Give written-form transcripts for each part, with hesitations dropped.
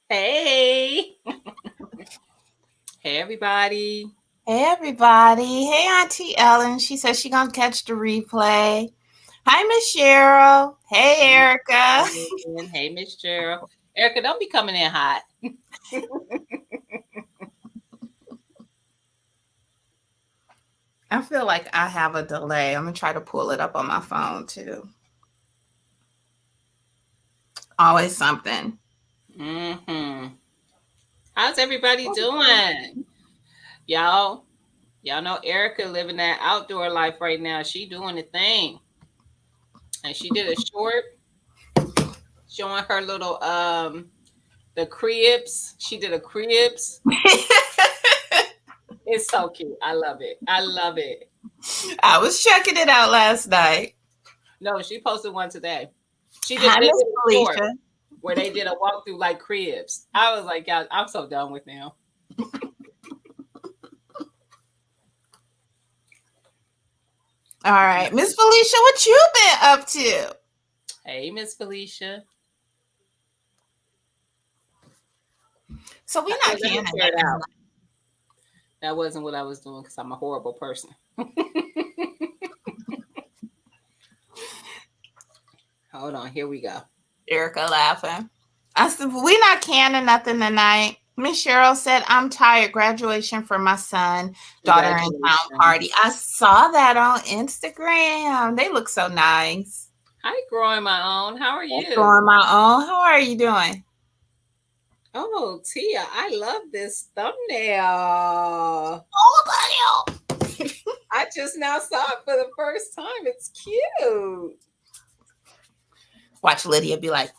Hey. Hey, everybody. Hey everybody. Hey Auntie Ellen. She says she gonna catch the replay. Hi Miss Cheryl. Hey Hey, Miss Erica. Ellen. Hey, Miss Gerald. Erica, don't be coming in hot. I feel like I have a delay. I'm gonna try to pull it up on my phone too. Always something. hmm How's everybody doing? Y'all, y'all know Erica living that outdoor life right now. She doing the thing. And she did a short showing her little the cribs. She did a cribs. It's so cute. I love it. I love it. I was checking it out last night. No, she posted one today. Hi They Miss did a short Felicia. where they did a walkthrough like cribs. I was like, God, I'm so done with them. All right. Miss Felicia, what you been up to? Hey, Miss Felicia. So we not Let me canning share it nothing. out. That wasn't what I was doing because I'm a horrible person. Hold on, here we go. Erica laughing. I said, we not canning nothing tonight. Miss Cheryl said, I'm tired. Graduation for my son, daughter in town party. Congratulations. I saw that on Instagram. They look so nice. Hi, growing my own. How are On you? my own. How are you doing? Oh, Tia, I love this thumbnail. Oh, I just now saw it for the first time. It's cute. watch Lydia be like,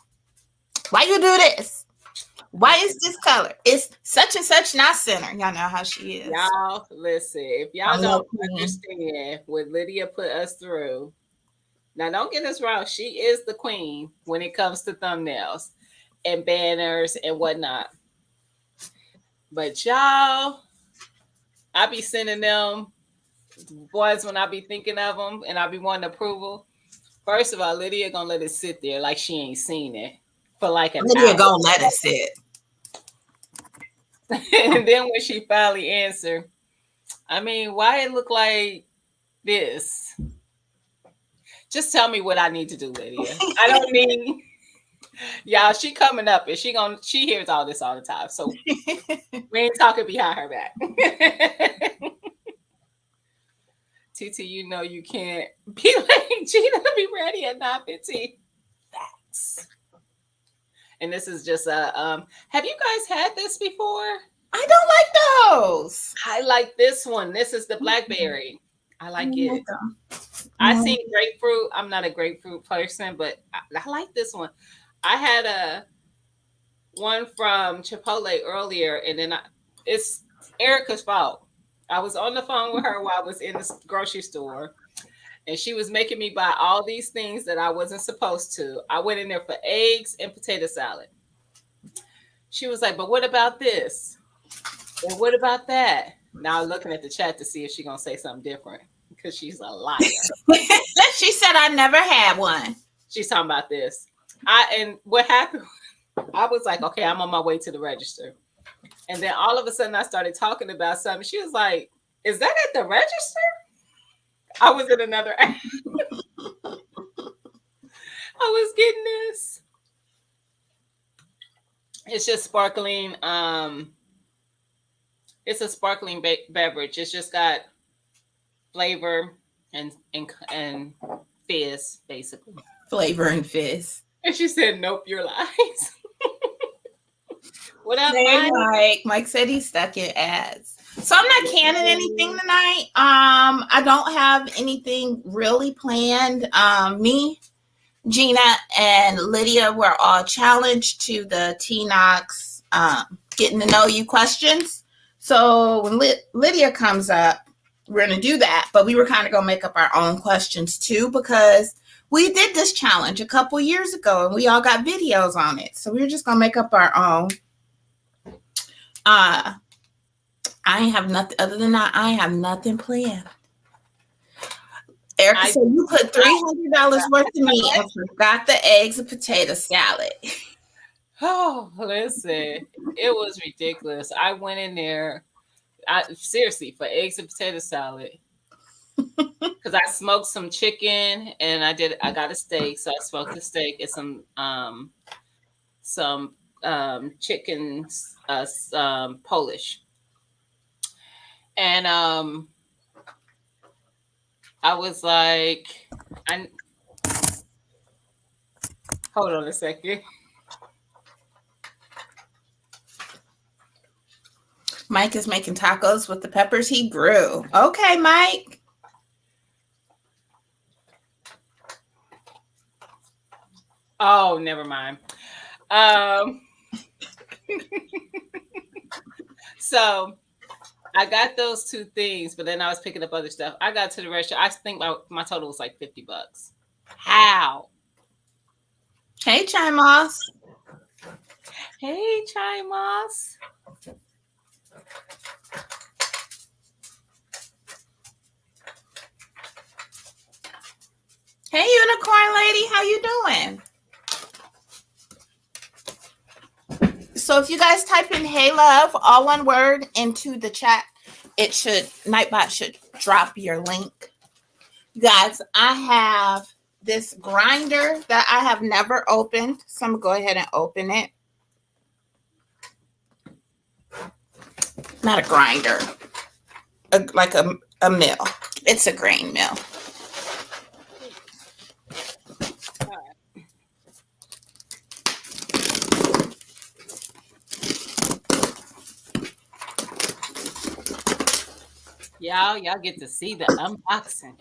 why you do this? Why is this color? It's such and such not center. Y'all know how she is. Y'all, listen, if y'all I'm don't no queen. understand what Lydia put us through, now don't get us wrong, she is the queen when it comes to thumbnails and banners and whatnot. But y'all, I be sending them boys when I be thinking of them and I be wanting approval. First of all, Lydia gonna let it sit there like she ain't seen it for like an Lydia hour. gonna let us sit. And then when she finally answered, I mean, why it look like this? Just tell me what I need to do, Lydia. I don't need y'all. She coming up and she hears all this all the time. So we ain't talking behind her back. TT, you know you can't be like Gina. Be ready at 9:15. Facts. And this is just a have you guys had this before? I don't like those. I like this one. This is the blackberry. I like it. I Mm. see grapefruit. I'm not a grapefruit person, but I like this one. I had a one from Chipotle earlier, and then it's Erica's fault. I was on the phone with her while I was in the grocery store, and she was making me buy all these things that I wasn't supposed to. I went in there for eggs and potato salad. She was like, "But what about this? And what about that?" Now I'm looking at the chat to see if she's gonna say something different because she's a liar. She said I never had one. She's talking about this. And what happened? I was like, okay, I'm on my way to the register. And then all of a sudden I started talking about something. She was like, is that at the register? I was in another app. I was getting this. It's just sparkling. It's a sparkling beverage. It's just got flavor and fizz, basically. Flavor and fizz. And she said, nope, you're lies. What up, Hey, Mike? Mike said he's stuck in ads. So I'm not canning anything tonight. I don't have anything really planned. Me, Gina, and Lydia were all challenged to the T-Knox getting to know you questions. So when Lydia comes up, we're going to do that. But we were kind of going to make up our own questions too, because we did this challenge a couple years ago and we all got videos on it. So we were just going to make up our own. I have nothing other than that. I have nothing planned. Erica said you put $300 worth of meat and forgot the eggs and potato salad. Oh, listen, it was ridiculous. I went in there, seriously, for eggs and potato salad because I smoked some chicken and I got a steak, so I smoked the steak and some chicken Polish. And I was like, I hold on a second. Mike is making tacos with the peppers he grew. Okay, Mike. Oh, never mind. Um, so I got those two things, but then I was picking up other stuff. I got to the restaurant. I think my total was like $50. How? Hey, Chai Moss. Hey, Chai Moss. Hey, unicorn lady, how you doing? So if you guys type in "Hey Love," all one word, into the chat, Nightbot should drop your link. You guys, I have this grinder that I have never opened, so I'm gonna go ahead and open it. Not a grinder, like a mill. It's a grain mill. Y'all get to see the unboxing.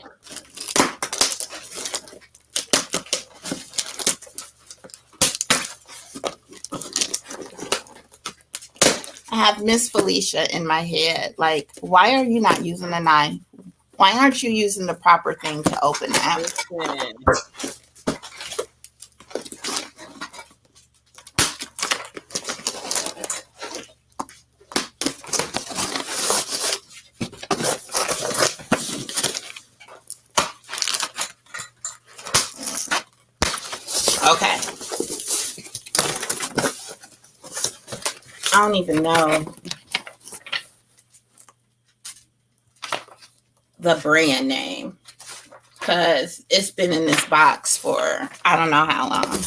I have Miss Felicia in my head. Like, why are you not using a knife? Why aren't you using the proper thing to open that? Listen. Okay. I don't even know the brand name because it's been in this box for I don't know how long.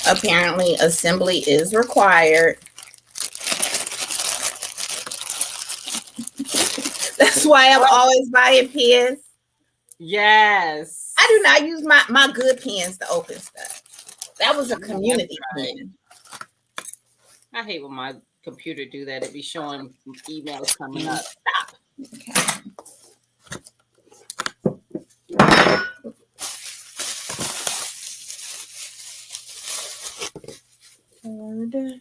Apparently, assembly is required. That's why I'm always buying pens. Yes. I do not use my good pens to open stuff. That was a community pen. I hate when my computer do that. It be showing emails coming up. Stop. Okay.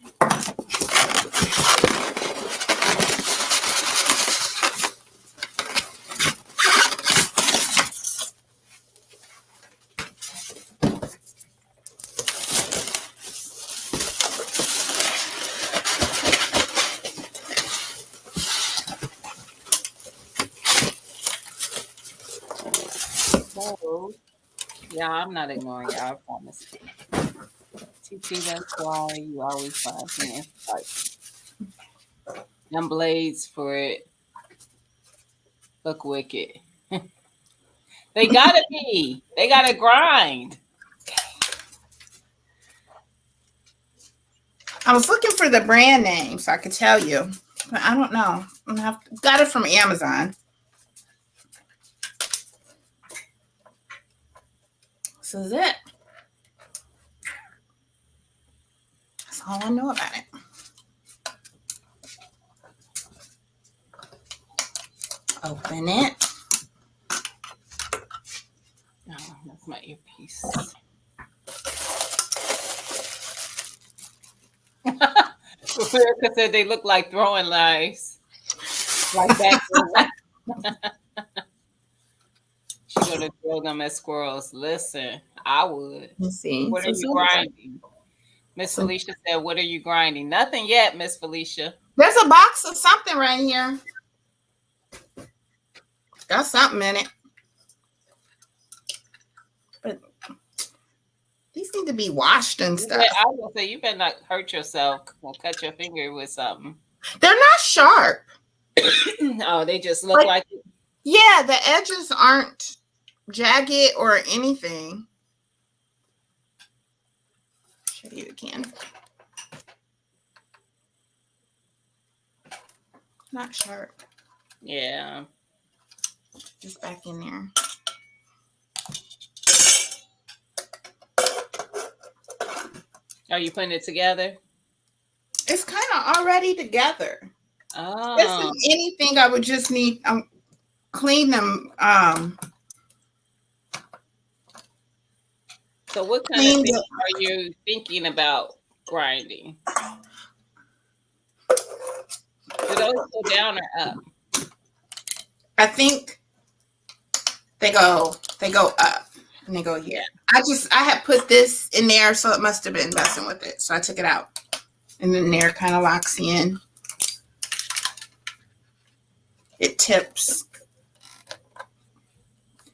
So, yeah, I'm not ignoring y'all. I promise. TT, that's why you always buy me like them blades for it look wicked. They gotta be. They gotta grind. I was looking for the brand name so I could tell you, but I don't know. Got it from Amazon. This is it. That's all I know about it. Open it. Oh, that's my earpiece. Erica said they look like throwing knives. Like that. She's gonna throw them at squirrels. Listen, I would. Let's see. What are you grinding? Miss Felicia said, "What are you grinding?" Nothing yet, Miss Felicia. There's a box of something right here. Got something in it. But these need to be washed and stuff. I was gonna say you better not hurt yourself or cut your finger with something. They're not sharp. Oh, they just look like it. Yeah, the edges aren't jagged or anything. Show you again. Not sharp. Yeah. Just back in there. Are you putting it together? It's kind of already together. Oh. This is anything I would just need clean them. So what kind of things are you thinking about grinding? Do those go down or up? I think they go up and they go here. I had put this in there, so it must have been messing with it. So I took it out. And then there kind of locks in. It tips.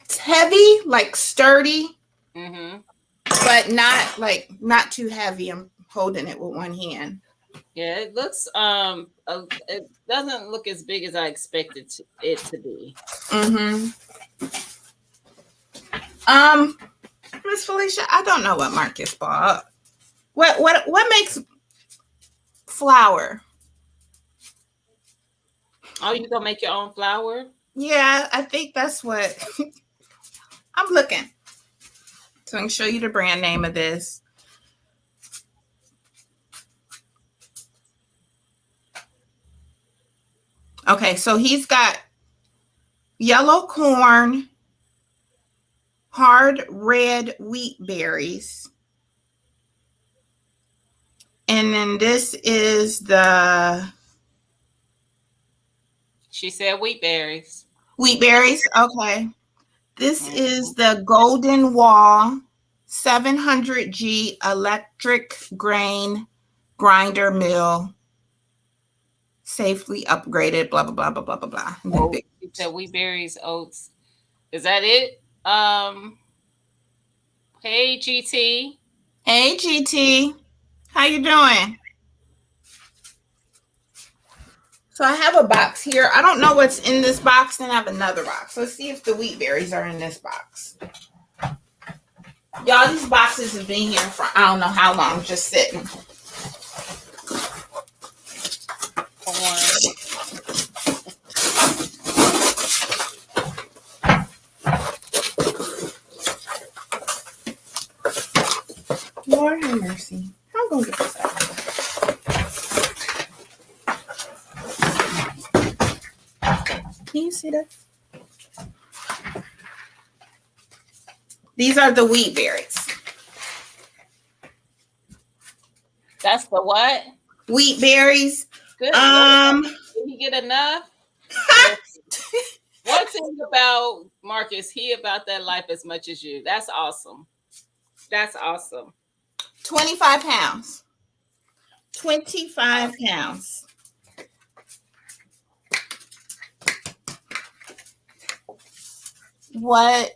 It's heavy, like sturdy, but not too heavy. I'm holding it with one hand. Yeah, it looks it doesn't look as big as I expected it to be. Miss Felicia, I don't know what Marcus bought. What makes flour? Oh, you gonna make your own flour? Yeah, I think that's what I'm looking. So I can show you the brand name of this. Okay, so he's got yellow corn, hard red wheat berries. And then this is the... She said wheat berries. Wheat berries, okay. This is the Golden Wall 700G electric grain grinder mill. Safely upgraded, blah, blah, blah, blah, blah, blah, blah. Oh, you said wheat berries, oats. Is that it? Hey, GT. Hey, GT. How you doing? So I have a box here. I don't know what's in this box, and I have another box. Let's see if the wheat berries are in this box. Y'all, these boxes have been here for I don't know how long, just sitting. Lord have mercy. I'm going to get this out. Can you see that? These are the wheat berries. That's the what? Wheat berries. Good. Did you get enough? One thing about Marcus, he about that life as much as you. That's awesome. That's awesome. 25 pounds. 25 pounds. What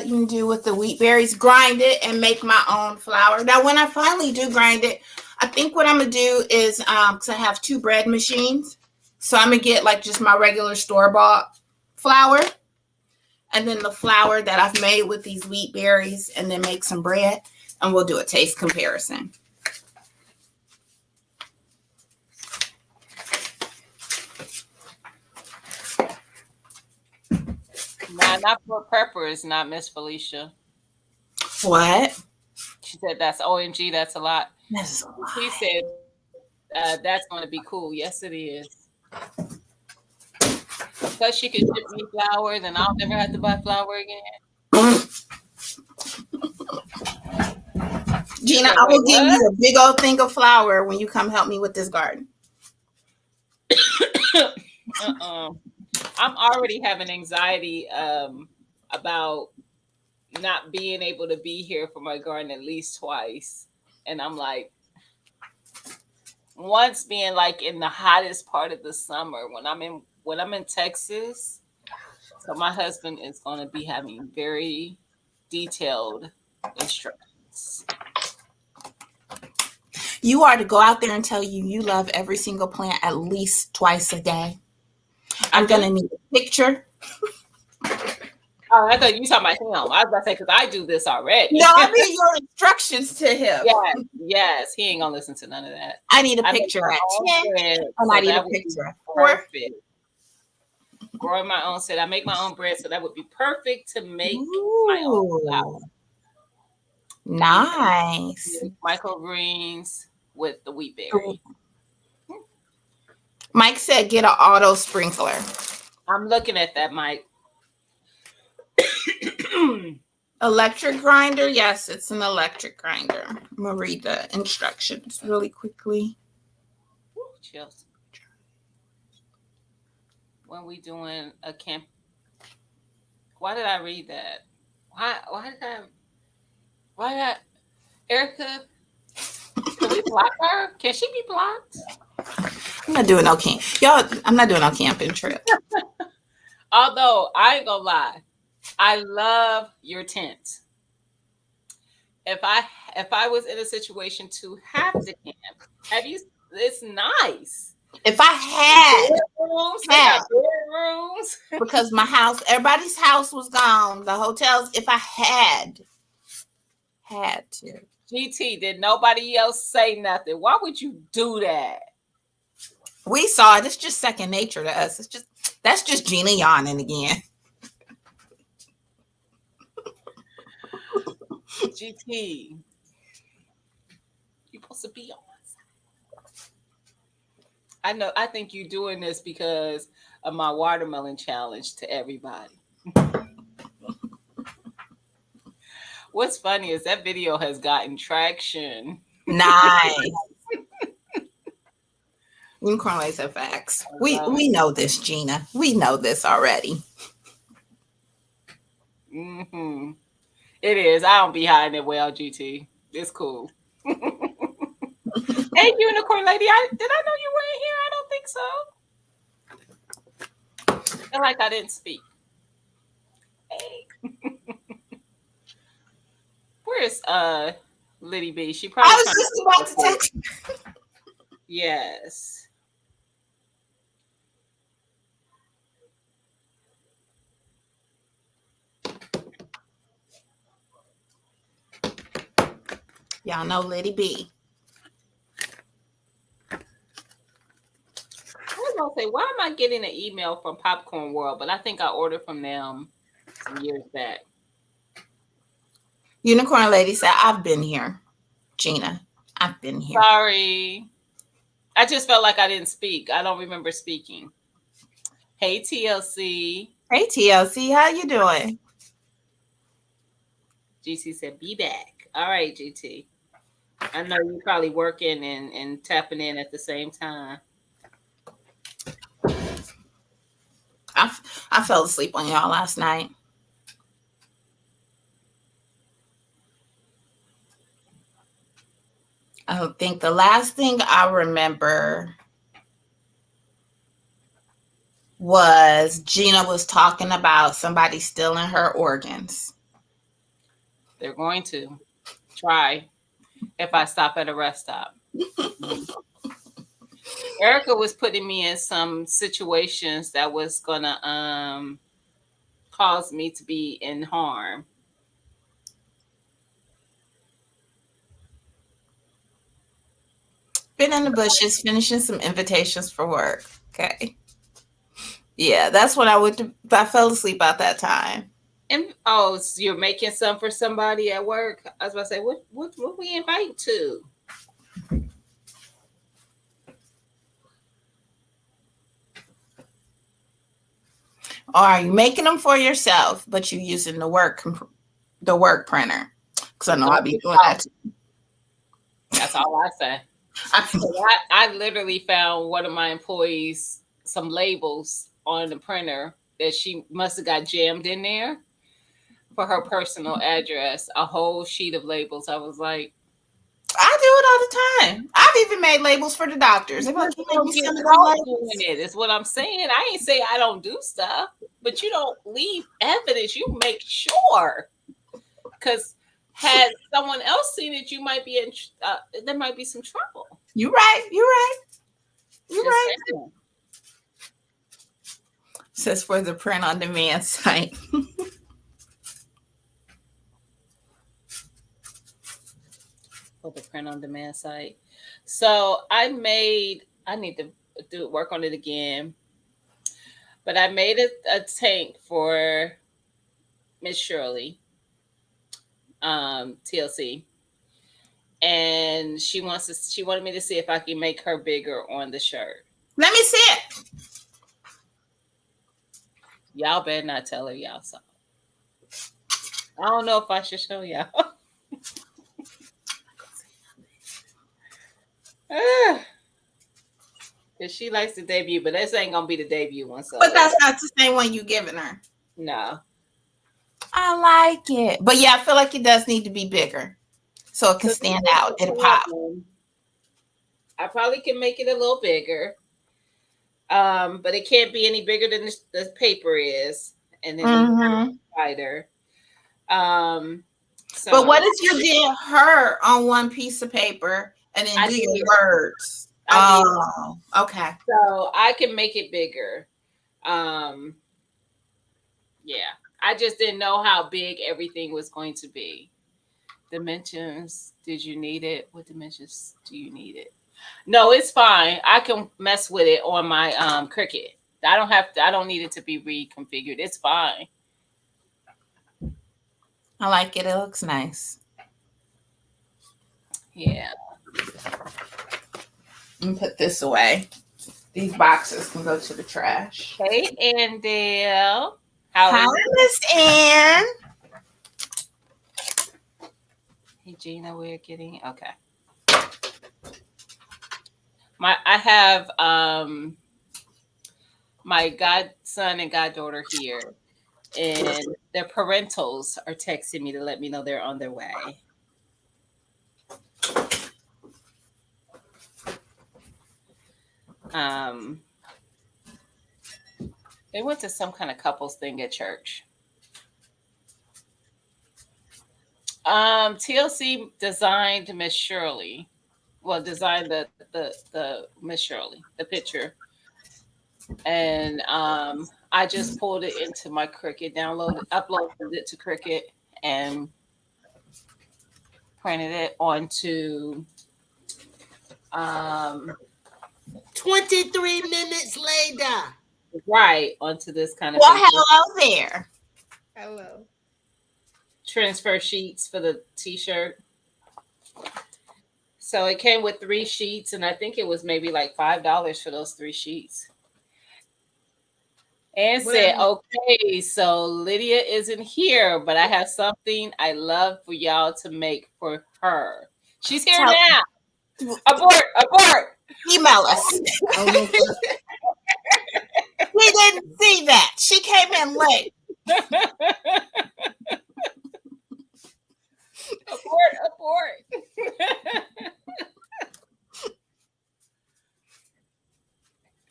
you can do with the wheat berries, grind it and make my own flour. Now, when I finally do grind it, I think what I'm going to do is, because I have two bread machines, so I'm going to get like just my regular store-bought flour, and then the flour that I've made with these wheat berries, and then make some bread, and we'll do a taste comparison. Nah, not for preppers, not Miss Felicia. What? She said that's OMG, that's a lot. That's a lot. She said that's going to be cool. Yes, it is. Because she can ship me flour, then I'll never have to buy flour again. Gina, I will give you a big old thing of flour when you come help me with this garden. I'm already having anxiety about not being able to be here for my garden at least twice. And I'm like, once being like in the hottest part of the summer when I'm in Texas. So my husband is going to be having very detailed instructions. You are to go out there and tell you love every single plant at least twice a day. I'm going to need a picture. Oh, I thought you were talking about him. I was about to say, because I do this already. No, I mean your instructions to him. Yes, he ain't going to listen to none of that. I need a picture at 10, and I need a picture at 4. Perfect. Growing my own seed. I make my own bread, so that would be perfect to make my own flour. Nice. Microgreens with the wheat berry. Mike said get an auto sprinkler. I'm looking at that, Mike. Electric grinder? Yes, it's an electric grinder. I'm going to read the instructions really quickly. Chills. When we doing a camp, why did I read that? Why did I, Erica, can we block her? Can she be blocked? I'm not doing no camp. Y'all, I'm not doing no camping trip. Although, I ain't gonna lie. I love your tent. If I was in a situation to have to camp, it's nice. If I had bedrooms, because my house, everybody's house was gone. The hotels, if I had to. GT, did nobody else say nothing? Why would you do that? We saw it. It's just second nature to us. That's just Gina yawning again. GT, you're supposed to be on my side. I know. I think you're doing this because of my watermelon challenge to everybody. What's funny is that video has gotten traction. Nice. Unicorn Lady said facts. We know this, Gina. We know this already. Mm-hmm. It is. I don't be hiding it well, GT. It's cool. Hey, Unicorn Lady. Did I know you were in here? I don't think so. I feel like I didn't speak. Hey. Where's Liddy B? She probably. I was just about to text. Yes. Y'all know Liddy B. I was gonna say, why am I getting an email from Popcorn World? But I think I ordered from them some years back. Unicorn Lady said, I've been here. Gina, I've been here. Sorry. I just felt like I didn't speak. I don't remember speaking. Hey, TLC. Hey, TLC. How you doing? GT said, be back. All right, GT. I know you're probably working and tapping in at the same time. I fell asleep on y'all last night. I think the last thing I remember was Gina was talking about somebody stealing her organs. They're going to try if I stop at a rest stop. Erica was putting me in some situations that was going to cause me to be in harm. Been in the bushes, finishing some invitations for work. Okay. Yeah, that's what I fell asleep at that time. And so you're making some for somebody at work. I was about to say, what we invite to? Or are you making them for yourself, but you using the work printer? Because I know I'll be doing that too. That's all I say. I literally found one of my employees some labels on the printer that she must have got jammed in there. for her personal address, a whole sheet of labels. I was like, I do it all the time. I've even made labels for the doctors. They're like, you "Can you make don't me get some of caught those?" doing it, is what I'm saying. I ain't say I don't do stuff, but you don't leave evidence. You make sure, because had someone else seen it, you might be in. There might be some trouble. You're right. You're right. You're Just right. saying. Says for the print on demand site. For the print on demand site. So I need to work on it again. But I made a tank for Miss Shirley, TLC. And she wanted me to see if I can make her bigger on the shirt. Let me see it. Y'all better not tell her y'all saw. I don't know if I should show y'all. Cause she likes the debut, but this ain't gonna be the debut one. So, But that's not the same one you giving her. no. I like it, but yeah, I feel like it does need to be bigger, so it can stand out. It'll pop. I probably can make it a little bigger, but it can't be any bigger than the paper is, and then wider. So, but what if you did her on one piece of paper and then do your words? Oh, okay. So I can make it bigger. Yeah. I just didn't know how big everything was going to be. Dimensions, did you need it? What dimensions do you need it? No, it's fine. I can mess with it on my Cricut. I don't need it to be reconfigured. It's fine. I like it. It looks nice. Yeah. And put this away. These boxes can go to the trash. Hey, Andale. Hi, Miss Ann. Hey, Gina, we're getting okay. I have my godson and goddaughter here, and their parentals are texting me to let me know they're on their way. They went to some kind of couples thing at church. TLC designed Miss Shirley. Well, designed the Miss Shirley, the picture. And I just pulled it into my Cricut, uploaded it to Cricut, and printed it onto 23 minutes later. Right, onto this kind of well, hello there. Hello. Transfer sheets for the t-shirt. So it came with 3 sheets, and I think it was maybe like $5 for those 3 sheets. And said, okay, so Lydia isn't here, but I have something I love for y'all to make for her. She's here now. Abort. Email us. We didn't see that. She came in late. Abort.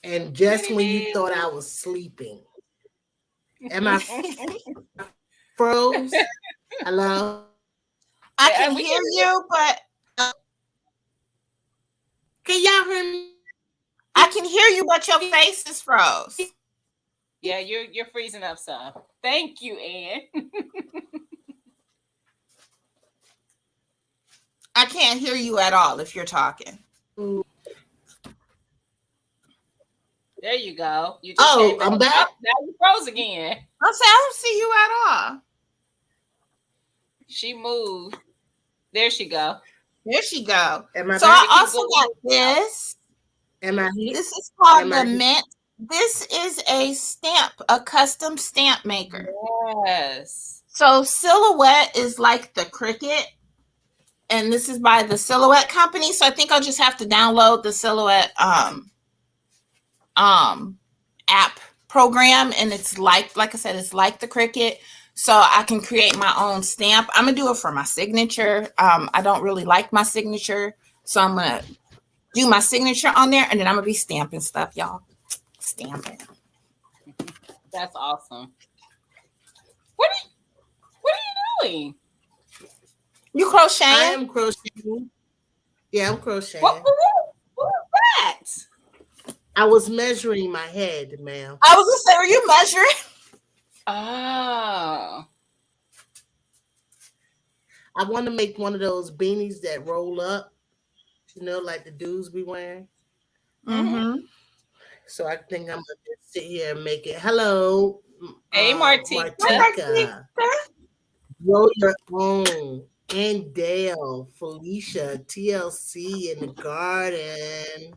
And just when you thought I was sleeping, am I froze? Hello? I can hear you, but can y'all hear me? I can hear you, but your face is froze. Yeah, you're freezing up some. Thank you, Ann. I can't hear you at all if you're talking. There you go. You just I'm back. Now you froze again. I said, I don't see you at all. She moved. There she go. There she go. So I also got this. Am I here? This is called the Mint. This is a custom stamp maker. Yes. So Silhouette is like the Cricut. And this is by the Silhouette company. So I think I'll just have to download the Silhouette app program. And it's like I said, it's like the Cricut. so I can create my own stamp. I'm gonna do it for my signature. I don't really like my signature, so I'm gonna do my signature on there, and then I'm gonna be stamping stuff, y'all. Stamping. That's awesome. What are you doing? You crocheting? I am crocheting. Yeah, I'm crocheting. What was that? I was measuring my head, ma'am. I was gonna say, were you measuring? Oh. I want to make one of those beanies that roll up, like the dudes be wearing. Mm-hmm. So I think I'm gonna just sit here and make it. Hello, Hey, Martika. Martika. Roll your own. And Dale, Felicia, TLC in the garden.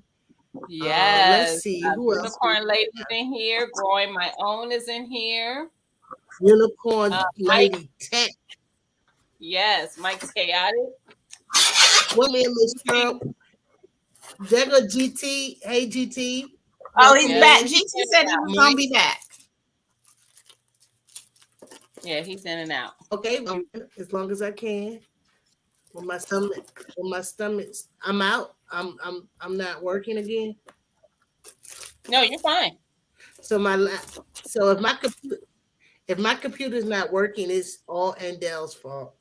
Yes. Let's see who else. Unicorn Lady's in here. Growing My Own is in here. Unicorn Lady Tech. Yes, Mike's Chaotic. What man, Miss Pearl? Jagger GT. Hey, GT. Oh, he's back. GT said he was gonna be back. Yeah, he's in and out. Okay, as long as I can. When my stomach, I'm out. I'm not working again. No, you're fine. So if my computer's not working, it's all Andel's fault.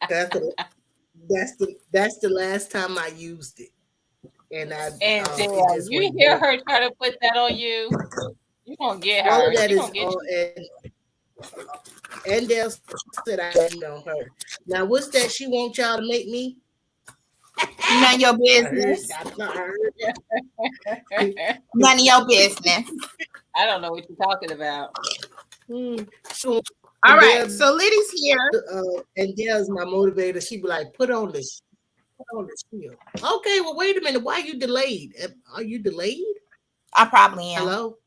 That's the last time I used it, and you hear her try to put that on you. You gonna get her. All of that is all Andel said I didn't on her. Now what's that she wants y'all to make me? None of your business. None of your business. I don't know what you're talking about. So, all right, so Liddy's here. And Dale's my motivator. She be like, put on the shield. Okay, well, wait a minute. Why are you delayed? Are you delayed? I probably am. Hello?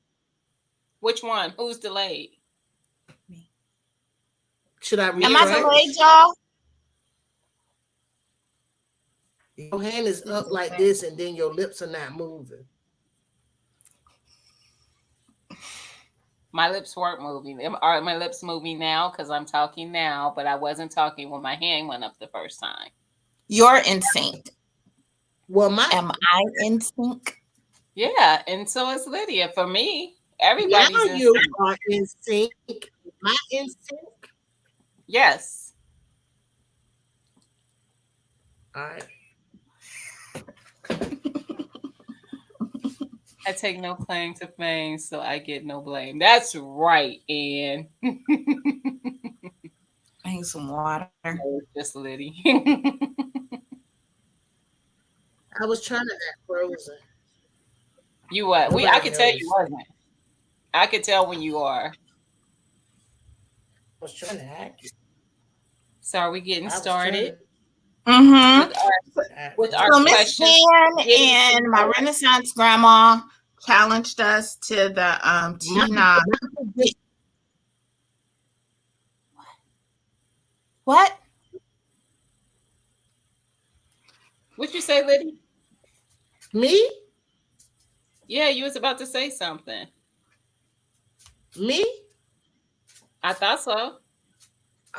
Which one? Who's delayed? Me. Should I read? Am I delayed, y'all? Your hand is up like this, and then your lips are not moving. My lips weren't moving. Are my lips moving now? Because I'm talking now, but I wasn't talking when my hand went up the first time. You're in sync. Well, am I in sync? Yeah, and so is Lydia. For me, everybody's now in you sync. Are in sync. Am I in sync? Yes. All right. I take no claim to fame, so I get no blame. That's right, Ann. I need some water. Just Liddy. I was trying to act frozen. You what? I could tell you wasn't. I could tell when you are. I was trying to act. So are we getting started? Mm-hmm. With our so questions. Miss Ann and my Renaissance grandma challenged us to the Tina. What? What'd you say, Liddy? Me? Yeah, you was about to say something. Me? I thought so.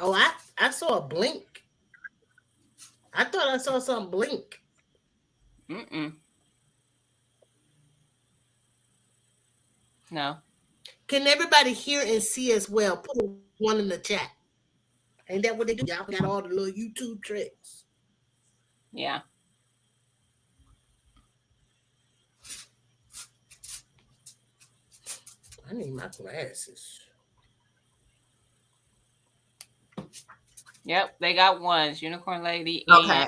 Oh, I saw a blink. I thought I saw something blink. No. Can everybody hear and see as well? Put one in the chat. Ain't that what they do? Y'all got all the little YouTube tricks. Yeah. I need my glasses. Yep, they got ones. Unicorn Lady. Okay.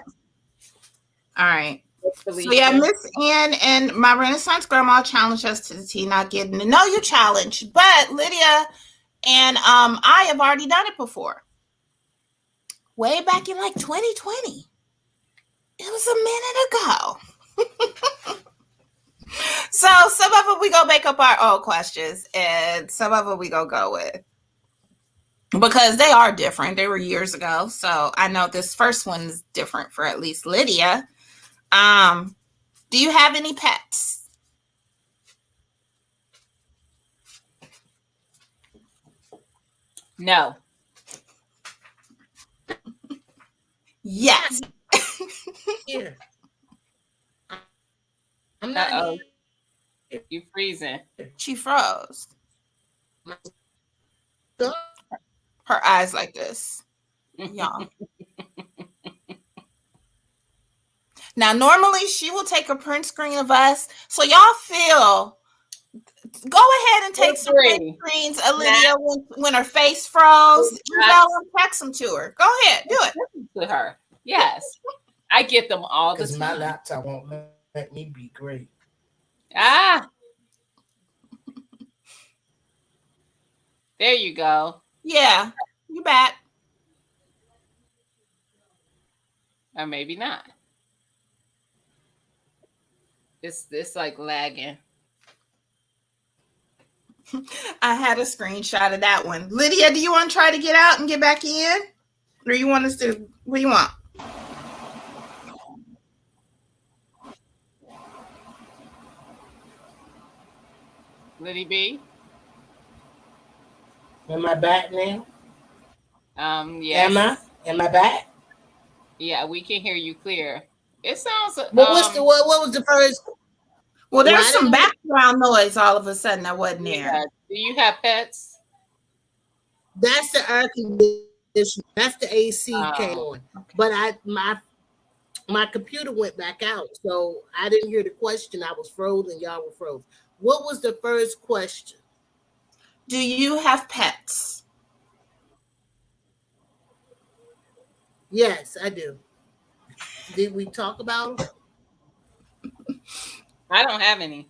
All right. Felicia. So yeah, Miss Ann and my Renaissance grandma challenged us to the Tea Not Getting to Know You challenge. But Lydia and I have already done it before. Way back in like 2020. It was a minute ago. So some of it we go make up our own questions, and some of it we go with. Because they are different. They were years ago. So I know this first one is different for at least Lydia. Do you have any pets? No. Yes. Here. I'm Uh not oh. here. You freezing. She froze. Go. Her eyes like this. Y'all. Now, normally she will take a print screen of us. So y'all feel. Go ahead and take some print Free. screens, Olivia, when her face froze. Email them, text them to her. Go ahead, do it. To her. Yes. I get them all the Because my time. laptop won't let me be great. Ah. There you go. Yeah, you back. Or maybe not. It's like lagging. I had a screenshot of that one. Lydia, do you want to try to get out and get back in? Or you want us to, what do you want? Liddy B? Am I back now? Yes. Am I back? Yeah, we can hear you clear. It sounds What was the first? Well, there's some background noise all of a sudden that wasn't there. Do you have pets? That's the air conditioner. That's the AC came on. Okay. But my computer went back out, so I didn't hear the question. I was frozen. Y'all were frozen. What was the first question? Do you have pets? Yes, I do. Did we talk about them? I don't have any.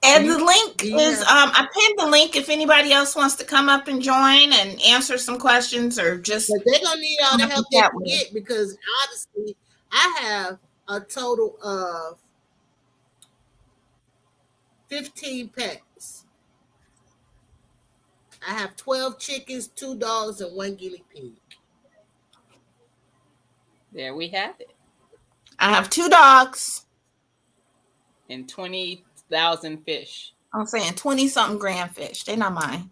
And the link is I pinned the link if anybody else wants to come up and join and answer some questions or just. But they're gonna need all the help they can get because honestly, I have a total of 15 pets. I have 12 chickens, 2 dogs, and 1 guinea pig. There we have it. I have 2 dogs. And 20,000 fish. I'm saying 20-something grand fish. They're not mine.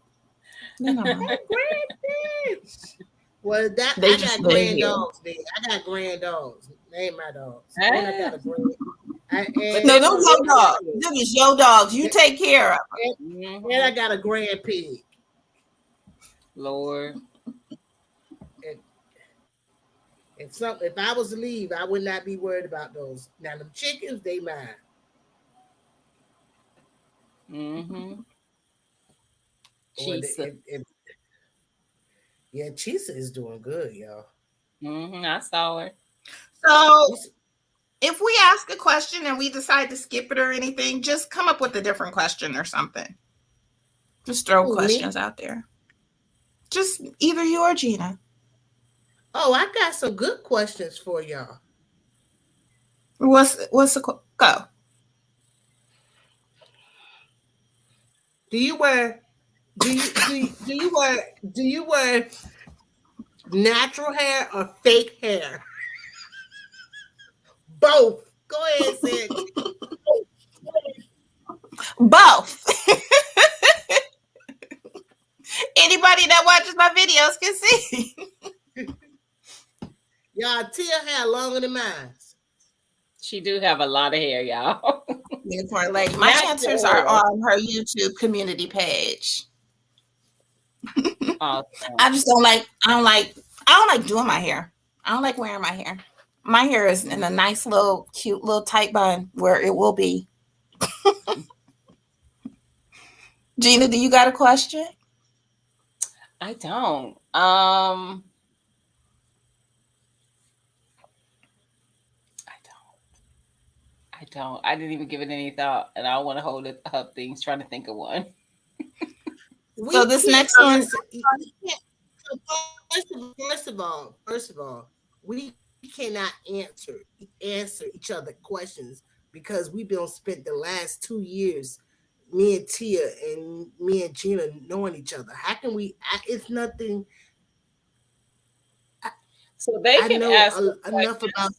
They're not mine. Grand fish. Well, They I got grand dogs. I got grand dogs. They ain't my dogs. And I got a grand. No, those your dogs. Those is your dogs. You take care of them. And I got a grand pig. Lord. If I was to leave, I would not be worried about those. Now, them chickens, they mine. Mm-hmm. Yeah, Chisa is doing good, y'all. Mm-hmm. I saw her. So if we ask a question and we decide to skip it or anything, just come up with a different question or something. Just throw questions out there. Just either you or Gina. Oh, I got some good questions for y'all. What's the go? Do you wear natural hair or fake hair? Both. Go ahead, say it. Both. Anybody that watches my videos can see. Y'all, Tia hair longer than mine. She do have a lot of hair, y'all. My answers are on her YouTube community page. Awesome. I don't like doing my hair. I don't like wearing my hair. My hair is in a nice little cute little tight bun where it will be. Gina, do you got a question? I don't. I don't. I didn't even give it any thought, and I want to hold it up things trying to think of one. So this next one. First of all, we cannot answer each other questions because we've been spent the last 2 years, me and Tia and me and Gina knowing each other. How can we? It's nothing. So they can ask enough about.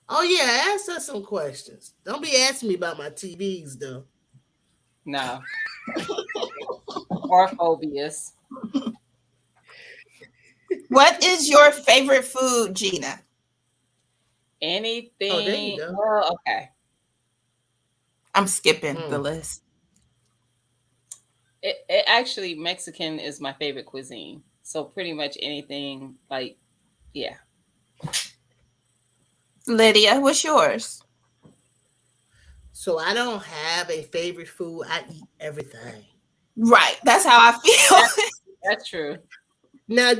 Oh yeah, ask us some questions. Don't be asking me about my TVs though. No. Or phobias. What is your favorite food, Gina? Oh, there you Anything. go. Well, okay. I'm skipping the Mm. list. It actually Mexican is my favorite cuisine. So pretty much anything like yeah. Lydia, what's yours? So I don't have a favorite food. I eat everything. Right. That's how I That, feel. that's true. Now,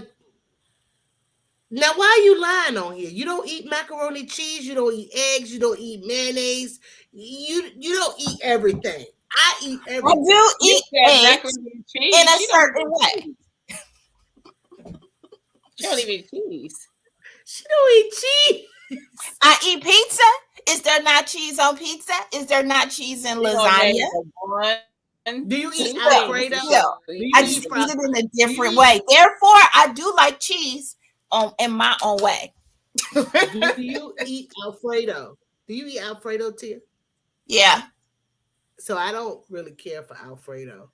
now, why are you lying on here? You don't eat macaroni cheese. You don't eat eggs. You don't eat mayonnaise. You don't eat everything. I eat I everything. do You eat said eggs macaroni and in cheese. a She don't certain even way. cheese. She don't even eat cheese. She don't eat cheese. I eat pizza. Is there not cheese on pizza? Is there not cheese in She gonna name lasagna? the one Do you eat two things Alfredo? that she Still, don't Do eat you I eat just cheese. eat it in a do different you way. Therefore, I do like cheese in my own way. do you eat Alfredo? Do you eat Alfredo, Tia? Yeah. So I don't really care for Alfredo.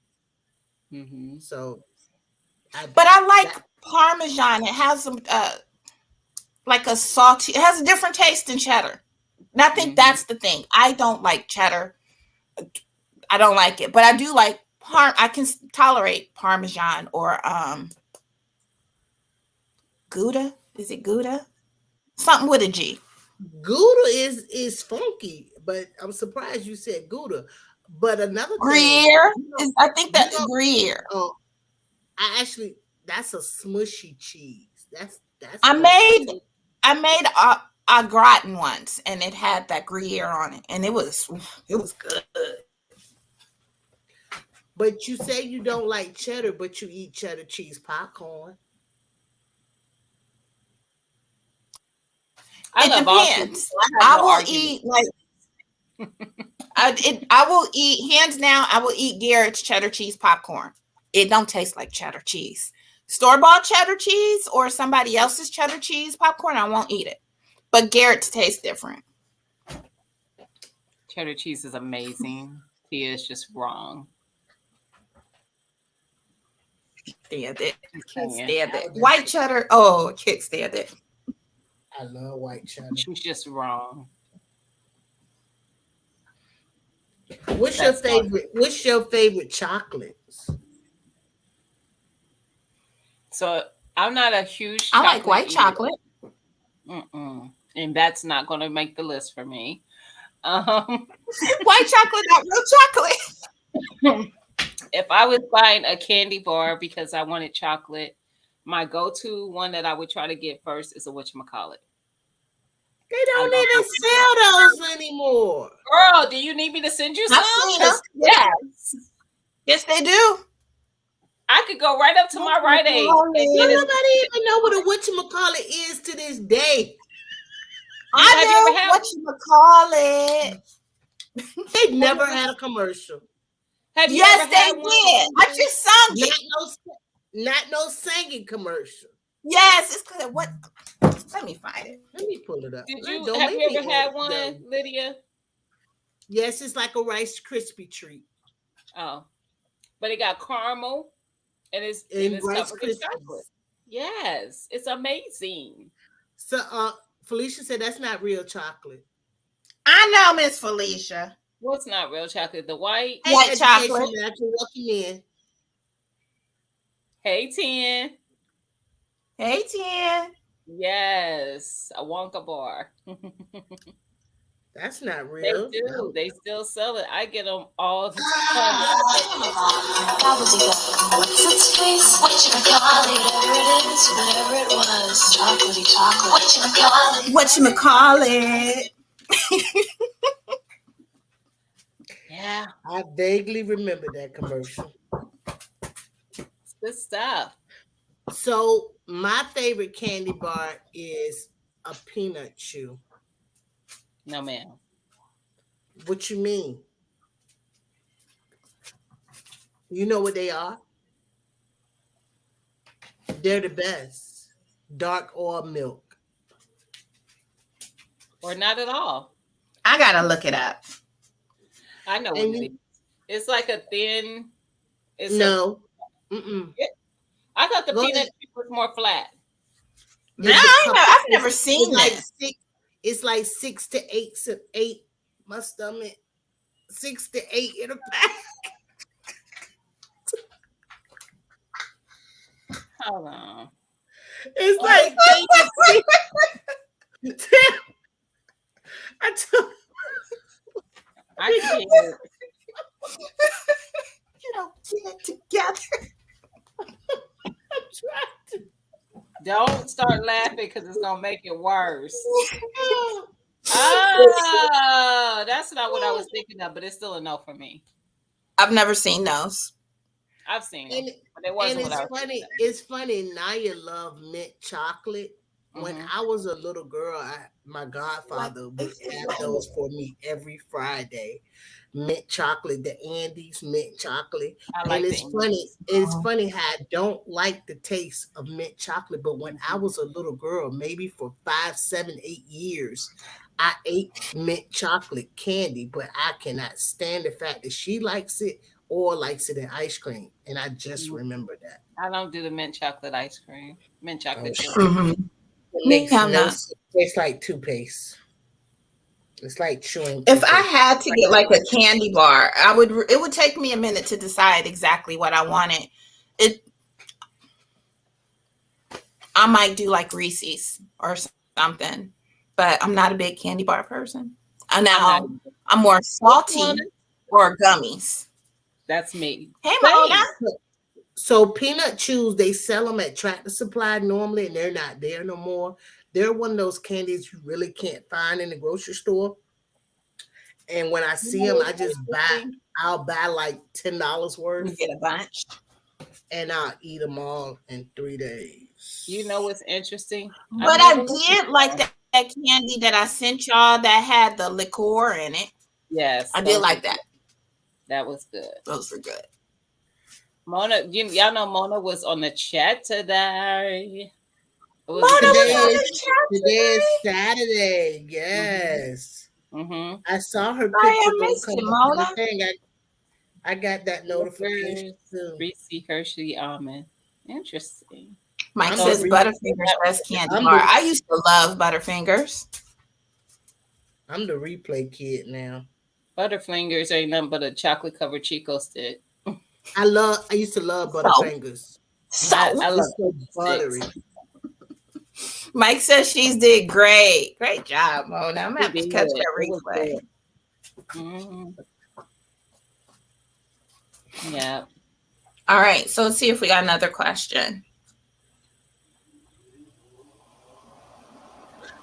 Mm-hmm. So I But I like that Parmesan. It has some like a salty, it has a different taste than cheddar. And I think Mm-hmm. that's the thing. I don't like cheddar. I don't like it. But I do like I can tolerate Parmesan or Gouda. Is it Gouda? Something with a G. Gouda is funky, but I'm surprised you said Gouda. But another thing, Gruyere. I think you that's know, Gruyere. oh, I actually that's a smushy cheese. That's I funky made too. I made a gratin once, and it had that Gruyere on it, and it was good. But you say you don't like cheddar, but you eat cheddar cheese popcorn. I It love all cheese. depends. So I have I no will argument. eat like I will eat hands down. I will eat Garrett's cheddar cheese popcorn. It don't taste like cheddar cheese. Store bought cheddar cheese or somebody else's cheddar cheese popcorn, I won't eat it. But Garrett's tastes different. Cheddar cheese is amazing. Tia is just wrong. Stand it. She's Can't saying stand it. White cheddar. Oh, can't stand it. I love white cheddar. she's just wrong. What's That's your favorite? What's your favorite chocolates? So I'm not a huge I like chocolate white eater. chocolate. Mm-mm. And that's not going to make the list for me. Um, White chocolate, not real chocolate. if I was buying a candy bar because I wanted chocolate, my go-to one that I would try to get first is a whatchamacallit. They I don't love even sell those anymore. Girl, do you need me to send you some? I've seen them. 'Cause Yes. Yes, they do. I could go right up to my Rite Aid and get Don't it. nobody even know what a whatchamacallit is to this day. I Have you know ever had what you call it. They never had a commercial. Have you Yes, ever they had one? did. I just sung it. Not no singing commercial. Yes, it's called what? Let me find it. Let me pull it up. Did Don't you have make you me ever had act one, dumb. Lydia? Yes, it's like a Rice Krispie treat. Oh, but it got caramel and it's And Rice covered in chocolate. Krispies. Yes, it's amazing. So Felicia said that's not real chocolate. I know, Miss Felicia. What's not real chocolate? The white. Hey, White education chocolate. manager, welcome in. Hey, 10. Hey, Tien. Yes, a Wonka bar. That's not They real. do. No. They still sell it. I get them all the time. What's its face? Whatchamacallit, whatever it is, whatever it was. Chocolatey chocolate. Whatchamacallit. Yeah, I vaguely remember that commercial. it's good stuff. So my favorite candy bar is a peanut chew. No, ma'am. What you mean? You know what they are? They're the best. Dark or milk. or not at all. I gotta look it up. I know what And it is. It's like a thin. It's no. I thought the Go peanut ahead. chip was more flat. No, It's a couple- I've never seen it's like this. it's like 6 to 8. My stomach 6 to 8 in a pack. Hold on. It's like I told I can't. You don't get it together. I'm trying to. Don't start laughing because it's gonna make it worse. Oh, that's not what I was thinking of, but it's still a no for me. I've never seen those. I've seen And, it, but it wasn't and what I it's was funny. thinking It's funny. Naya loved mint chocolate. When Mhm. I was a little girl, my godfather would have those for me every Friday. Mint chocolate, the Andes mint chocolate. I like And it's the funny. Andes. It's funny how I don't like the taste of mint chocolate, but when I was a little girl, maybe for 5, 7, 8 years, I ate mint chocolate candy, but I cannot stand the fact that she likes it or likes it in ice cream. And I just remember that. I don't do the mint chocolate ice cream. Mint chocolate chip. Mhm. It Me, makes I'm no not. sense. It's like toothpaste. It's like chewing. If I toothpaste. had to get like a candy bar, it would take me a minute to decide exactly what I wanted. I might do like Reese's or something, but I'm not a big candy bar person. And now I'm more salty or gummies. That's me. Hey, Mona. So peanut chews, they sell them at Tractor Supply normally, and they're not there no more. They're one of those candies you really can't find in the grocery store. And when I see them, I'll buy like $10 You worth, get a bunch. and I'll eat them all in 3 days. You know what's interesting? But I did like that candy that I sent y'all that had the liqueur in it. Yes, I did like that. That was good. Those were good. Mona, y'all know Mona was on the chat today. Today is Saturday. Yes. Mm-hmm. I saw her I picture missed come it, up Mona. in the thing. I got that notification too. Reese Hershey almond. Interesting. Mike I'm says the Butterfingers best candy I'm bar. the- I used to love Butterfingers. I'm the replay kid now. Butterfingers ain't nothing but a chocolate covered Chico stick. I used to love Butterfingers. So I love It's so buttery. Mike says she's did great. Great job, Mona. I'm gonna have to catch that replay. Mm-hmm. Yeah. All right, so let's see if we got another question.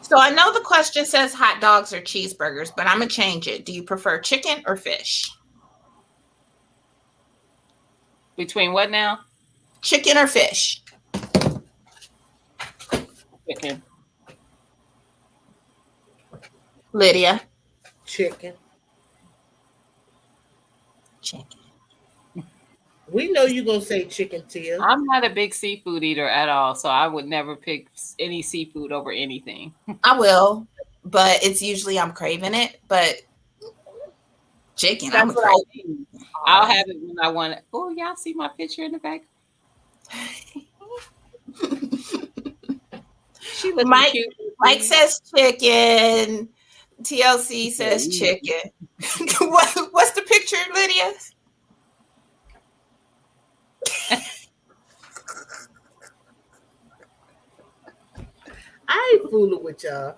So I know the question says hot dogs or cheeseburgers, but I'm gonna change it. Do you prefer chicken or fish? Between what now? Chicken or fish? Chicken. Lydia? Chicken. Chicken. We know you're gonna say chicken, Tia. I'm not a big seafood eater at all, so I would never pick any seafood over anything. I will, but it's usually I'm craving it. But chicken, I'm That's what I mean. I'll have it when I want it. Oh, y'all see my picture in the back? She looks cute. Mike says chicken. TLC says chicken. What's the picture, Lydia? I ain't fooling with y'all.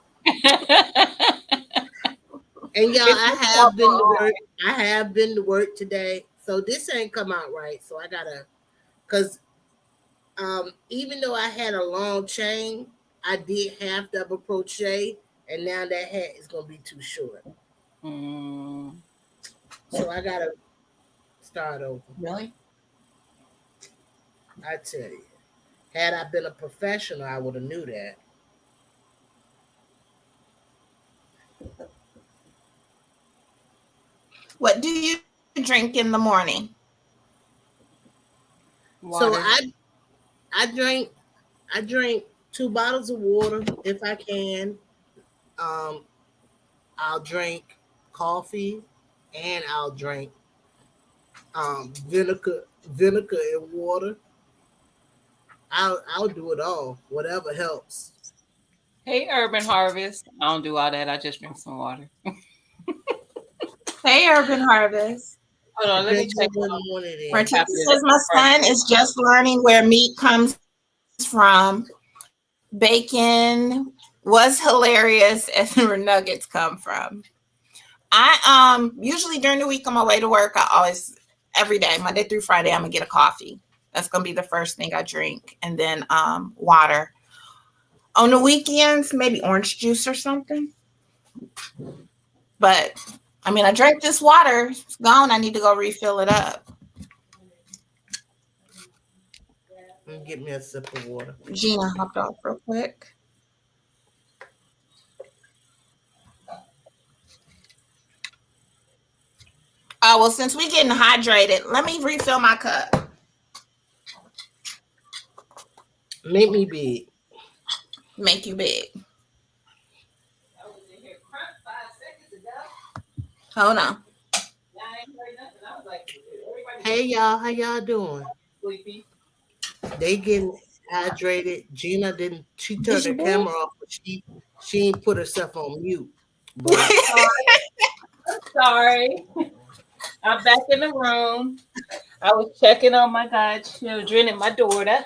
And y'all, I have been to work today. So this ain't come out right. So I gotta, cause even though I had a long chain, I did half double crochet, and now that hat is gonna be too short. So I gotta start over. Really? I tell you, had I been a professional, I would have knew that. What do you drink in the morning? Water. So I drink 2 bottles of water if I can. I'll drink coffee, and I'll drink vinegar and water. I'll do it all. Whatever helps. Hey, Urban Harvest. I don't do all that. I just drink some water. Hey, Urban Harvest. Hold on, let me check. Martina says my son is just learning where meat comes from. Bacon was hilarious, and where nuggets come from. I usually during the week on my way to work, I always every day, Monday through Friday, I'm gonna get a coffee. That's gonna be the first thing I drink, and then water. On the weekends, maybe orange juice or something. But I mean, I drank this water. It's gone. I need to go refill it up. Get me a sip of water. Gina hopped off real quick. Oh, well, since we're getting hydrated, let me refill my cup. Make me big. Make you big. Hold on. Hey y'all, how y'all doing? Sleepy. They getting hydrated. Gina didn't. She turned her camera off, but she ain't put herself on mute. Sorry. I'm back in the room. I was checking on my godchildren and my daughter.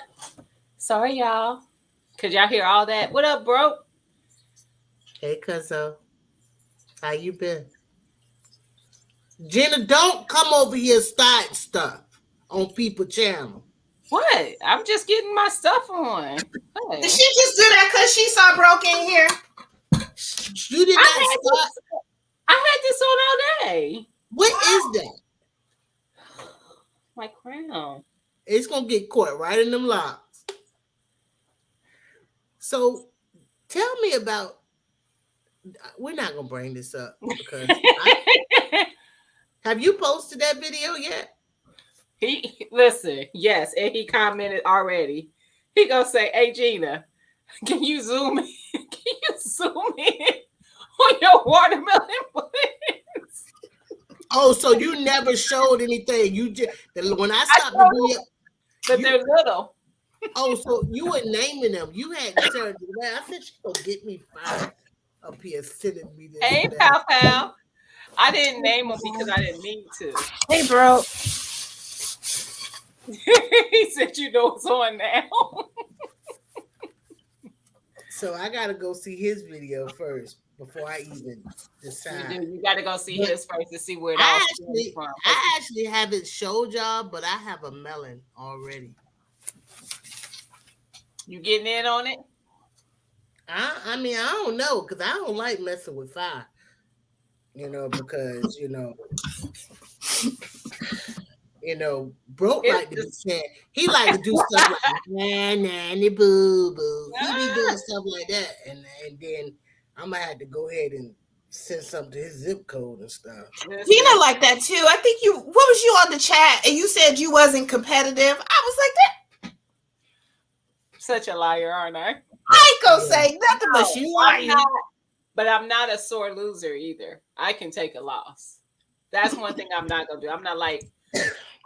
Sorry, y'all. Could y'all hear all that? What up, bro? Hey, cuzzo. How you been? Gina, don't come over here starting stuff on People Channel. What? I'm just getting my stuff on. Hey. Did she just do that because she saw broke in here? You did not start. I had this on all day. What is that? My crown. It's gonna get caught right in them locks. So, tell me about. We're not gonna bring this up because. Have you posted that video yet? He listen, yes, and he commented already. He gonna say, "Hey Gina, can you zoom in? Can you zoom in on your watermelon plants?" Oh, so you never showed anything. You just when I stopped the video, but they're little. Oh, so you were naming them. You had to turn it around. I said she gonna get me fired up here sending me this. Hey, pal. I didn't name them because I didn't need to. Hey, bro. He said, "You know what's on now." So I gotta go see his video first before I even decide. You gotta go see his first to see where it all comes from. I actually haven't showed y'all, but I have a melon already. You getting in on it? I mean, I don't know because I don't like messing with fire. Because broke like to be said. He like to do stuff like nanny boo boo. He be doing stuff like that, and then I'm gonna have to go ahead and send something to his zip code and stuff. Tina like that too. I think what was you on the chat and you said you wasn't competitive? I was like that. Such a liar, aren't I? I ain't gonna say nothing, but you lying. But I'm not a sore loser either. I can take a loss. That's one thing I'm not gonna do. I'm not like,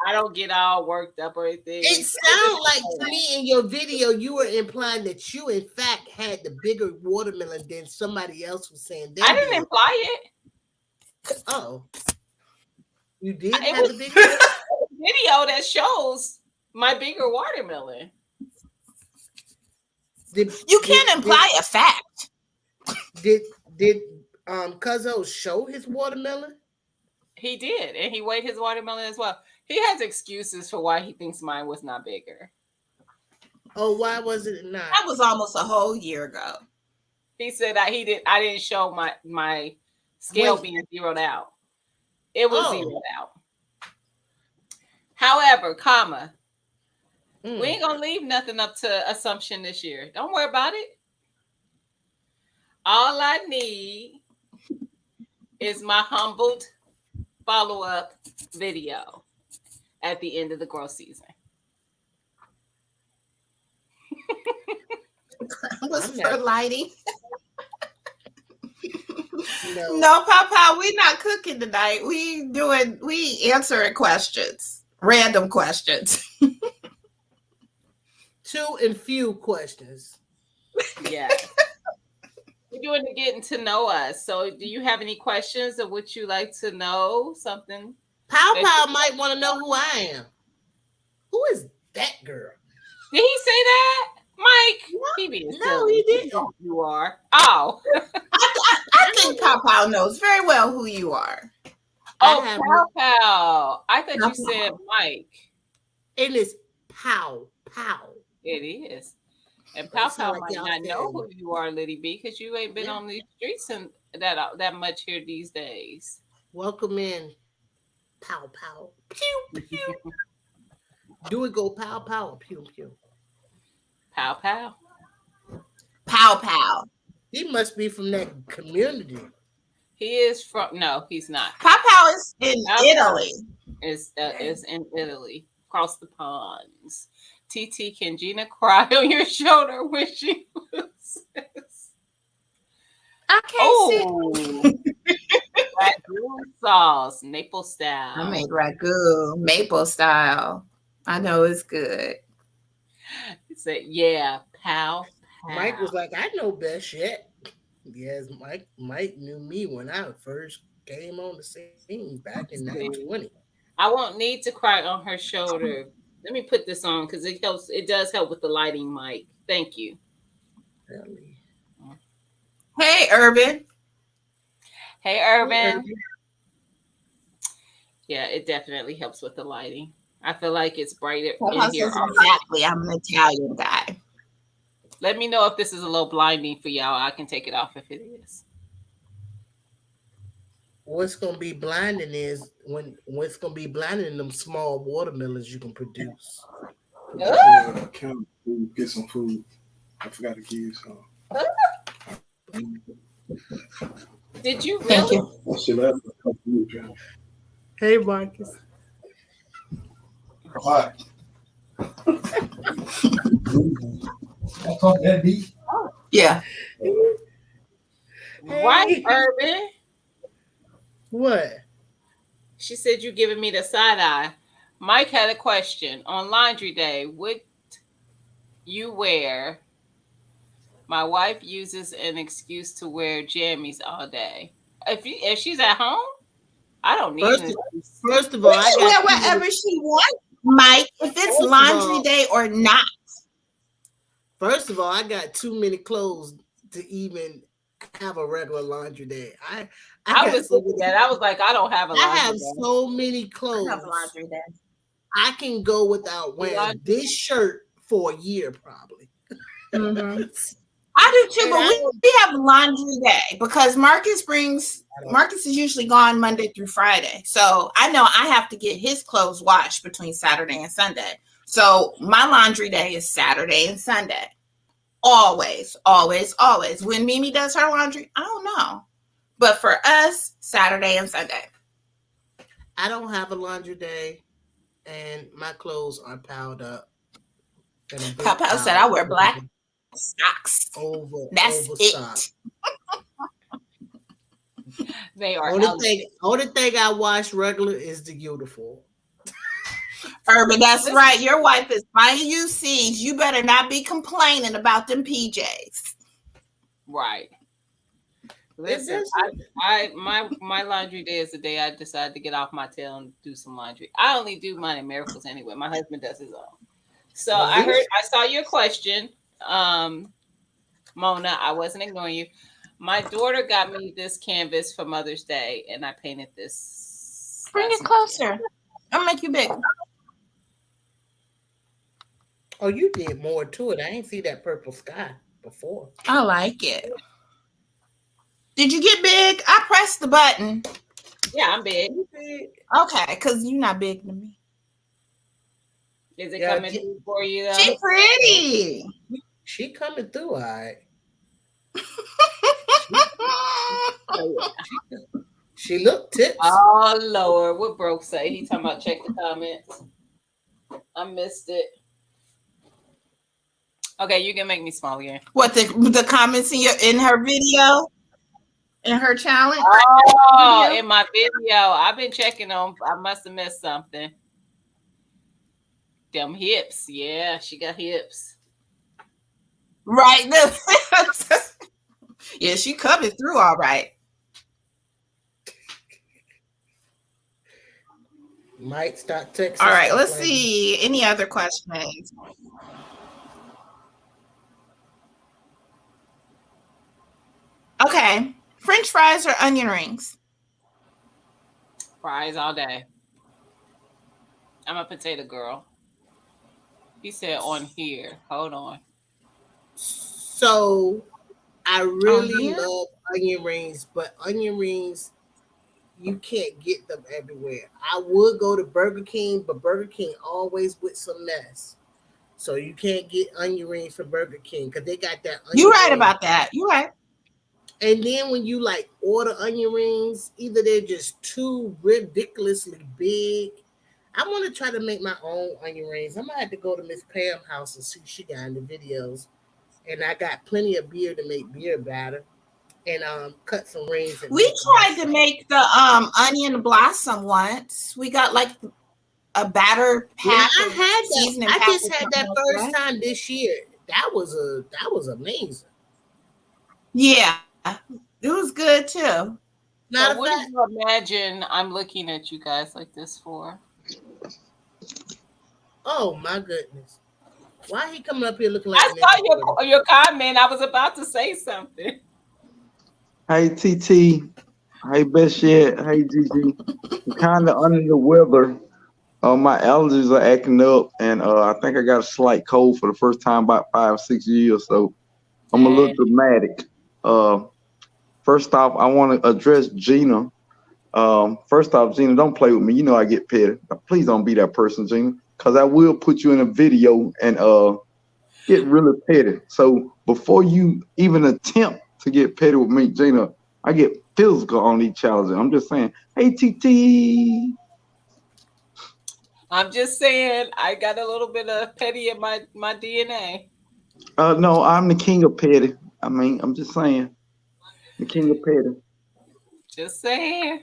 I don't get all worked up or anything. It sounds like to me in your video you were implying that you in fact had the bigger watermelon than somebody else was saying. I didn't imply it. Oh, you did have the bigger video that shows my bigger watermelon. You can't imply a fact. Did Cuzzo show his watermelon? He did, and he weighed his watermelon as well. He has excuses for why he thinks mine was not bigger. Oh, why was it not? That was almost a whole year ago. He said that I didn't show my scale being zeroed out. It was zeroed out. However, we ain't gonna leave nothing up to assumption this year. Don't worry about it. All I need is my humbled follow-up video at the end of the growth season. Was for lighting. No, Papa, we not cooking tonight. We answering questions, random questions. Too and few questions. Yeah. We're doing the getting to know us. So do you have any questions of what you like to know? Something? Pow Pow might want to know who I am. Who is that girl? Did he say that? Mike? He being No, silly. he didn't. You know who you are. Oh. I think Papa knows very well who you are. Oh, have Pow Pow. I thought Pow you said Mike. It is Pow Pow. It is. And It Pow sound Pow like might y'all not know said- who you are, Liddy B, because you ain't been Yeah. on these streets and that much here these days. Welcome in. Pow Pow. Pew pew. Do it go pow pow or pew pew? Pow Pow. Pow Pow. He must be from that community. He is from, no, he's not. Pow Pow is in Pow Pow. Italy. Is in Italy, across the ponds. TT, can Gina cry on your shoulder when she loses? I can't see. Oh, ragu sauce, maple style. I made ragu, maple style. I know it's good. He said, "Yeah, pow, pow." Mike was like, I know best yet. Yes, Mike knew me when I first came on the scene back in 1920. I won't need to cry on her shoulder. Let me put this on because it helps. It does help with the lighting, Mike. Thank you. Really? Hey, Urban. Hey, Urban. Yeah, it definitely helps with the lighting. I feel like it's brighter in here. Exactly. I'm an Italian guy. Let me know if this is a little blinding for y'all. I can take it off if it is. What's gonna be blinding is what's gonna be blinding in them small watermelons you can produce. Get some food. I forgot to give you some. Did you Thank really? you. Hey Marcus. Why? That beat. Yeah. Right, Urban. What? She said you giving me the side eye. Mike had a question on laundry day. Would you wear? My wife uses an excuse to wear jammies all day. If she's at home, I don't need it. First of all, I She got wear whatever she wants, Mike. If it's First of laundry all- day or not. First of all, I got too many clothes to even have a regular laundry day. I got was so looking many- at it. I was like, I don't have a I laundry have day. so many clothes. day. I can go without wearing Laundry. this shirt for a year, probably. Mm-hmm. I do too, but we have laundry day because Marcus is usually gone Monday through Friday. So I know I have to get his clothes washed between Saturday and Sunday. So my laundry day is Saturday and Sunday. Always, always, always. When Mimi does her laundry, I don't know. But for us, Saturday and Sunday. I don't have a laundry day, and my clothes are piled up. Papa said I wear black socks. That's sock. They are Only thing I wash regular is the uniform. Urban, that's right. Your wife is buying you seeds. You better not be complaining about them PJs. right. Listen, my laundry day is the day I decide to get off my tail and do some laundry. I only do mine in Miracles anyway. My husband does his own. So I saw your question, Mona. I wasn't ignoring you. My daughter got me this canvas for Mother's Day, and I painted this. Bring it closer. I'll make you big. Oh, you did more to it. I ain't see that purple sky before. I like it. Did you get big? I pressed the button. Yeah, I'm big. Okay, because you're not big to me. Is it coming through for you though? She's pretty. She coming through, all right. She looked tips. Oh Lord, what Broke say? He talking about check the comments. I missed it. Okay, you can make me small again. What the comments in her video? in her challenge. Oh, video? in my video. I've been checking on. I must have missed something. Them hips. Yeah, she got hips. Right. Yeah, she coming through all right. Might start texting. All right, stuff let's like see. Any other questions? Okay. French fries or onion rings? Fries all day. I'm a potato girl. He said on here. Hold on. So I really here? love onion rings, but onion rings, you can't get them everywhere. I would go to Burger King, but Burger King always with some mess. So you can't get onion rings from Burger King because they got that onion You're right ring. about that. You're right. And then when you like order onion rings, either they're just too ridiculously big. I want to try to make my own onion rings. I might have to go to Miss Pam's house and see what she got in the videos. And I got plenty of beer to make beer batter and cut some rings. And We make tried them. to make the onion blossom once. We got like a batter Yeah, pack. I of had that. seasoning I pack just or had something that like first that. time this year. That was amazing. Yeah, it was good too. Matter So of what fact, did you imagine I'm looking at you guys like this for? oh my goodness. Why he coming up here looking like I saw your comment. I was about to say something. Hey TT, hey Best Yet, hey Gigi. I'm kind of under the weather. My allergies are acting up, and I think I got a slight cold for the first time about 5 or 6 years. So I'm a little dramatic. First off, I want to address Gina. First off, Gina, don't play with me. You know I get petty. Please don't be that person, Gina, because I will put you in a video and get really petty. So before you even attempt to get petty with me, Gina, I get physical on these challenges. I'm just saying, hey TT. I'm just saying I got a little bit of petty in my DNA. No, I'm the king of petty. I mean, I'm just saying, the king of petty. Just saying.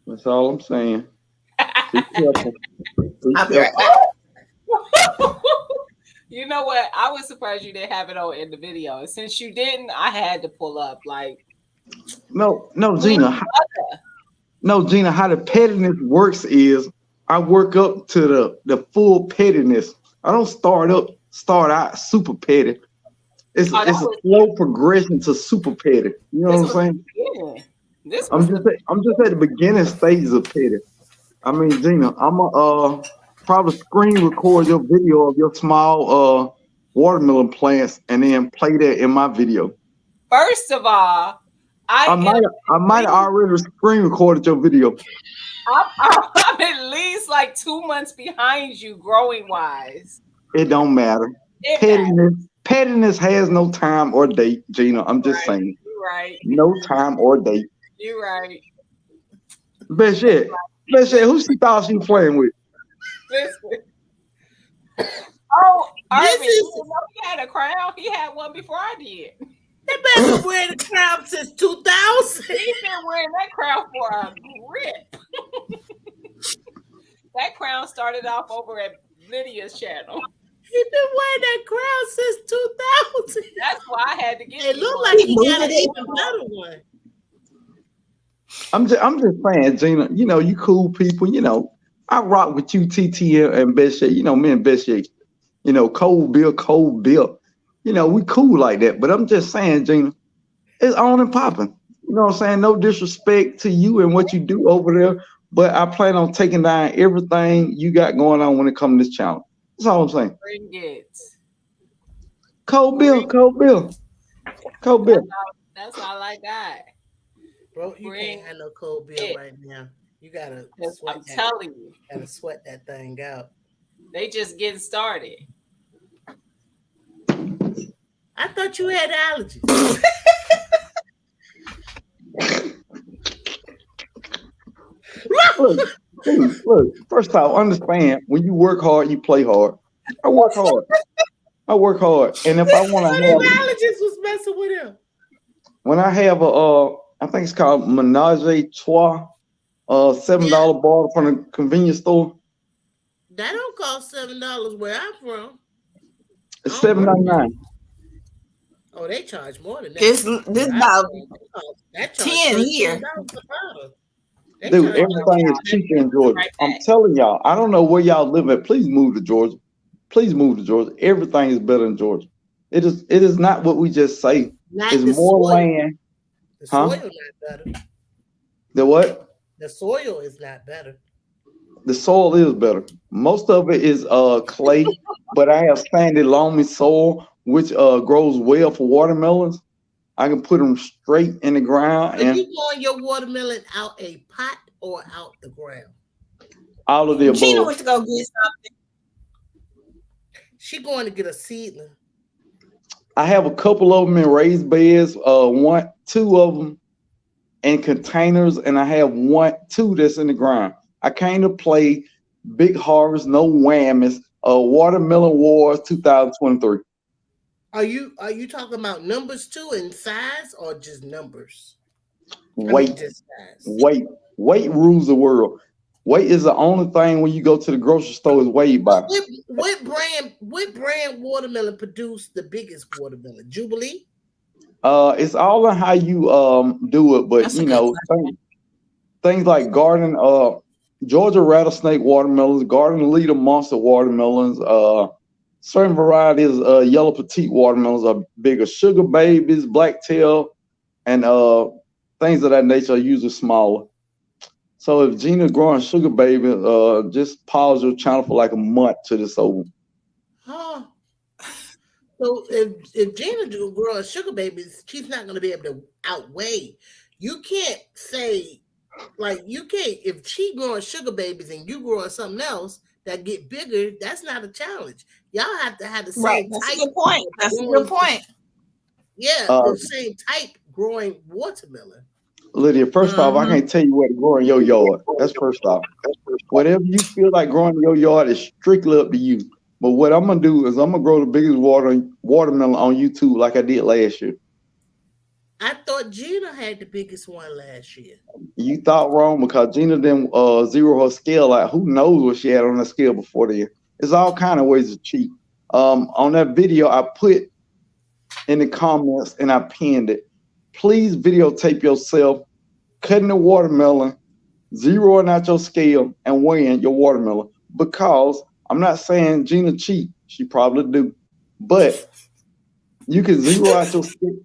That's all I'm saying. Be careful. Be I'll be right careful. back. You know what? I was surprised you didn't have it on in the video. Since you didn't, I had to pull up. Like, No, Gina. No, Gina. How the pettiness works is I work up to the full pettiness. I don't start out super petty. It's a slow progression to super petty. You know what I'm saying? Yeah. I'm just at the beginning stages of petty. I mean, Gina, I'm a probably screen record your video of your small watermelon plants and then play that in my video. First of all, I might have already screen recorded your video. I'm at least like 2 months behind you growing wise. It don't matter. Pettiness has no time or date, Gina. I'm just saying. You're right. No time or date. You're right. Best yet, who she thought she was playing with? Listen. Oh, Irvin, This is- you know he had a crown. He had one before I did. that man been wearing the crown since 2000. He's been wearing that crown for a grip. That crown started off over at Lydia's channel. He been wearing that crown since 2000. That's why I had to get It you looked one. like he got an even better one. I'm just saying, Gina. You know, you cool people. You know, I rock with you, TT and Best Yet. You know, me and Best Yet. You know, cold bill. You know, we cool like that. But I'm just saying, Gina, it's on and popping. You know what I'm saying? No disrespect to you and what you do over there, but I plan on taking down everything you got going on when it comes to this channel. That's all I'm saying. Bring it. Cold bill. That's all I got. Bro, you Bring can't have no cold bill it. right now. You gotta I'm telling you, gotta sweat that thing out. they just getting started. I thought you had allergies. Look. First off, understand when you work hard, you play hard. I work hard, and if I want to What have, if allergies was messing with him? when I have I think it's called Menage a Trois, $7 bottle from the convenience store. That don't cost $7 where I'm from. It's $7.99. Oh, they charge more than that. This about that 10 here. Dude, everything is cheaper in Georgia. I'm telling y'all, I don't know where y'all live at. Please move to Georgia. Please move to Georgia. Everything is better in Georgia. It is not what we just say. It's more land. The soil not better. The what? The soil is not better. The soil is better. Most of it is clay, but I have sandy loamy soil, which grows well for watermelons. I can put them straight in the ground. Are you growing your watermelon out a pot or out the ground? All of the above. Gina went to go get something. She going to get a seedling. I have a couple of them in raised beds. Two of them in containers, and I have two that's in the ground. I came to play Big Harvest, no whammies. Watermelon Wars 2023. Are you talking about numbers too in size or just numbers? Weight. Weight rules the world. Weight is the only thing when you go to the grocery store is weighed by. What brand watermelon produced the biggest watermelon? Jubilee? It's all on how you do it, but That's you know things like garden Georgia rattlesnake watermelons, garden leader monster watermelons, certain varieties yellow petite watermelons are bigger. Sugar babies, blacktail, and things of that nature are usually smaller. So if Gina's growing sugar baby, just pause your channel for like a month till it's over. Huh. So if Gina do grow sugar babies, she's not going to be able to outweigh. You can't say, like, if she growing sugar babies and you growing something else that get bigger, that's not a challenge. Y'all have to have the same That's type. a good point. That's a good point. Yeah, the same type growing watermelon. Lydia, first off, I can't tell you what to grow in your yard. That's first off. Whatever you feel like growing in your yard is strictly up to you. But what I'm gonna do is I'm gonna grow the biggest watermelon on YouTube like I did last year. I thought Gina had the biggest one last year. You thought wrong because Gina didn't zero her scale out. Who knows what she had on the scale before then? There's all kind of ways to cheat. On that video, I put in the comments and I pinned it. Please videotape yourself cutting the watermelon, zeroing out your scale, and weighing your watermelon. Because I'm not saying Gina cheat. She probably do. But you can zero out your scale.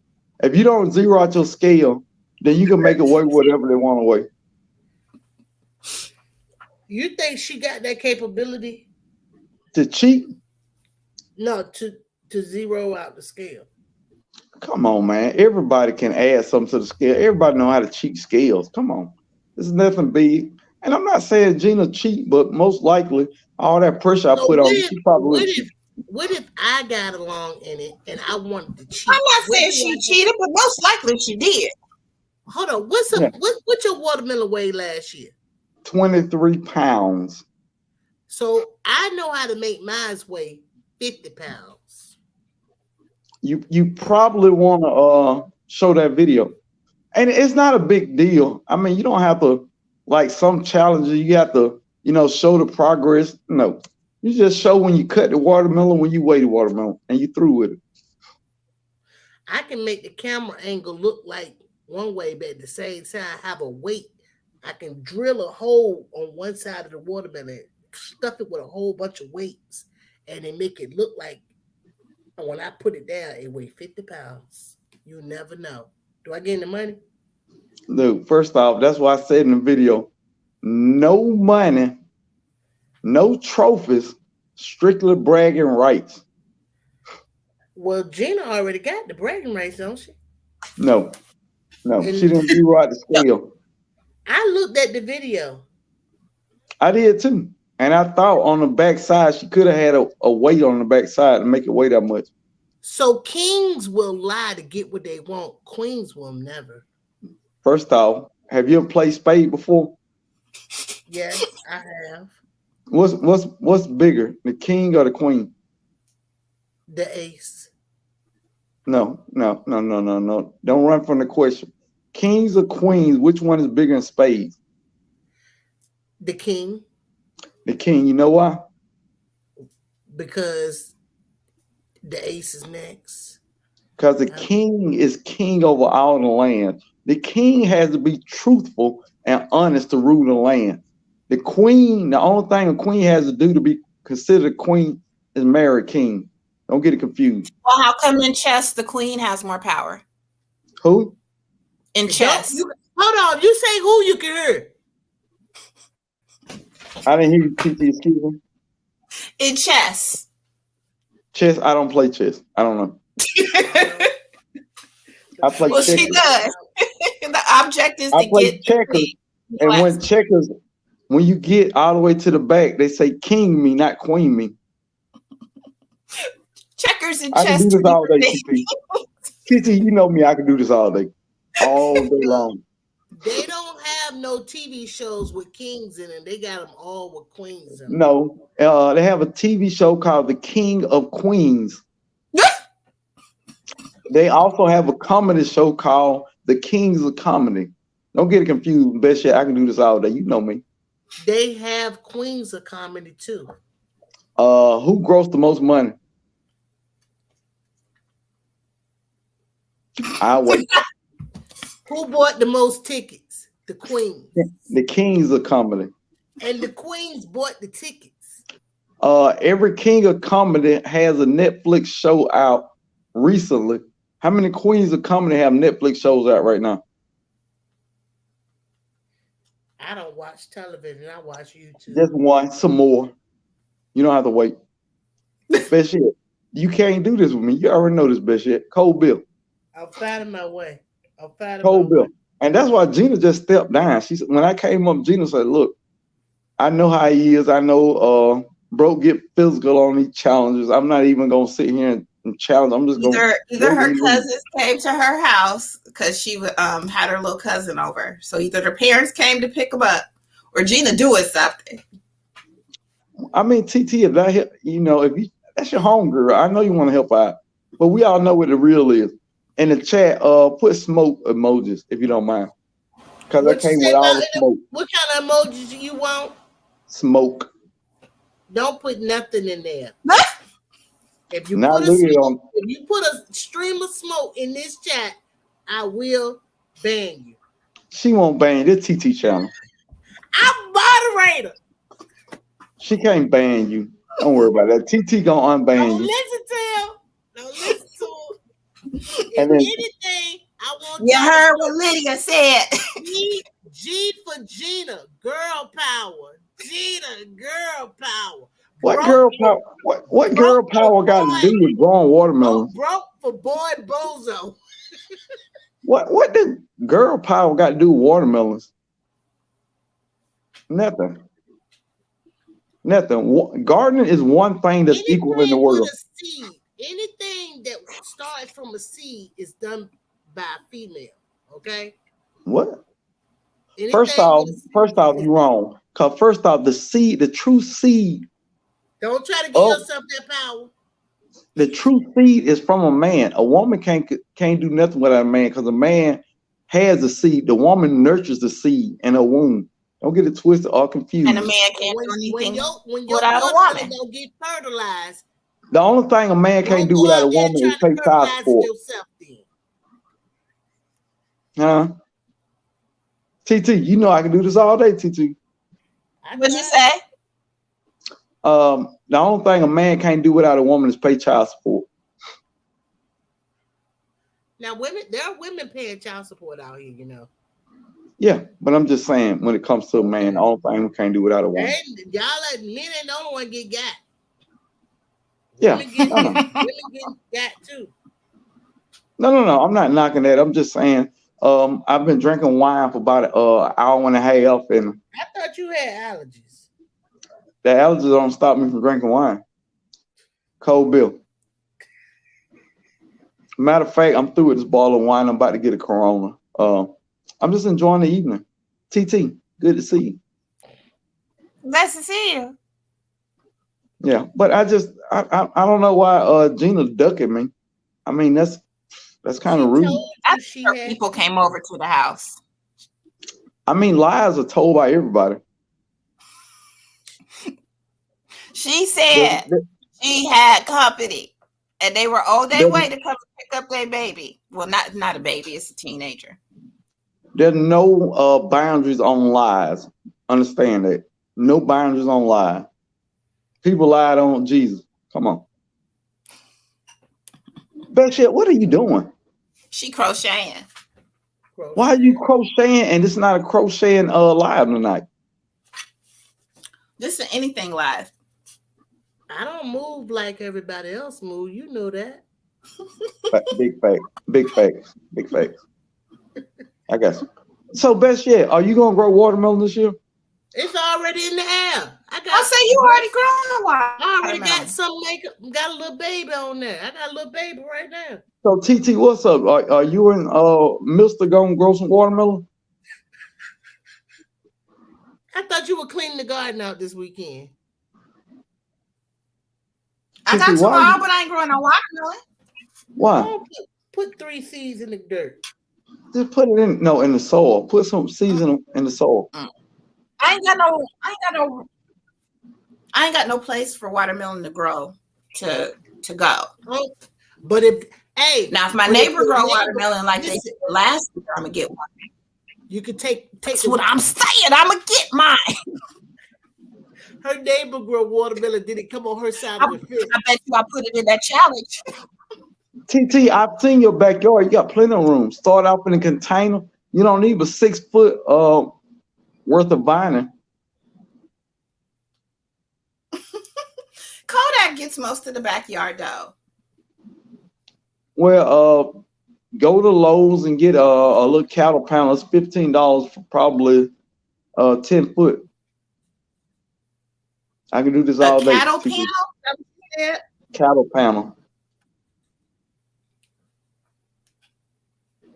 If you don't zero out your scale, then you can make it weigh whatever they want to weigh. You think she got that capability? To cheat? No, to zero out the scale. Come on, man. Everybody can add something to the scale. Everybody know how to cheat scales. Come on. This is nothing big. And I'm not saying Gina cheat, but most likely all that pressure I put on her, she probably what if I got along in it and I wanted to cheat? I'm not saying she cheated, but most likely she did. Hold on. What's your watermelon weigh last year? 23 pounds. So I know how to make mine weigh 50 pounds. You probably want to show that video. And it's not a big deal. I mean, you don't have to, like some challenges, you have to, show the progress. No. You just show when you cut the watermelon, when you weigh the watermelon, and you through with it. I can make the camera angle look like one way, but at the same time have a weight. I can drill a hole on one side of the watermelon, stuff it with a whole bunch of weights, and then make it look like when I put it down, it weighs 50 pounds. You never know. Do I get any money? Dude, first off, that's why I said in the video, no money, no trophies, strictly bragging rights. Well, Gina already got the bragging rights, don't she? No, she didn't zero out the scale. I looked at the video. I did too. And I thought on the back side, she could have had a weight on the back side to make it weigh that much. So kings will lie to get what they want. Queens will never. First off, have you ever played spade before? Yes, I have. What's bigger, the king or the queen? The ace. No. Don't run from the question. Kings or queens? Which one is bigger in spades? The king, The king. You know why? because the ace is next. Because the king is king over all the land. The king has to be truthful and honest to rule the land. The queen, the only thing a queen has to do to be considered queen is marry a king. Don't get it confused. Well, how come in chess the queen has more power? Who? In chess. Hold on, you say who you can hear. I didn't hear you, TT. Excuse me. In chess. Chess. I don't play chess. I don't know. I play Well, checkers. she does. The object is I to play get checkers. And when checkers, when you get all the way to the back, they say king me, not queen me. checkers and I chess. can do this all day, different TT. TT, you know me. I can do this all day, all day long. They don't have no TV shows with kings in them. They got them all with queens in them. No, they have a TV show called The King of Queens. They also have a comedy show called The Kings of Comedy. Don't get it confused. Best shit, I can do this all day. You know me. They have queens of comedy too. Who grossed the most money? I'll wait. Who bought the most tickets? The queens. The Kings of Comedy. And the queens bought the tickets. Every King of Comedy has a Netflix show out recently. How many Queens of Comedy have Netflix shows out right now? I don't watch television. I watch YouTube. Just one, some more. You don't have to wait. Best shit. You can't do this with me. You already know this best shit. Cold Bill. I'm finding my way. Cold Bill. And that's why Gina just stepped down. She said, when I came up, Gina said, look, I know how he is. I know bro get physical on these challenges. I'm not even gonna sit here and challenge. I'm just gonna either her cousins came to her house because she had her little cousin over. So either their parents came to pick them up or Gina doing something. I mean, TT, if that, you know, if you, that's your home girl, I know you want to help out, but we all know what the real is. In the chat, put smoke emojis if you don't mind, because I came with all the smoke. What kind of emojis do you want? Smoke. Don't put nothing in there. If you put a stream of smoke in this chat, I will ban you. She won't ban this TT channel. I'm moderator. She can't ban you. Don't worry about that. TT gonna unban Don't you. listen to him. Don't listen to him. If And then, anything, I want you heard what Lydia said. G for Gina, girl power. Gina, girl power. what girl power? What girl power got to do with growing watermelons? Broke for boy bozo. What did girl power got to do with watermelons? Nothing. Gardening is one thing that's equal in the world. Anything that starts from a seed is done by a female. Okay. What? First off, you're wrong. Cause first off, the true seed. Don't try to give yourself that power. The true seed is from a man. A woman can't do nothing without a man because a man has the seed. The woman nurtures the seed in a womb. Don't get it twisted or confused. And a man can't do anything when your without a woman. Don't get fertilized. The only thing a man can't do without a woman is pay child support. Huh? TT, you know I can do this all day, TT. What'd you say? The only thing a man can't do without a woman is pay child support. Now, there are women paying child support out here, you know. Yeah, but I'm just saying, when it comes to a man, the only thing we can't do without a woman. And y'all like men ain't the only one get got. Yeah, women get got too. No. I'm not knocking that. I'm just saying, I've been drinking wine for about an hour and a half, and I thought you had allergies. The allergies don't stop me from drinking wine. Cold Bill. Matter of fact, I'm through with this bottle of wine. I'm about to get a Corona. I'm just enjoying the evening. TT, good to see you. Nice to see you. Yeah, but I don't know why Gina's ducking me. I mean, that's That's kind of rude. She Her had people came over to the house. I mean, lies are told by everybody. She said she had company, and they were on their way to come pick up their baby. Well, not a baby; it's a teenager. There's no boundaries on lies. Understand that. No boundaries on lies. People lied on Jesus. Come on. Best shit, what are you doing? She crocheting. Why are you crocheting and it's not a crocheting live tonight? This is anything live. I don't move like everybody else move. You know that. Big facts. Big facts. Big facts. I guess. So best yet, are you gonna grow watermelon this year? It's already in the air. I say you already grown a while. I already got some got a little baby on there. I got a little baby right now. So TT, what's up? Are you and Mister gonna grow some watermelon? I thought you were cleaning the garden out this weekend. I got tomorrow, but I ain't growing no watermelon. Why? Oh, put 3 seeds in the dirt. Just put it in the soil. Put some seeds in the soil. I ain't got no place for watermelon to grow to go. Oh, but if if my neighbor grow watermelon like they did last year, I'm gonna get one. You could take That's what I'm saying. I'm gonna get mine. Her neighbor grow watermelon. Did it come on her side of the fence? I bet you I put it in that challenge. TT, I've seen your backyard. You got plenty of room. Start off in a container. You don't need but 6 foot worth of vining. Kodak gets most of the backyard though. Well, go to Lowe's and get a little cattle panel. It's $15 for probably 10 foot. I can do this all day. Cattle panel? Cattle panel.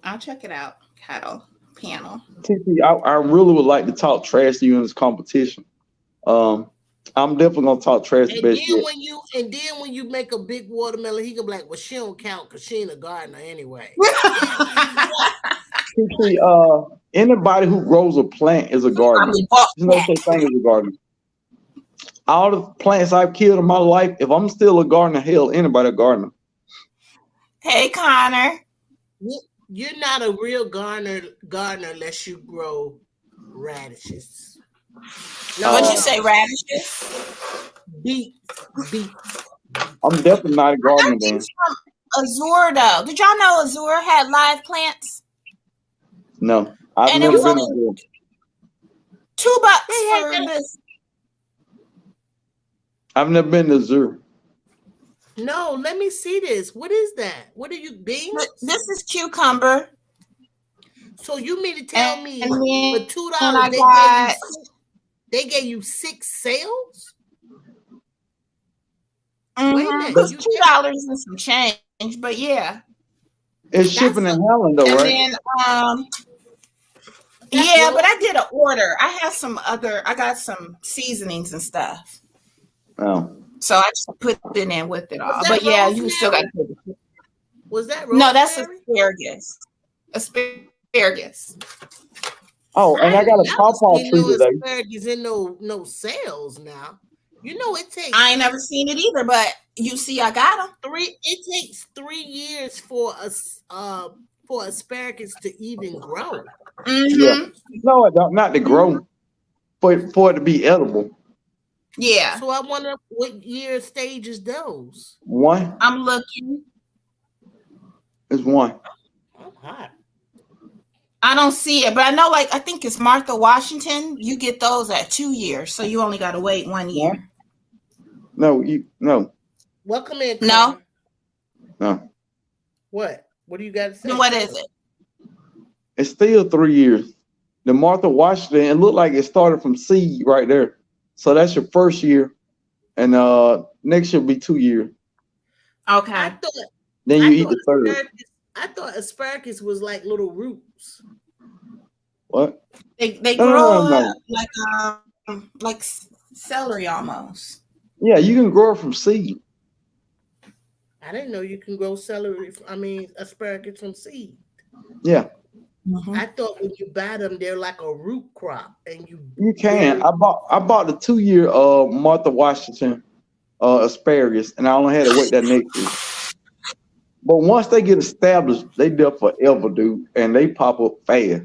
I'll check it out. Cattle panel. TT, I really would like to talk trash to you in this competition. I'm definitely gonna talk trash to Best Yet. And then when you make a big watermelon, he gonna be like, well, she don't count because she ain't a gardener anyway. TT, anybody who grows a plant is a gardener. There's no such thing as a gardener. All the plants I've killed in my life, if I'm still a gardener, hell, anybody a gardener. Hey, Connor. You're not a real gardener unless you grow radishes. No, what'd you say, radishes? Beet. I'm definitely not a gardener then. Azure, though. Did y'all know Azure had live plants? No, I've never been Azure. $2 for this. I've never been to Azure. No, let me see this. What is that? What are you beans? This is cucumber. So you mean to tell me for $2 they gave you 6 sales? Mm-hmm. Wait a minute. It's $2 and some change, but yeah. It's shipping and handling though, right? And then but I did an order. I got some seasonings and stuff. Oh. So I just put it in with it all. But yeah, you still got to put it. Was that rosemary? No, that's asparagus. Asparagus. Oh, and I got a pawpaw tree today. Asparagus in no sales now. You know it takes. I ain't never seen it either, but you see, I got them. It takes 3 years for asparagus to even grow. Mm-hmm. Yeah. No, not to grow, for it to be edible. Yeah. So I wonder what year stage is those. 1. I'm looking. It's 1. Oh, hot. I don't see it, but I know, I think it's Martha Washington. You get those at 2 years, so you only got to wait 1 year. No. Welcome in. No. No. What? What do you got to say? What is it? It's still 3 years. The Martha Washington, it looked like it started from seed right there. So that's your first year, and next year will be 2 years. Okay. Then you eat the third. I thought asparagus was like little roots. What? They grow like celery almost. Yeah, you can grow it from seed. I didn't know you can grow celery. Asparagus from seed. Yeah, Mhm. I thought when you buy them, they're like a root crop, and you can. I bought the 2-year Martha Washington asparagus, and I only had to wait that next year. But once they get established, they there forever, dude, and they pop up fast.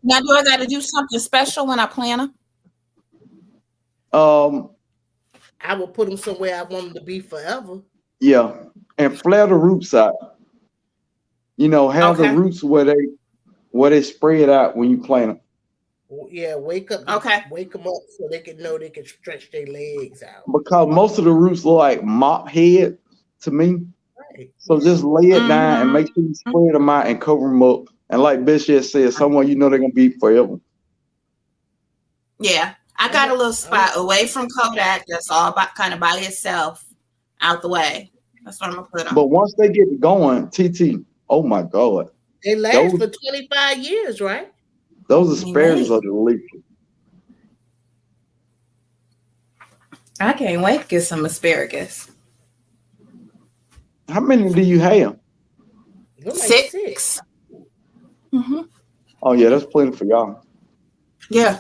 Now, do I got to do something special when I plant them? I will put them somewhere I want them to be forever. Yeah, and flare the roots out. You know, have Okay. the roots where they spread out when you plant them. Yeah, wake them up so they can know they can stretch their legs out. Because most of the roots look like mop head to me. Right. So just lay it down and Mhm. make sure you spread them out and cover them up. And like Bishop said, somewhere you know they're gonna be forever. Yeah, I got a little spot away from Kodak that's all kind of by itself, out the way. That's what I'm gonna put them. But once they get going, TT, oh my God, They last for 25 years, right? those asparagus are delicious. I can't wait to get some asparagus. How many do you have? Look like 6. Mm-hmm. Oh yeah, that's plenty for y'all. Yeah.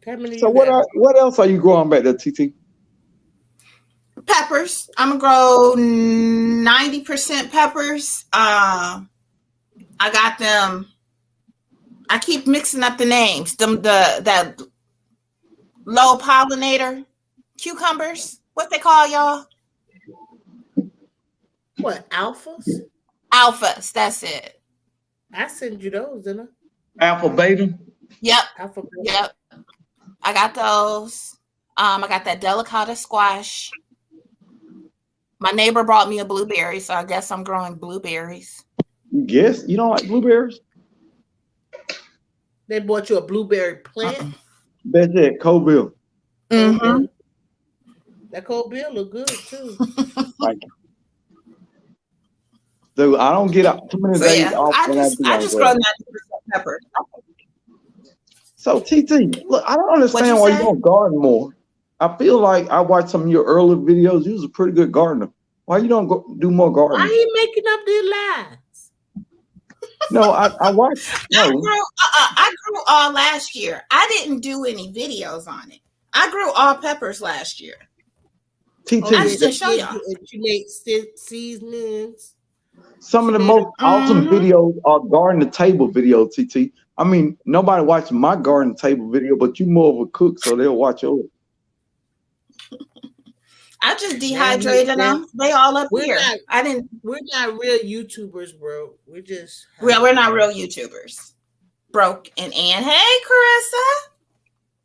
How many? So what else are you growing back there, TT? Peppers. I'm gonna grow 90% peppers. I got them. I keep mixing up the names. That low pollinator cucumbers. What they call y'all? What, alphas? Alphas. That's it. I send you those, didn't Alpha beta. Yep. I? Alpha. Yep. I got those. I got that delicata squash. My neighbor brought me a blueberry, so I guess I'm growing blueberries. You guess you don't like blueberries? They bought you a blueberry plant. Bet that Colville. Mm-hmm. That cold bill look good too. Like, dude, I don't get out too many So days yeah, off. I just grow 90% peppers. So TT, look, I don't understand you why say? you don't garden more. I feel like I watched some of your early videos. You was a pretty good gardener. Why you don't do more Why gardening? are you making up these lies? No, I watched. No, I grew all last year. I didn't do any videos on it. I grew all peppers last year. TT, I just didn't show y'all. You make seasonings. some of the most awesome Mhm. videos are garden to table videos, TT. I mean, nobody watches my garden table video, but you more of a cook, so they'll watch yours. I just dehydrated them. They all up We're here. not- We're not real YouTubers, bro. We're just We're not real YouTubers. Broke and Ann. Hey, Carissa.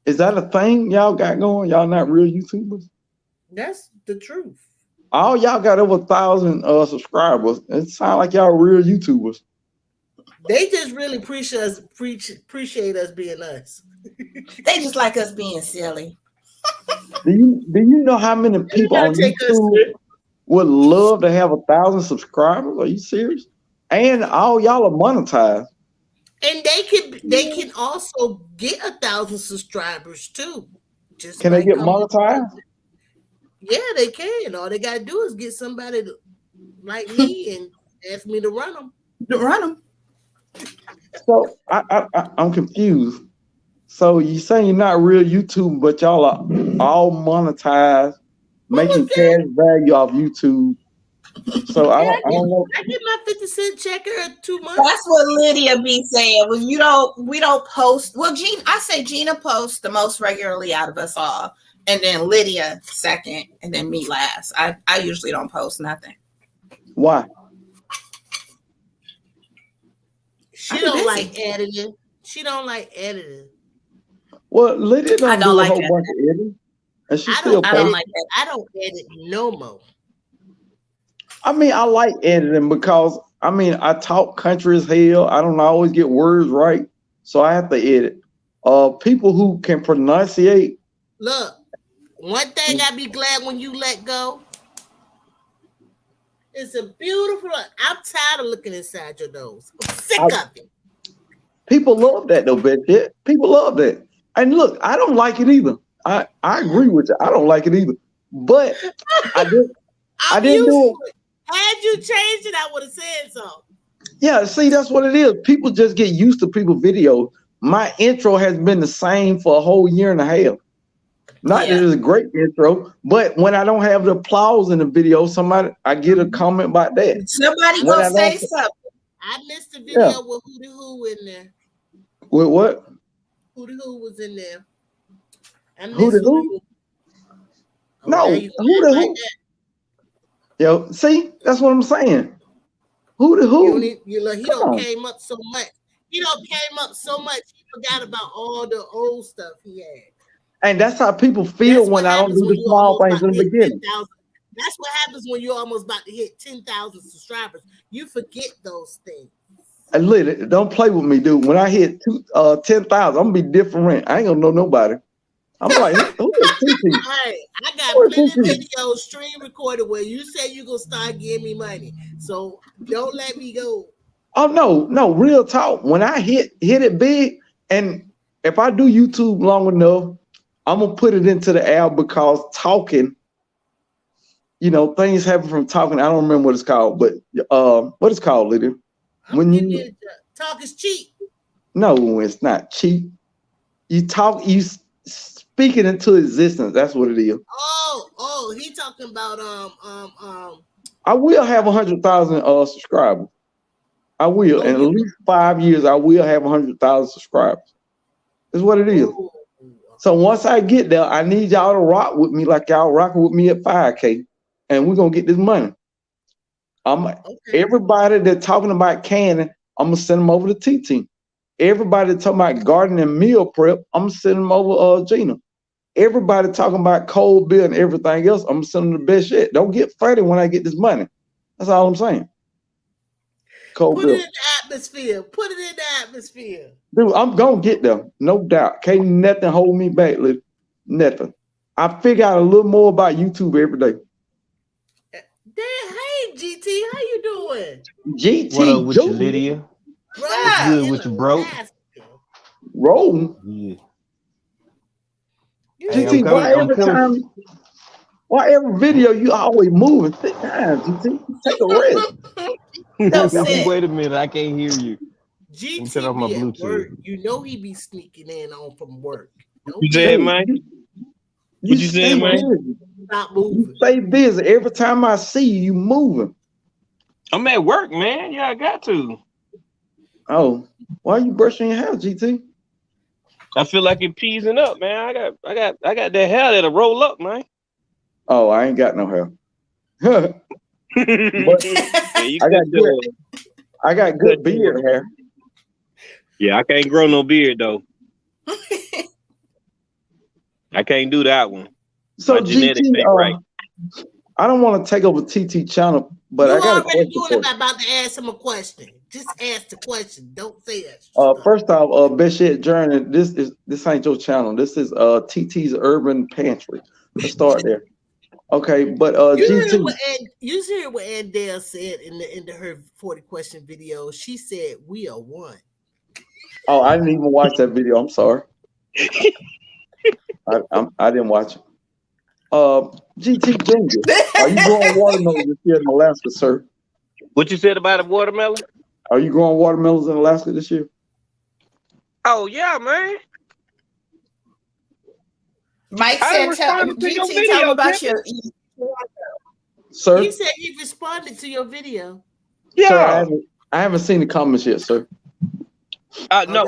Is that a thing y'all got going? Y'all not real YouTubers? That's the truth. All y'all got over 1,000 subscribers. It sounds like y'all real YouTubers. They just really appreciate us being us. They just like us being silly. Do you know how many people on YouTube would love to have 1,000 subscribers? Are you serious? And all y'all are monetized. And they can also get 1,000 subscribers too. Just Can they like get come- monetized? Yeah, they can. All they gotta do is get somebody like me and ask me to run them. Run them. So I'm confused. So you saying you're not real YouTube, but y'all are all monetized, making cash value off YouTube. So I don't know. I get my 50-cent check every 2 months. That's what Lydia be saying. When we don't post. Well, I say Gina posts the most regularly out of us all, and then Lydia second, and then me last. I usually don't post nothing. Why? She I'm don't busy. like editing. She don't like editing. Well, Lydia I don't don't do like a whole that. bunch of editing, and she I still don't I don't posts. like that. I don't edit no more. I mean, I like editing because I talk country as hell. I don't always get words right, so I have to edit. People who can pronunciate. Look, one thing I be glad when you let go. It's a beautiful. I'm tired of looking inside your nose. I'm sick of it. People love that though, bitch. People love that. And look, I don't like it either. I agree with you. I don't like it either. But I didn't do it. Had you changed it, I would have said so. Yeah, see, that's what it is. People just get used to people's videos. My intro has been the same for a whole year and a half. Not that it's a great intro, but when I don't have the applause in the video, I get a comment about that. Somebody gonna say something. I missed the video with Who the Who in there. With what? Who the Who was in there? Who the Who? No, Who the Who? Yo, see, that's what I'm saying. Who the Who? He don't came up so much. He don't came up so much. He forgot about all the old stuff he had. And that's how people feel when I don't do the small things in the beginning. That's what happens when you're almost about to hit 10,000 subscribers. You forget those things. And literally, don't play with me, dude. When I hit 10,000, I'm gonna be different. I ain't gonna know nobody. I'm like, who is TT? Hey, I got plenty of videos stream recorded where you say you're gonna start giving me money. So don't let me go. Oh no, real talk. When I hit it big, and if I do YouTube long enough, I'm gonna put it into the app because talking, things happen from talking. I don't remember what it's called, but what it's called, Lydia? When you talk is cheap. No, it's not cheap. You talk, you speak it into existence. That's what it is. Oh, he talking about I will have 100,000 subscribers. I will. In at least 5 years, I will have 100,000 subscribers. That's what it is. So once I get there, I need y'all to rock with me like y'all rocking with me at 5K, and we're gonna get this money. Everybody that's talking about canning, I'm gonna send them over to TT. Everybody that's talking about gardening and meal prep, I'm gonna send them over Gina. Everybody talking about cold beer and everything else, I'm gonna send them the best shit. Don't get funny when I get this money. That's all I'm saying. Cold Put beer. it in the atmosphere. Put it in the atmosphere. Dude, I'm gonna get there, no doubt. Can't nothing hold me back, nothing. I figure out a little more about YouTube every day. Hey GT, how you doing? GT, what up with you, Lydia? What's good with you, bro? Rolling. Yeah. GT, why every video you always moving? Sit down, GT. Take a rest. Wait a minute, I can't hear you. GT set off my Bluetooth. Work. You know he be sneaking in on from work. You said, man? What you said, man? Stop moving. You stay busy. Every time I see you, you moving. I'm at work, man. Yeah, I got to. Oh, why are you brushing your hair, GT? I feel like it peasing up, man. I got that hair that'll roll up, man. Oh, I ain't got no hair. I got good beard hair. Yeah, I can't grow no beard though. I can't do that one. So my genetics ain't right. I don't want to take over TT channel, but I got a question for you. I'm about to ask him a question. Just ask the question. Don't say that. First off, Best Shit Journey. This ain't your channel. This is TT's Urban Pantry. Let's start there. Okay, but GT. You hear what Andale said in her 40 question video? She said we are one. Oh, I didn't even watch that video. I'm sorry. I didn't watch it. GT Ginger, are you growing watermelons this year in Alaska, sir? What you said about a watermelon? Are you growing watermelons in Alaska this year? Oh yeah, man. Mike said, GT, tell me about your sir. He said he responded to your video. Yeah, sir, I haven't seen the comments yet, sir. No,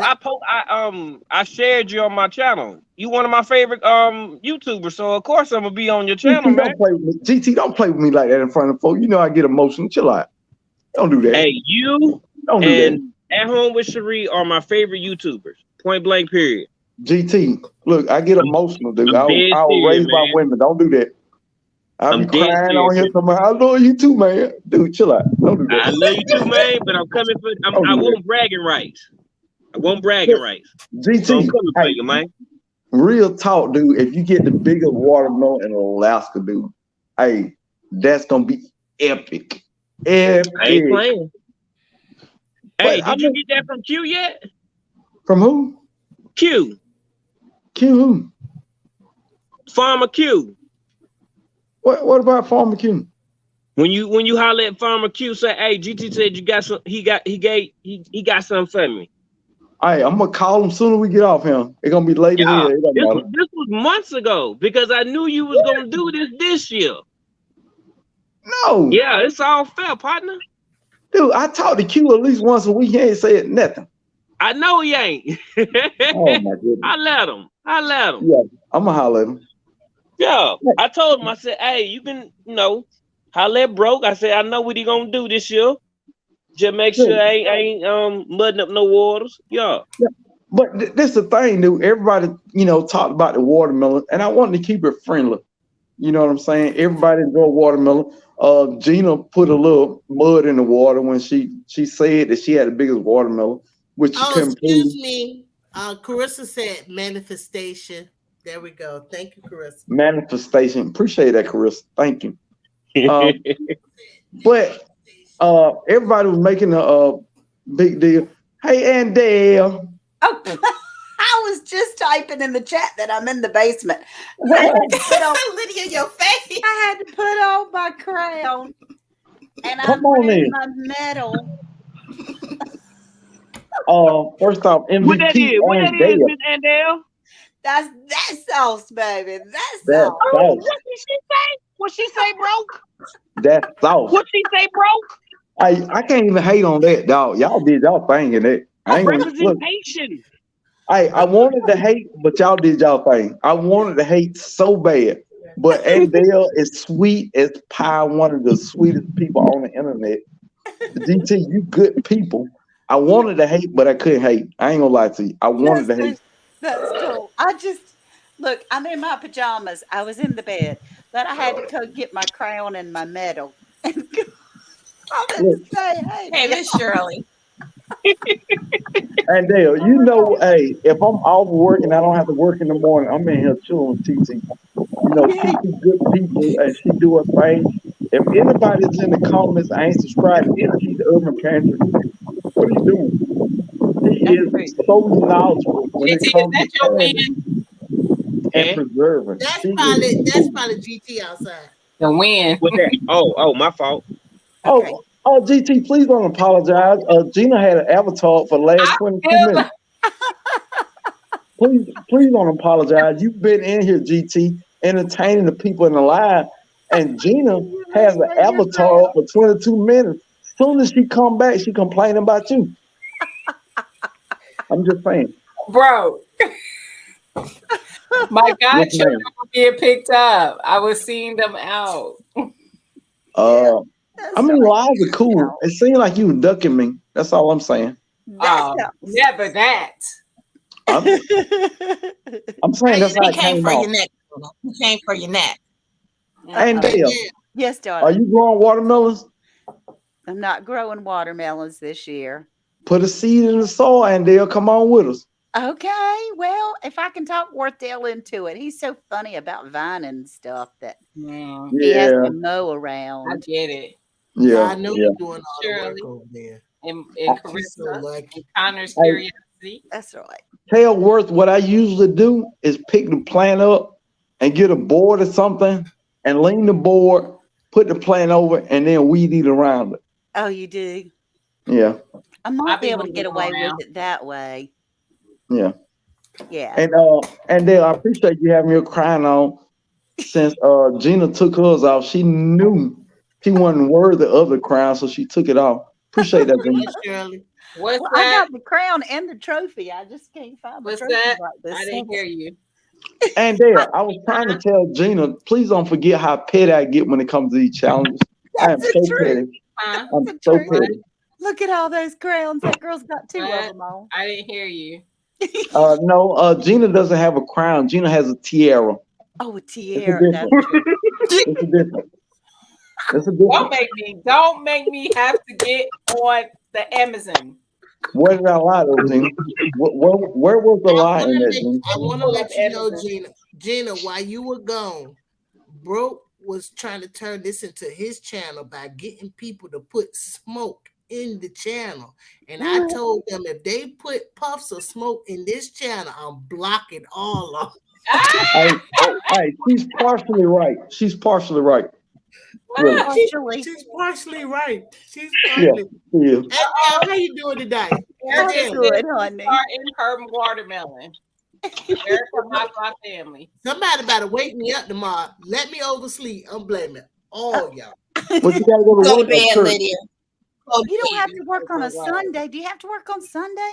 I shared you on my channel. You one of my favorite YouTubers, so of course I'm gonna be on your channel, GT, man. GT, don't play with me like that in front of folks. You know I get emotional. Chill out. Don't do that. Hey, you don't do that. At Home with Cherie are my favorite YouTubers. Point blank. Period. GT, look, I get emotional, dude. I was raised by women. Don't do that. I'll be crying on here. I love you too, man. Dude, chill out. Don't do that. I love you too, man. But I'm coming for. I want bragging rights. I want bragging rights. GT, so I'm coming for you, man. Real talk, dude. If you get the biggest watermelon in Alaska, dude, hey, that's gonna be epic. Epic. I ain't playing. Hey, did you get that from Q yet? From who? Q. Q who? Farmer Q. What about Farmer Q? When you holler at Farmer Q, say, "Hey, GT said you got some. He got something for me." All right, I'm gonna call him soon as we get off him. It's gonna be late as Yeah, hell. It doesn't matter. this was months ago because I knew you was gonna do this year. No. Yeah, it's all fair, partner. Dude, I talked to Q at least once a week. He ain't said nothing. I know he ain't. Oh my goodness. I let him. Yeah, I'm gonna holler at him. Yeah, I told him. I said, "Hey, you can, holler at Broke." I said, "I know what he gonna do this year. Just make sure I ain't mudding up no waters." Yeah. But this is the thing, dude. Everybody, talked about the watermelon, and I wanted to keep it friendly. You know what I'm saying? Everybody enjoy watermelon. Gina put a little mud in the water when she said that she had the biggest watermelon, which she couldn't excuse prove. me. Carissa said manifestation. There we go. Thank you, Carissa. Manifestation. Appreciate that, Carissa. Thank you. But everybody was making a big deal. Hey, Andale. Oh, I was just typing in the chat that I'm in the basement. Lydia, your face. I had to put on my crown, and Come I'm on wearing in. my medal. First off, MVP. What that is? What that is, Miss Andale? That's that sauce, baby. That's That sauce. sauce. What did she say? What she say, Broke? That sauce. What she say, Broke? I can't even hate on that, dog. Y'all did y'all thing in it. I ain't gonna look. Representation. I wanted to hate, but y'all did y'all thing. I wanted to hate so bad. But Andale is sweet as pie, one of the sweetest people on the internet. DT, you good people. I wanted to hate, but I couldn't hate. I ain't gonna lie to you. I wanted to hate. That's cool. Look, I'm in my pajamas. I was in the bed, but I had to go get my crown and my medal. And I'm gonna say, Hey, Miss Shirley. Andale, hey, if I'm off work and I don't have to work in the morning, I'm in here chilling with TT. TT good people and she do her thing. If anybody's in the comments, I ain't subscribed to TT the Urban Pantry. What are you doing? He is so knowledgeable when it comes Is that to your planting win? and preserving. That's probably GT outside. The win. What that? Oh, my fault. Okay. Oh, GT, please don't apologize. Gina had an avatar for the last 22 minutes. Please don't apologize. You've been in here, GT, entertaining the people in the live, and Gina has an avatar for 22 minutes. As soon as she come back, she complaining about you. I'm just saying. Bro. My godchildren Yes, were being picked up. I was seeing them out. I mean, lives are cool. It seemed like you were ducking me. That's all I'm saying. Never that. I'm saying that's how He it came came for out. your neck. He came for your neck. Andale, Yes, are darling. you growing watermelons? I'm not growing watermelons this year. Put a seed in the soil, Andale. Come on with us. Okay, well, if I can talk Worthdale into it, he's so funny about vine and stuff that he has Yeah, to mow I around. get it. yeah, I know yeah. you're doing all the work Shirley. over there. And She's so Carissa lucky. and Connor's curiosity. That's right. Tell Worth what I usually do is pick the plant up and get a board or something and lean the board, put the plant over, and then weed eat around it. Oh, you do? Yeah, I I might be be able to get moving away around. with it that way. yeah. Yeah. And Dale, I appreciate you having your crown on. Since Gina took hers off, she knew she wasn't worthy of the crown, so she took it off. Appreciate that, Gina. Shirley. What's Well, I that? got the crown and the trophy. I just can't find the What's trophy that? right this I didn't hear you. And Dale, I was trying to tell Gina, please don't forget how petty I get when it comes to these challenges. I am That's so the truth. petty. Huh? I'm That's so the truth. petty. Look at all those crowns. That girl's got two What? of them on. I didn't hear you. No, Gina doesn't have a crown. Gina has a tiara. Oh, a It's a tiara. That's difference. true. It's a difference. It's a Don't difference. make me have to get on the Amazon. Where did I lie, though, Gina? Where was the lie in that, Gina? I want to let you know, Gina, while you were gone, Broke was trying to turn this into his channel by getting people to put smoke in the channel. And I told them if they put puffs of smoke in this channel, I'm blocking all of them. Hey, she's partially right. She's partially right. Really. Partially. She's partially right. She's Yeah. partially. Yeah. And how you doing today? I'm Angel, good, honey. Starting her watermelon. Erica, my family. somebody better wake me up tomorrow. Let me oversleep. I'm blaming all y'all. But you gotta go to Go to work at bed, church. Lydia. Go to You don't bed. have to work on a Sunday. Do you have to work on Sunday?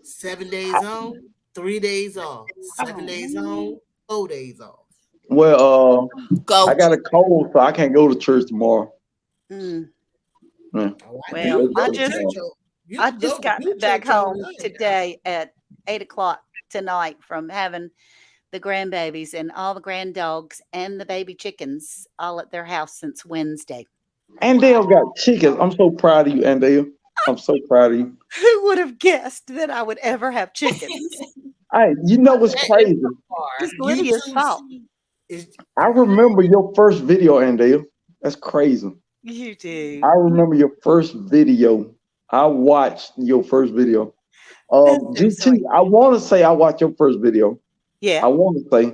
7 days on, 3 days off. 7 days on, 4 days off. Well, Go. I got a cold, so I can't go to church tomorrow. Mm. Yeah. All right. Well, You I go to just- church on- you I go just got to back church on home Sunday. today at 8 o'clock tonight from having the grandbabies and all the grand dogs and the baby chickens all at their house since Wednesday. Andale got chickens. I'm so proud of you, Andale. I'm so proud of you. Who would have guessed that I would ever have chickens? You know what's crazy? It's Lydia's YouTube fault. is- I remember your first video, Andale. That's crazy. You do. I remember your first video. I watched your first video. That's so GT, sweet. I want to say I watched your first video. Yeah. I want to say,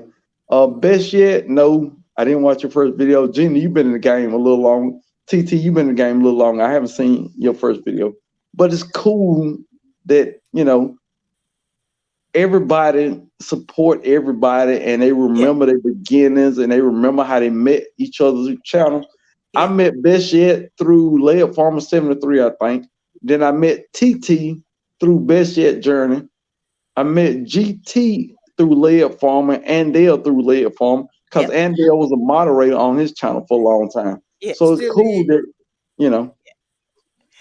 best yet, no, I didn't watch your first video. Gina, you've been in the game a little long. TT, you've been in the game a little long. I haven't seen your first video, but it's cool that, everybody support everybody and they remember their beginnings and they remember how they met each other's channel. I met Best Yet through Layout Farmer 73, I think. Then I met TT through Best Yet Journey. I met GT through Layout Farmer and Dale through Layout Farmer because Andale was a moderator on his channel for a long time. Yeah. So it's cool that,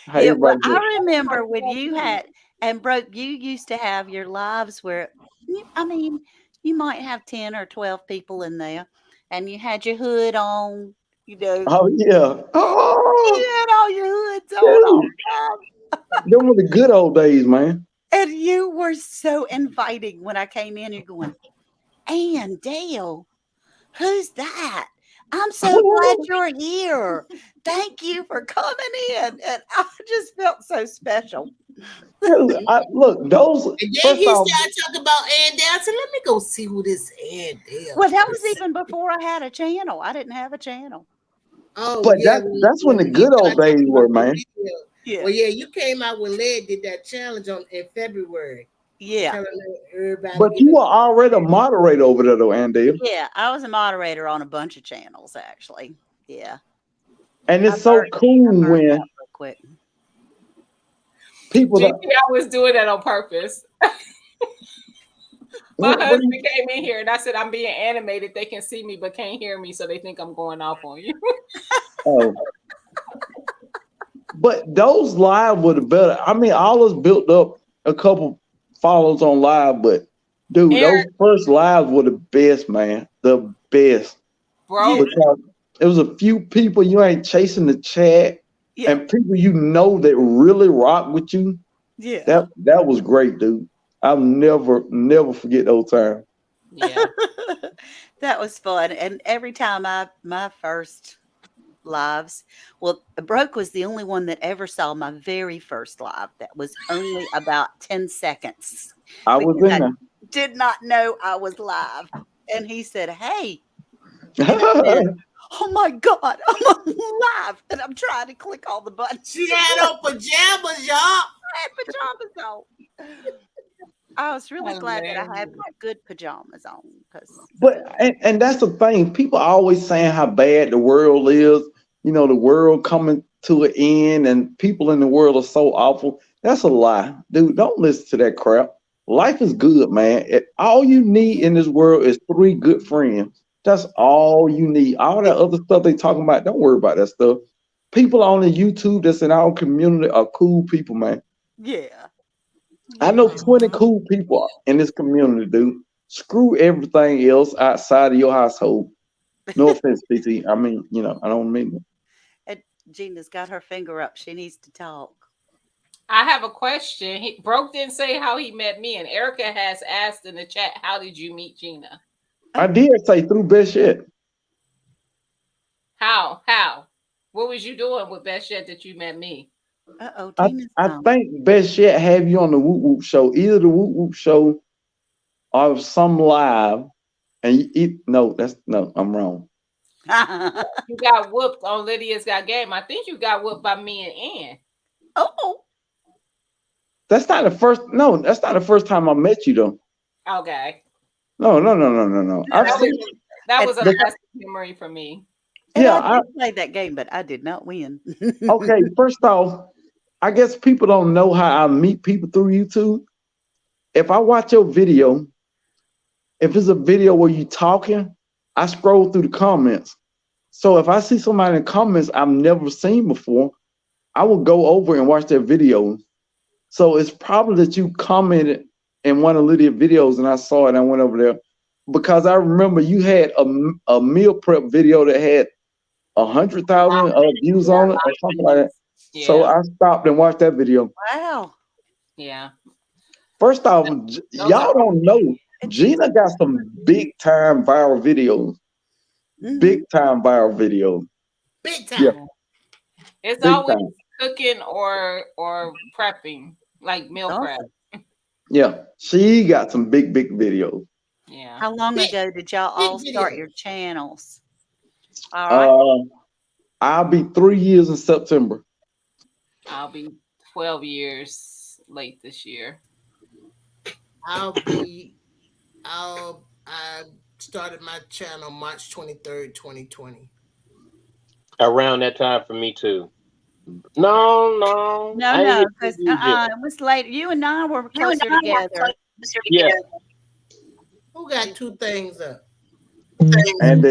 how Yeah, well, everybody met. I remember when you had, and Broke, you used to have your lives where, you might have 10 or 12 people in there, and you had your hood on, Oh, yeah. Oh, you had all your hoods on all the time. them were the good old days, man. And you were so inviting when I came in. You're going, and Dale, who's that? I'm so glad you're here. Thank you for coming in. And I just felt so special. Look, those. And then First he off, started talking about Andale. I said, let me go see who this Andale Well, that was is. even before I had a channel. I didn't have a channel. Oh, but yeah, that's when the good old days were, man. Yeah. Well, yeah, you came out when Led did that challenge in February. Yeah. Telling everybody But you were already a moderator over there, though, Andale. Yeah. I was a moderator on a bunch of channels, actually. Yeah. And it's so cool when Real quick. people. GT, I was doing that on purpose. My husband came in here and I said, I'm being animated. They can see me but can't hear me, so they think I'm going off on you. Oh. But those live were the better. I mean, all us built up a couple follows on live, but dude, Eric, those first lives were the best, man. The best. bro. Because it was a few people you ain't chasing the chat, and people that really rock with you. Yeah. That was great, dude. I'll never forget those times. Yeah. That was fun. And every time my first lives, well, Broke was the only one that ever saw my very first live. That was only about 10 seconds. I was in there. Did not know I was live. And he said, hey. Oh my God, I'm live. And I'm trying to click all the buttons. She had on pajamas, y'all. I had pajamas on. I was really glad that I had my good pajamas on. But and that's the thing. People are always saying how bad the world is. The world coming to an end and people in the world are so awful. That's a lie. Dude, don't listen to that crap. Life is good, man. All you need in this world is 3 good friends. That's all you need. All that other stuff they talking about, don't worry about that stuff. People on the YouTube that's in our community are cool people, man. Yeah. I know 20 cool people in this community, dude. Screw everything else outside of your household. No offense, PT. I mean, I don't mean it. And Gina's got her finger up. She needs to talk. I have a question. Broke didn't say how he met me, and Erica has asked in the chat, how did you meet Gina? I did say through Best Yet. How? What was you doing with Best Yet that you met me? Uh-oh, I think Best Yet have you on the Whoop Whoop show, either the Whoop Whoop show or some live. And I'm wrong. You got whooped on Lydia's Got Game. I think you got whooped by me and Ann. Oh, That's not the first. No, that's not the first time I met you though. Okay. No. I've That seen. was, that was a The- lasting memory for me. and Yeah. I did play that game, but I did not win. Okay. First off, I guess people don't know how I meet people through YouTube. If I watch your video, if it's a video where you talking, I scroll through the comments. So if I see somebody in the comments I've never seen before, I will go over and watch their video. So it's probably that you commented in one of Lydia's videos and I saw it and I went over there because I remember you had a meal prep video that had 100,000 views on it or something like that. Yeah. So I stopped and watched that video. Wow. Yeah. First off, y'all don't know, Gina got some big time viral videos. Mhm. Big time viral videos. Big time. Yeah. It's Big always time. cooking or prepping, like meal Oh. prep. Yeah, she got some big videos. Yeah. How long Big- ago did y'all big all start video. your channels? All right. I'll be 3 years in September. I'll be 12 years late this year. I started my channel March 23rd, 2020. Around that time for me too. No. No, I ain't no, hit because 2 years yet. it was later. You and I were closer together. Yeah. Who got two things up? And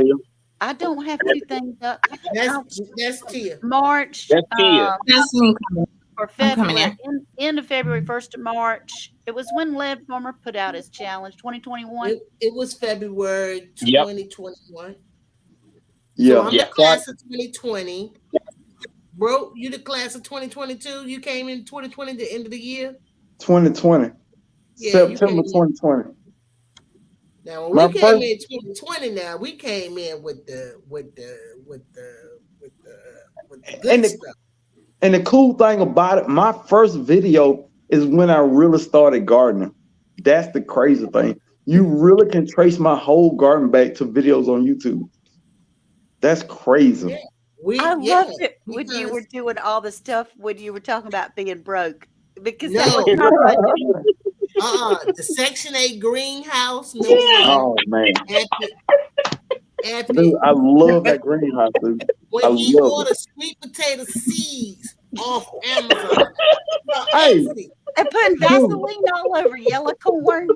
I don't have two things up. That's Tia. March. That's Tia. That's me coming. For I'm coming February, end of February, 1st of March. It was when Lead Farmer put out his challenge, 2021. It was February Yep. 2021. yeah, So I'm Yeah. the class of 2020. Bro, you the class of 2022? You came in 2020, the end of the year? 2020. Yeah, you September came in. 2020. Now when My we came first- in 2020, now we came in with the good And the- stuff. And the cool thing about it, my first video is when I really started gardening. That's the crazy thing. You really can trace my whole garden back to videos on YouTube. That's crazy. Yeah. We I yeah, loved it when you because- were doing all the stuff when you were talking about being broke. Because No. that was my budget. The Section 8 greenhouse. No, Oh man, Anthony, dude, I love that greenhouse, dude. when I he love ordered sweet potato seeds off Amazon. Hey. Anthony, And putting Vaseline all over yellow corn.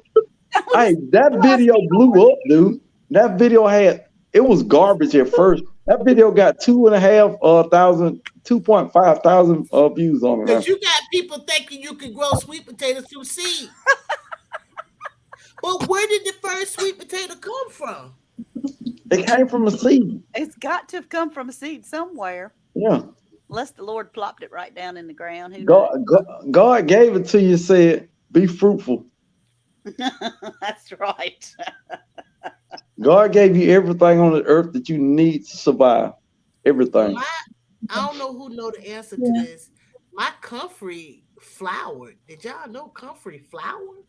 Hey, that video blew up, dude. That video it was garbage at first. That video got 2.5 thousand views on it. because you got people thinking you can grow sweet potatoes through seed. But where did the first sweet potato come from? It came from a seed. It's got to have come from a seed somewhere. Yeah. Unless the Lord plopped it right down in the ground. Who knows? God gave it to you, said, be fruitful. That's right. God gave you everything on the earth that you need to survive. Everything. I don't know who know the answer to this. My comfrey flowered. Did y'all know comfrey flowered?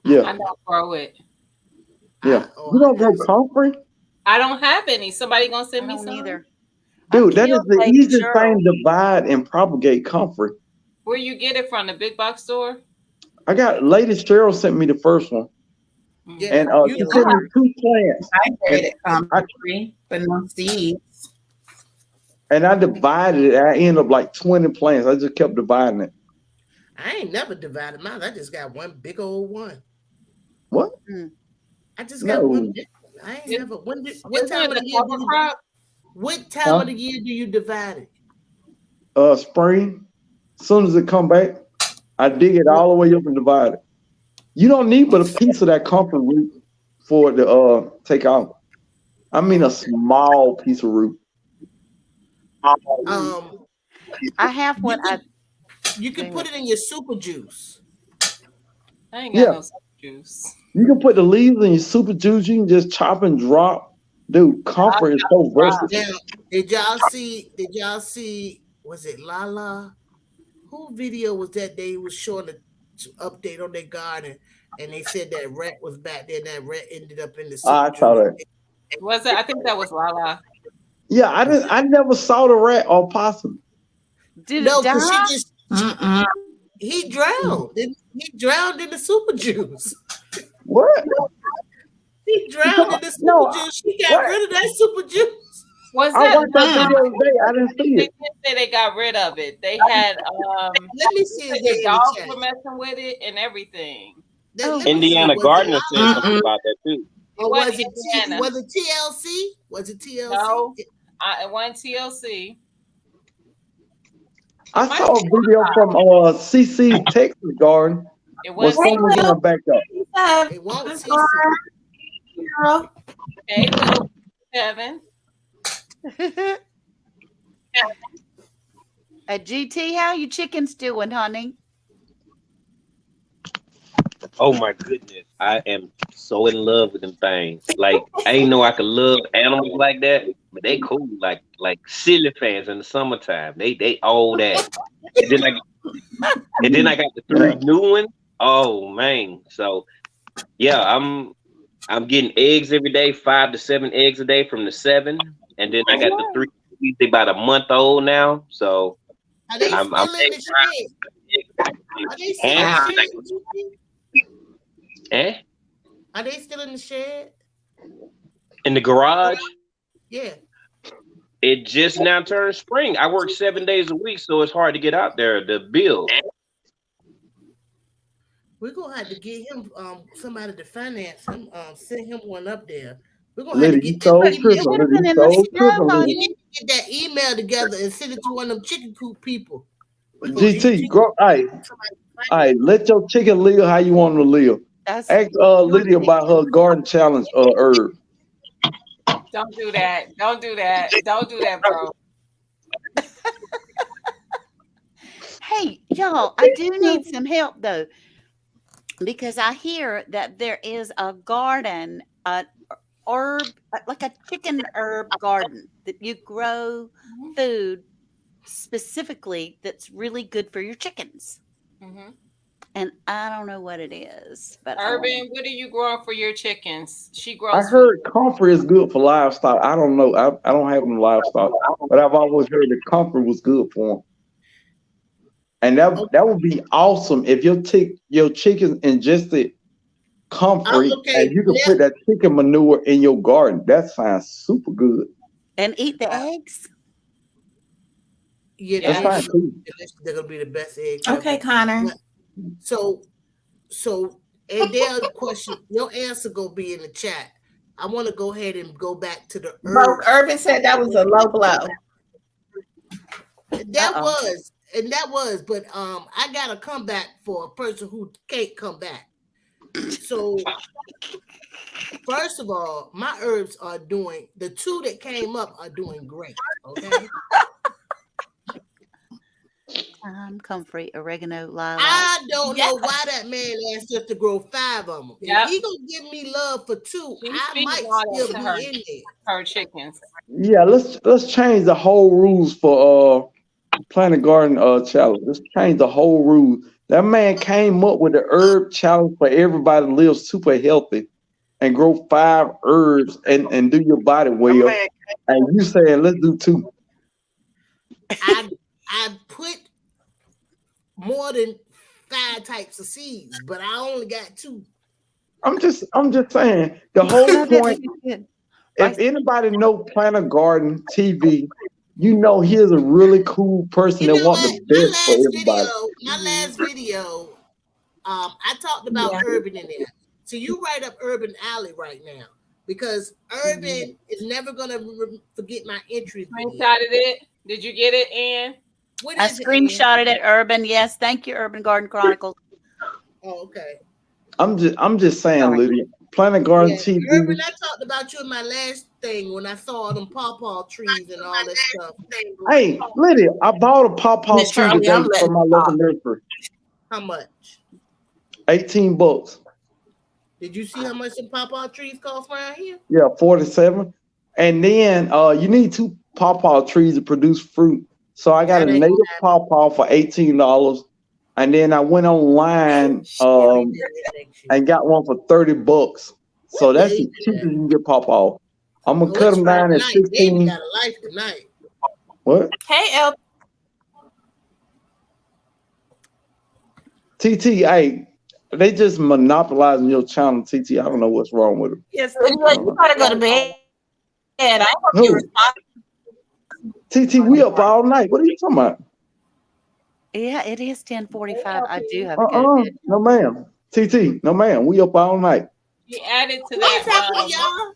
I Yeah. don't grow it. Yeah. You don't grow comfrey? I don't have any. Somebody gonna I send me don't some? either. Dude, that is killed the Lady easiest Cheryl. thing to divide and propagate comfrey. Where you get it from? The big box store? I got Lady Cheryl sent me the first one. Yeah, And you she know, sent me 2 plants. I did it from I- free, but no seeds. And I divided it. I ended up like 20 plants. I just kept dividing it. I ain't never divided mine. I just got one big old one. What? I just got No. one big one. I ain't It- never. What Isn't time it of a the year? cover crop? What time of the year do you divide it? Spring. As soon as it come back, I dig it all the way up and divide it. You don't need but a piece of that comfrey root for it to take out. I mean a small piece of root. I have what I You can put it in your super juice. I ain't got Yeah. no super juice. You can put the leaves in your super juice. You can just chop and drop. Dude, comfrey is so versatile. Now, did y'all see? Was it Lala? Who video was that? They was showing an update on their garden, and they said that rat was back there. And that rat ended up in the. I super saw juice. that. Was it? I think that was Lala. Yeah, I never saw the rat or possum. Did No, it die? because she just Mm-mm. he drowned. He drowned in the super juice. What? He drowned in the super No, juice. She got what? rid of that super juice. Was I that watched that video today. I didn't see they it. did say they got rid of it. They had Let me see if the they in the dogs chat. were messing with it and everything. Oh, Let me see. Indiana Was Gardner it said live? something about that too. Or What was it Indiana? was it TLC? Was it TLC? No. It wasn't TLC. I saw a video from CC's Texas Garden. It Was was someone gonna back up? It won't CC. Girl. Hey, little Kevin. GT, how you chickens doing, honey? Oh my goodness, I am so in love with them things. Like I ain't know I could love animals like that, but they cool. Like silly fans in the summertime. They all that. And then I got the 3 new ones. Oh man, so yeah, I'm getting eggs every day, 5 to 7 eggs a day from the 7, and then I got the 3. They about a month old now, so Are they I'm still in the shed? Are they still in the shed? Eh? Are they still in the shed? In the garage. Yeah. It just now turned spring. I work 7 days a week, so it's hard to get out there to build. We're gonna have to get him somebody to finance him, send him one up there. We're gonna Liddy, have to you get so that tripping. email. Liddy, you so tripping, We Liddy. need to get that email together and send it to one of them chicken coop people. GT, go. Hey, let your chicken live how you want them to live. That's Ask Liddy about her garden challenge herb. Don't do that. Don't do that. Don't do that, bro. Hey, y'all, I do need some help though, because I hear that there is a garden, herb, like a chicken herb garden that you grow food specifically that's really good for your chickens. Mm-hmm. And I don't know what it is, but Urban, what are you growing for your chickens? She grows. I heard comfrey is good for livestock. I don't know. I don't have them livestock, but I've always heard that comfrey was good for them. And that would be awesome if your chickens ingested comfrey and you can put that chicken manure in your garden. That sounds super good. And eat the eggs. Yeah, that's fine too. They're gonna be the best eggs. Okay, Connor. So, and their question, your answer gonna be in the chat. I want to go ahead and go back to the Broke Urban said that was a low blow. That was, but I got a comeback for a person who can't come back. So, first of all, my herbs are doing, the 2 that came up are doing great. Okay. Comfrey, oregano, lilac. I don't know why that man asked us to grow 5 of them. If he gonna give me love for 2, I might still be in there. Her chickens. Yeah, let's change the whole rules for Planet Garden challenge. Let's change the whole rule. That man came up with the herb challenge for everybody to live super healthy and grow 5 herbs and do your body well. And you saying let's do 2. I put more than 5 types of seeds, but I only got 2. I'm just saying the whole point. If anybody know Planet Garden TV, you know he's a really cool person that wants the best for everybody. My last video, I talked about Urban in there. So you write up Urban Alley right now because Urban is never gonna forget my entry. Screenshotted it. Did you get it, Ann? I screenshotted it, Urban. Yes, thank you, Urban Garden Chronicles. Oh, okay. I'm just saying, Lydia. Planet Garden TV. Urban, I talked about you in my last thing when I saw them pawpaw trees and all that stuff. Hey, Lydia, I bought a pawpaw tree today from my local nursery. How much? $18. Did you see how much some pawpaw trees cost around here? Yeah, 47. And then you need 2 pawpaw trees to produce fruit. So I got a native pawpaw for $18. And then I went online and got one for $30. So that's the cheapest you can get pawpaw. I'm gonna Oh, cut it's them Friday down at night. Baby 16. got a life tonight. What? Hey, El. TT, hey, they just monopolizing your channel, TT. I don't know what's wrong with them. Yes, You gotta go to bed. I hope Who? you respond. TT, we up all night. What are you talking about? yeah, it is 10:45. I do have to go to bed. No, ma'am. TT, no, ma'am. We up all night. You added to What's that. happening, y'all?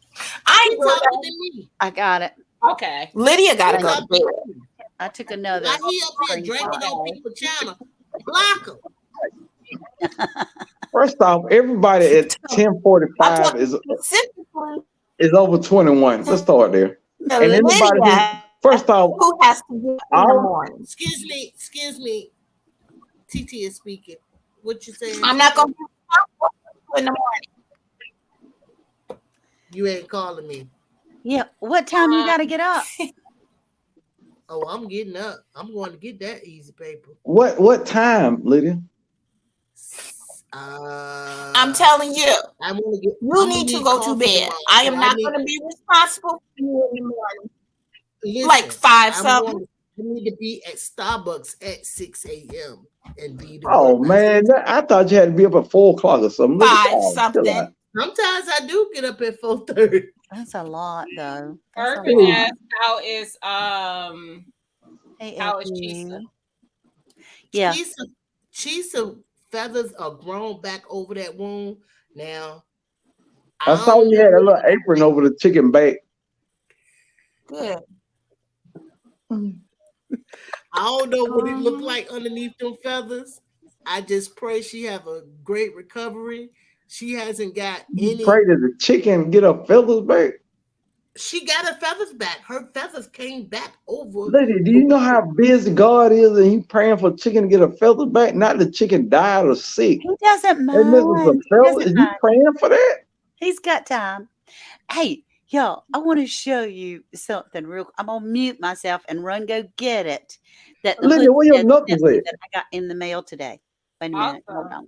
I She ain't doing talking that. to me. I got it. Okay. Lydia gotta She go to talking bed. to me. I took another. Why he up here drinking on people's channel? Block him. First off, everybody at I'm 10:45 talking is specifically over 21. Let's start there. to And anybody Lydia, first off, who has to get in the all morning. Excuse me. TT is speaking. What you saying? I'm not gonna be responsible in the morning. You ain't calling me. Yeah. What time you got to get up? Oh, I'm getting up. I'm going to get that easy paper. what time, Lydia? I'm telling you, I want to get. you need to go to bed. I am not going to be responsible for you in the morning. Listen, Like 5 I something. need to be at Starbucks at 6 a.m. and be the Oh one. man, I thought you had to be up at 4 o'clock or something. Lydia, 5 come on, chill out. something. Sometimes I do get up at 4:30. That's a lot, though. That's a Irvin lot. asked, Hey, how is LP. Chisa? Yeah. Chisa feathers are grown back over that wound. Now, I saw you had a little apron over the chicken back. Good. I don't know what it looked like underneath them feathers. I just pray she have a great recovery. She hasn't got any. Pray that the chicken get her feathers back. She got her feathers back. Her feathers came back over. Lydia, do you know how busy God is and he praying for chicken to get her feathers back? Not the chicken died or sick. He doesn't That nigga's a mind. He feather. doesn't Is you mind. praying for that? He's got time. Hey, y'all, I want to show you something real. I'm gonna mute myself and run go get it. That the Lydia, where your Hoodstead knuckles sent me at? that I got in the mail today. Wait a minute. Hold on.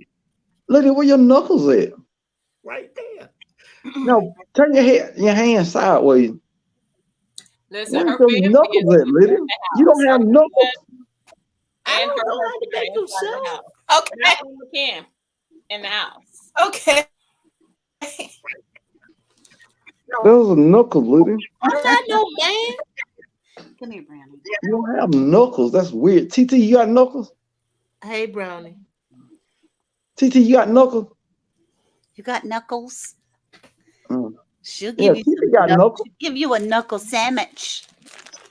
Lydia, where your knuckles at? Right there. No, turn your hand sideways. Listen, Where's her your family knuckles is at, Lydia? You don't have knuckles. I and don't her know how to husband make are them inside the show. house. Okay. Not on the cam in the house. Okay. Those are knuckles, Lydia. I'm not no man. Come here, Brownie. You don't have knuckles. That's weird. TT, you got knuckles? Hey, Brownie. TT, you got knuckles? You got knuckles? Mm. She'll Yeah, give you TT some got knuckles. She'll give you a knuckle sandwich.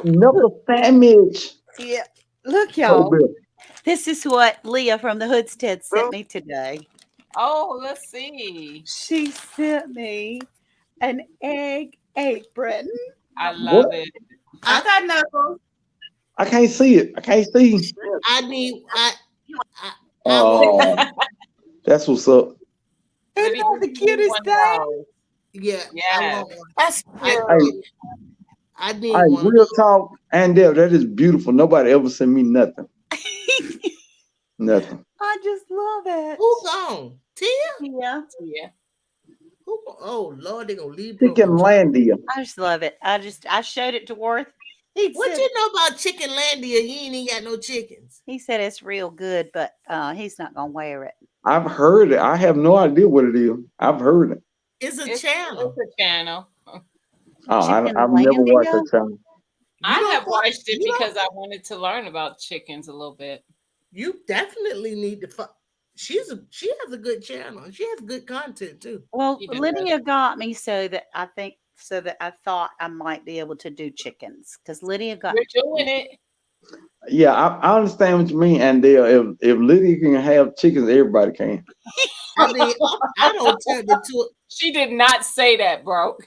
Knuckle sandwich. Yeah. Look, Oh, y'all. Bill. This is what Leah from the Hoodstead sent me today. Oh, let's see. She sent me an egg apron. I love What? it. I got knuckles. I can't see it. I can't see. I need. I Oh, that's what's up. Isn't that the cutest thing? Yeah. I Yes. want one. That's Hey, I need hey, one. real talk, and that is beautiful. Nobody ever sent me nothing. Nothing. I just love it. Who gone? Tia? Yeah. Yeah. Who? Oh Lord, they gonna leave. Chicken Landia. I just love it. I showed it to Worth. He What said, you know about Chicken Landia? You ain't even got no chickens. he said it's real good, but he's not gonna wear it. I've heard it. I have no idea what it is. I've heard it. It's a It's channel. a channel. Oh, Chicken I've never watched Landia? that channel. I don't have watch- watched it you don't- because I wanted to learn about chickens a little bit. You definitely need to. She has a good channel. She has good content too. Well, He does. Lydia got me so that I thought I might be able to do chickens because Lydia got You're doing it. Yeah, I understand what you mean, and if Lydia can have chickens, everybody can. I mean, I don't turn into. She did not say that, bro.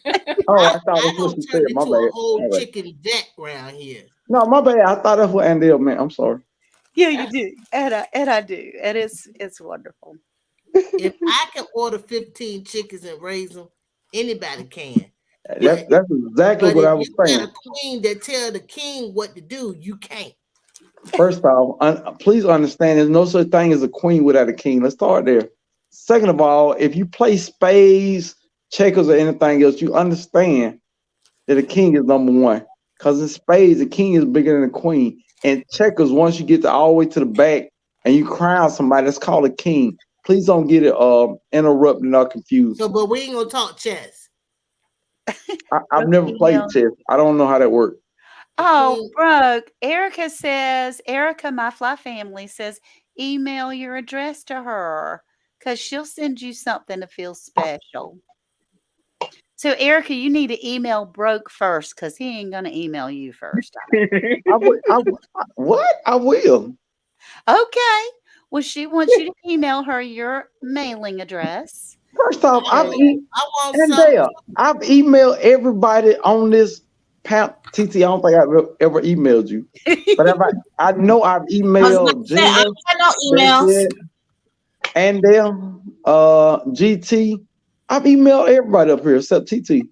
Oh, I thought I that's what don't she said. turn My into a bad. whole My bad. chicken vet around here. No, my bad. I thought that's what Andale meant. I'm sorry. Yeah, you do, and I do, and it's wonderful. If I can order 15 chickens and raise them, anybody can. That's exactly But what I if was you got saying. a queen that tell the king what to do, you can't. First off, please understand there's no such thing as a queen without a king. Let's start there. Second of all, if you play spades, checkers, or anything else, you understand that the king is number one. Because in spades, the king is bigger than the queen. And checkers, once you get all the way to the back and you crown somebody, that's called a king. Please don't get it interrupted or confused. So, but we ain't gonna talk chess. I've never played chess. I don't know how that works. Oh, Brooke. Erica says, Erica, my fly family says, email your address to her because she'll send you something to feel special. So, Erica, you need to email Broke first because he ain't going to email you first. What? I will. Okay. Well, she wants you to email her your mailing address. First off, I've emailed everybody on this panel. TT, I don't think I've ever emailed you. But I know I've emailed Gina, I know emails. Andale, GT. I've emailed everybody up here except TT.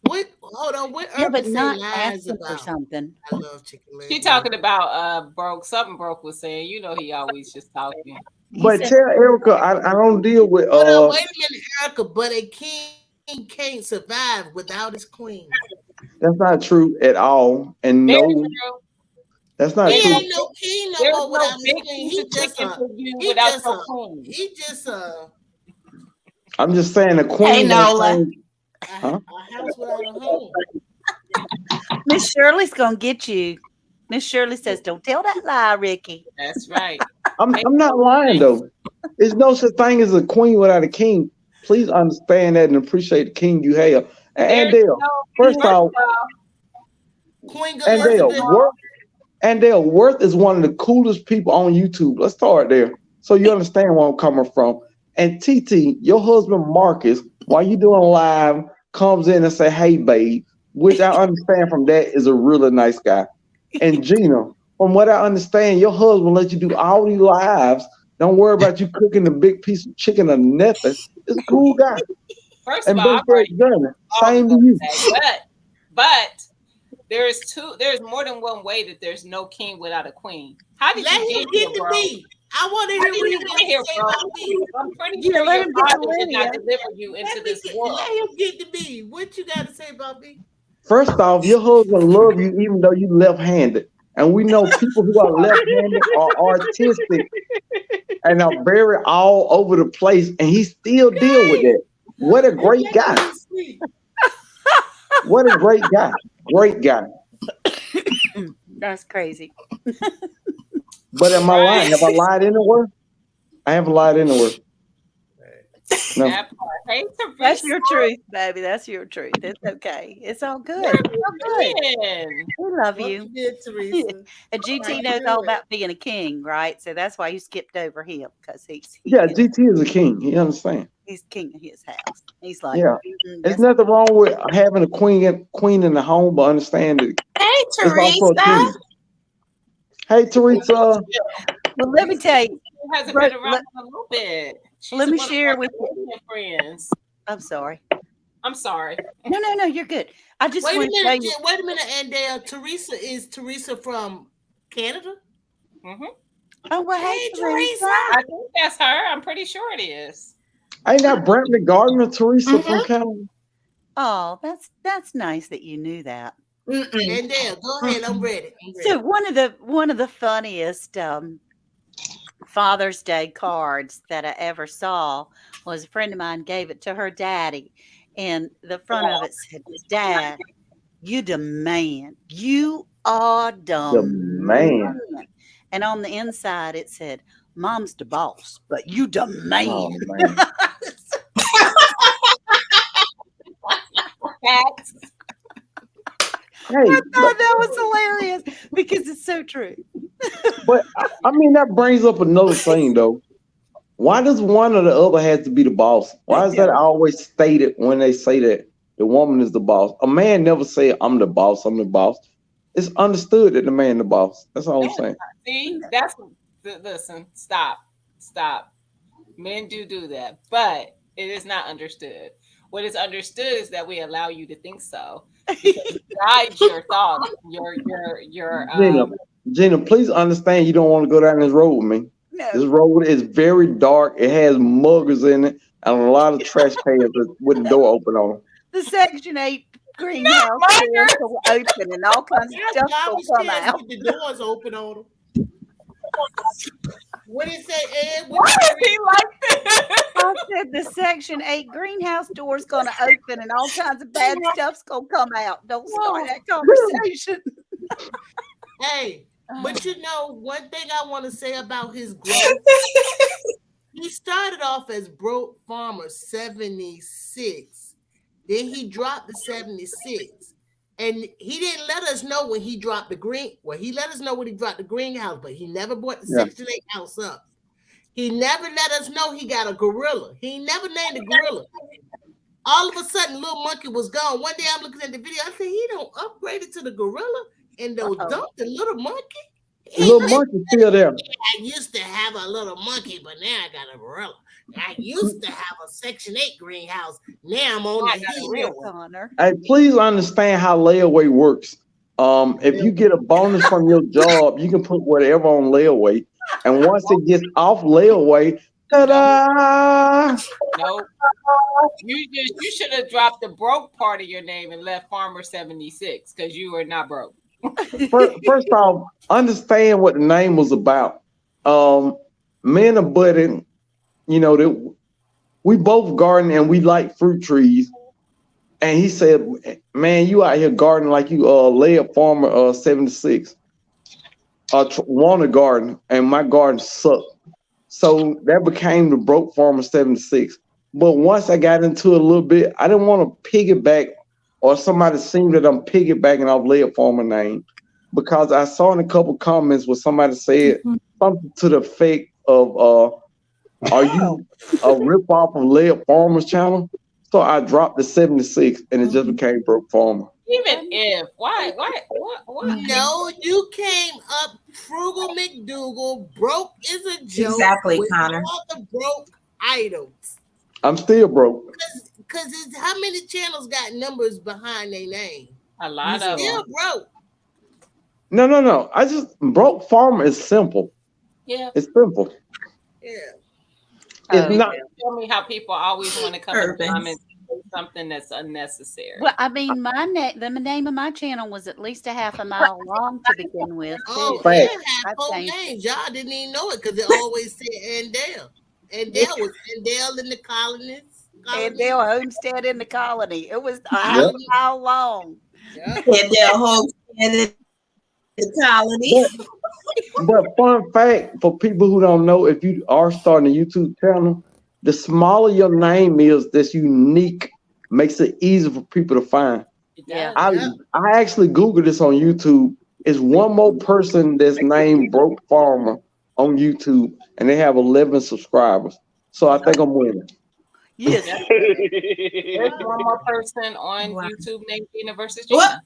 What? Hold on. What? Yeah, but not asking for something. I love chicken leg. She talking about Broke. Something Broke was saying. You know, he always just talking. But tell Erica, I don't deal with. Hold on, wait a minute, Erica. But a king can't survive without his queen. That's not true at all. And Very no, true. that's not He true. ain't no king no There's more no without his big queen. piece of chicken for you without your queen. He just I'm just saying the queen. Hey, Nola. a house without a home. Miss Shirley's going to get you. Miss Shirley says, don't tell that lie, Ricky. That's right. I'm not lying though. There's no such thing as a queen without a king. Please understand that and appreciate the king you have. And Dale, first off, Worth is one of the coolest people on YouTube. Let's start there, so you understand where I'm coming from. And TT, your husband Marcus, while you doing live, comes in and say, "Hey, babe," which I understand from that is a really nice guy. And Gina, from what I understand, your husband let you do all these lives. Don't worry about you cooking the big piece of chicken or nothing. It's a cool guy. First And of all, same to you. But there's more than one way that there's no king without a queen. How did you get to be? I want to hear what you got to say about me. I'm pretty sure your father did not deliver you into this world. Let him get to be. What you got to say about me? First off, your husband loves you even though you left-handed. And we know people who are left-handed are artistic and are very all over the place, and he still deal with that. What a great guy. What a great guy. Great guy. That's crazy. But am I lying? Have I lied anywhere? I haven't lied anywhere. No. That's your truth, baby. That's your truth. It's okay. It's all good. It's all good. We love you. And GT knows all about being a king, right? So that's why you skipped over him because GT is a king. He understands. He's king of his house. He's like, there's nothing wrong with having a queen in the home, but understand it. Hey, Teresa. Hey, Teresa. Well, let me tell you. She hasn't been around a little bit. Let me share with you. Friends. I'm sorry. No, you're good. I just wait want to tell you. Wait a minute, and Teresa is Teresa from Canada? Mm-hmm. Oh, well, hey, Teresa. I think that's her. I'm pretty sure it is. Ain't that Brantley Gardner, Teresa from Canada? Oh, that's nice that you knew that. And Dale, go ahead. I'm ready. So one of the funniest Father's Day cards that I ever saw was a friend of mine gave it to her daddy, and the front of it said, "Dad, you the man. You are the man." And on the inside it said, "Mom's the boss, but you the man." Oh, man. Hey, I thought that was hilarious because it's so true. But I mean, that brings up another thing, though. Why does one or the other have to be the boss? Why is that always stated when they say that the woman is the boss? A man never say, "I'm the boss. I'm the boss." It's understood that the man the boss. That's all I'm saying. See, listen. Stop. Men do that, but it is not understood. What is understood is that we allow you to think so. Guide your thoughts. Gina, please understand you don't want to go down this road with me. No. This road is very dark. It has muggers in it and a lot of trash cans with the door open on them. The Section 8 greenhouse doors will open and all kinds of stuff will Garbage come cans out. with the doors open on them. What did it say, Ed? Why is he like this? I said the Section 8 greenhouse door's going to open and all kinds of bad stuff's going to come out. Don't start that conversation. Hey, but you know, one thing I want to say about his growth, he started off as Broke Farmer 76. Then he dropped the 76. And he didn't let us know when he dropped the he let us know when he dropped the greenhouse, but he never brought the Section 8 house up. He never let us know he got a gorilla. He never named a gorilla. All of a sudden, Little Monkey was gone. One day I'm looking at the video. I said, he don't upgrade it to the gorilla and they'll dump the Little Monkey. Little Monkey still there. I used to have a little monkey, but now I got a gorilla. I used to have a Section 8 greenhouse. Now I'm on the real Connor. Hey, please understand how layaway works. If you get a bonus from your job, you can put whatever on layaway. And once it gets off layaway, ta-da! Nope. You should have dropped the broke part of your name and left Farmer 76 because you are not broke. First off, understand what the name was about. Men are budding, you know, we both garden and we like fruit trees. And he said, man, you out here gardening like you layered Farmer 76. Want a garden, and my garden sucked. So that became the Broke Farmer 76. But once I got into it a little bit, I didn't want to piggyback or somebody seen that I'm piggybacking off Layered Farmer name, because I saw in a couple comments where somebody said something to the effect of, are you a rip off of Layered Farmer's channel? So I dropped the 76 and it just became Broke Farmer. Even if, why? No, you came up Frugal McDougal. Broke is a joke. Exactly, with Connor. all the broke items. I'm still broke. Because how many channels got numbers behind their name? A lot You of still them. broke. No. I just Broke Farmer is simple. Yeah. It's simple. Yeah. It's not. Tell me how people always want to come in the comments and say something that's unnecessary. Well, I mean, the name of my channel was at least a half a mile long to begin with. Oh, too. it I had 4 changed names. Y'all didn't even know it because it always said Andale. Andale was Andale in the colonies. Andale Homestead in the Colony. It was a half a mile long. Andale Homestead in the Colony. But fun fact for people who don't know, if you are starting a YouTube channel, the smaller your name is, that's unique, makes it easier for people to find. Yeah. I actually Googled this on YouTube. It's one more person that's named Broke Farmer on YouTube, and they have 11 subscribers. So I think I'm winning. Yes. There's one more person on YouTube named Gina versus Gina.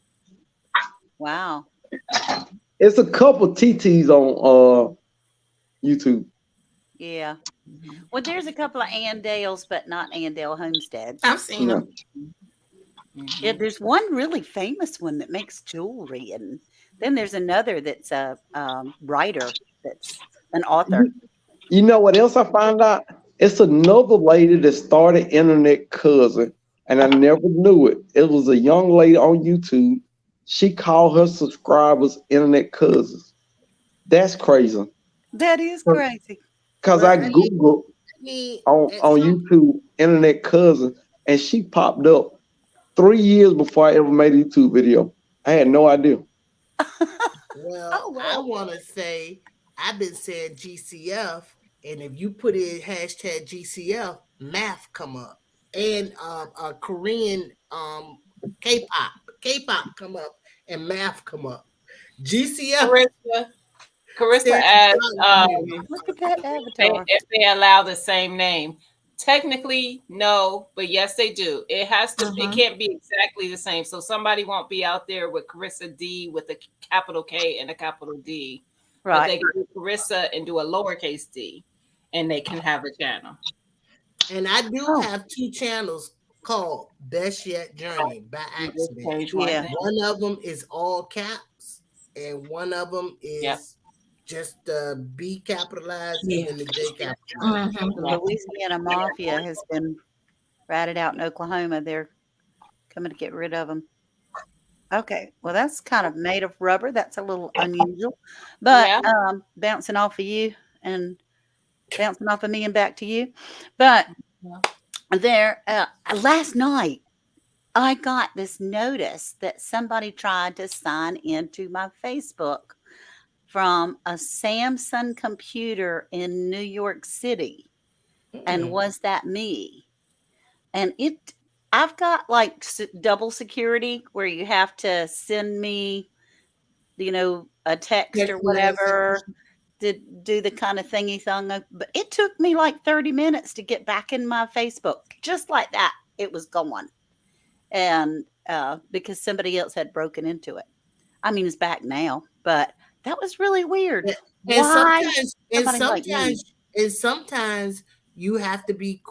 Wow. It's a couple TTs on YouTube. Yeah. Well, there's a couple of Andales, but not Andale Homesteads. I've seen them. Yeah, there's one really famous one that makes jewelry, and then there's another that's a writer, that's an author. You know what else I found out? It's another lady that started Internet Cousin, and I never knew it. It was a young lady on YouTube. She called her subscribers Internet Cousins. That's crazy. That is crazy. Because I Googled on YouTube Internet Cousin, and she popped up 3 years before I ever made a YouTube video. I had no idea. Well, I want to say, I've been saying GCF, and if you put in hashtag GCF, math come up. And Korean K-pop come up, and math come up. GCF. Carissa asked, look at that avatar. if they allow the same name. Technically, no, but yes, they do. It has to. It can't be exactly the same. So somebody won't be out there with Carissa D with a capital K and a capital D. Right. But they can do Carissa and do a lowercase d, and they can have a channel. And I do have 2 channels called Best Yet Journey by accident. Yeah. One of them is all caps, and one of them is just the B capitalized and then the J capitalized. The Louisiana Mafia has been ratted out in Oklahoma. They're coming to get rid of them. Okay, well, that's kind of made of rubber. That's a little unusual, but Yeah. bouncing off of you and bouncing off of me and back to you. But there, last night, I got this notice that somebody tried to sign into my Facebook from a Samsung computer in New York City. And was that me? And I've got like double security where you have to send me, a text or Text whatever to do the kind of thingy thing. But it took me like 30 minutes to get back in my Facebook. Just like that, it was gone. And because somebody else had broken into it. I mean, it's back now, but that was really weird. And sometimes you have to be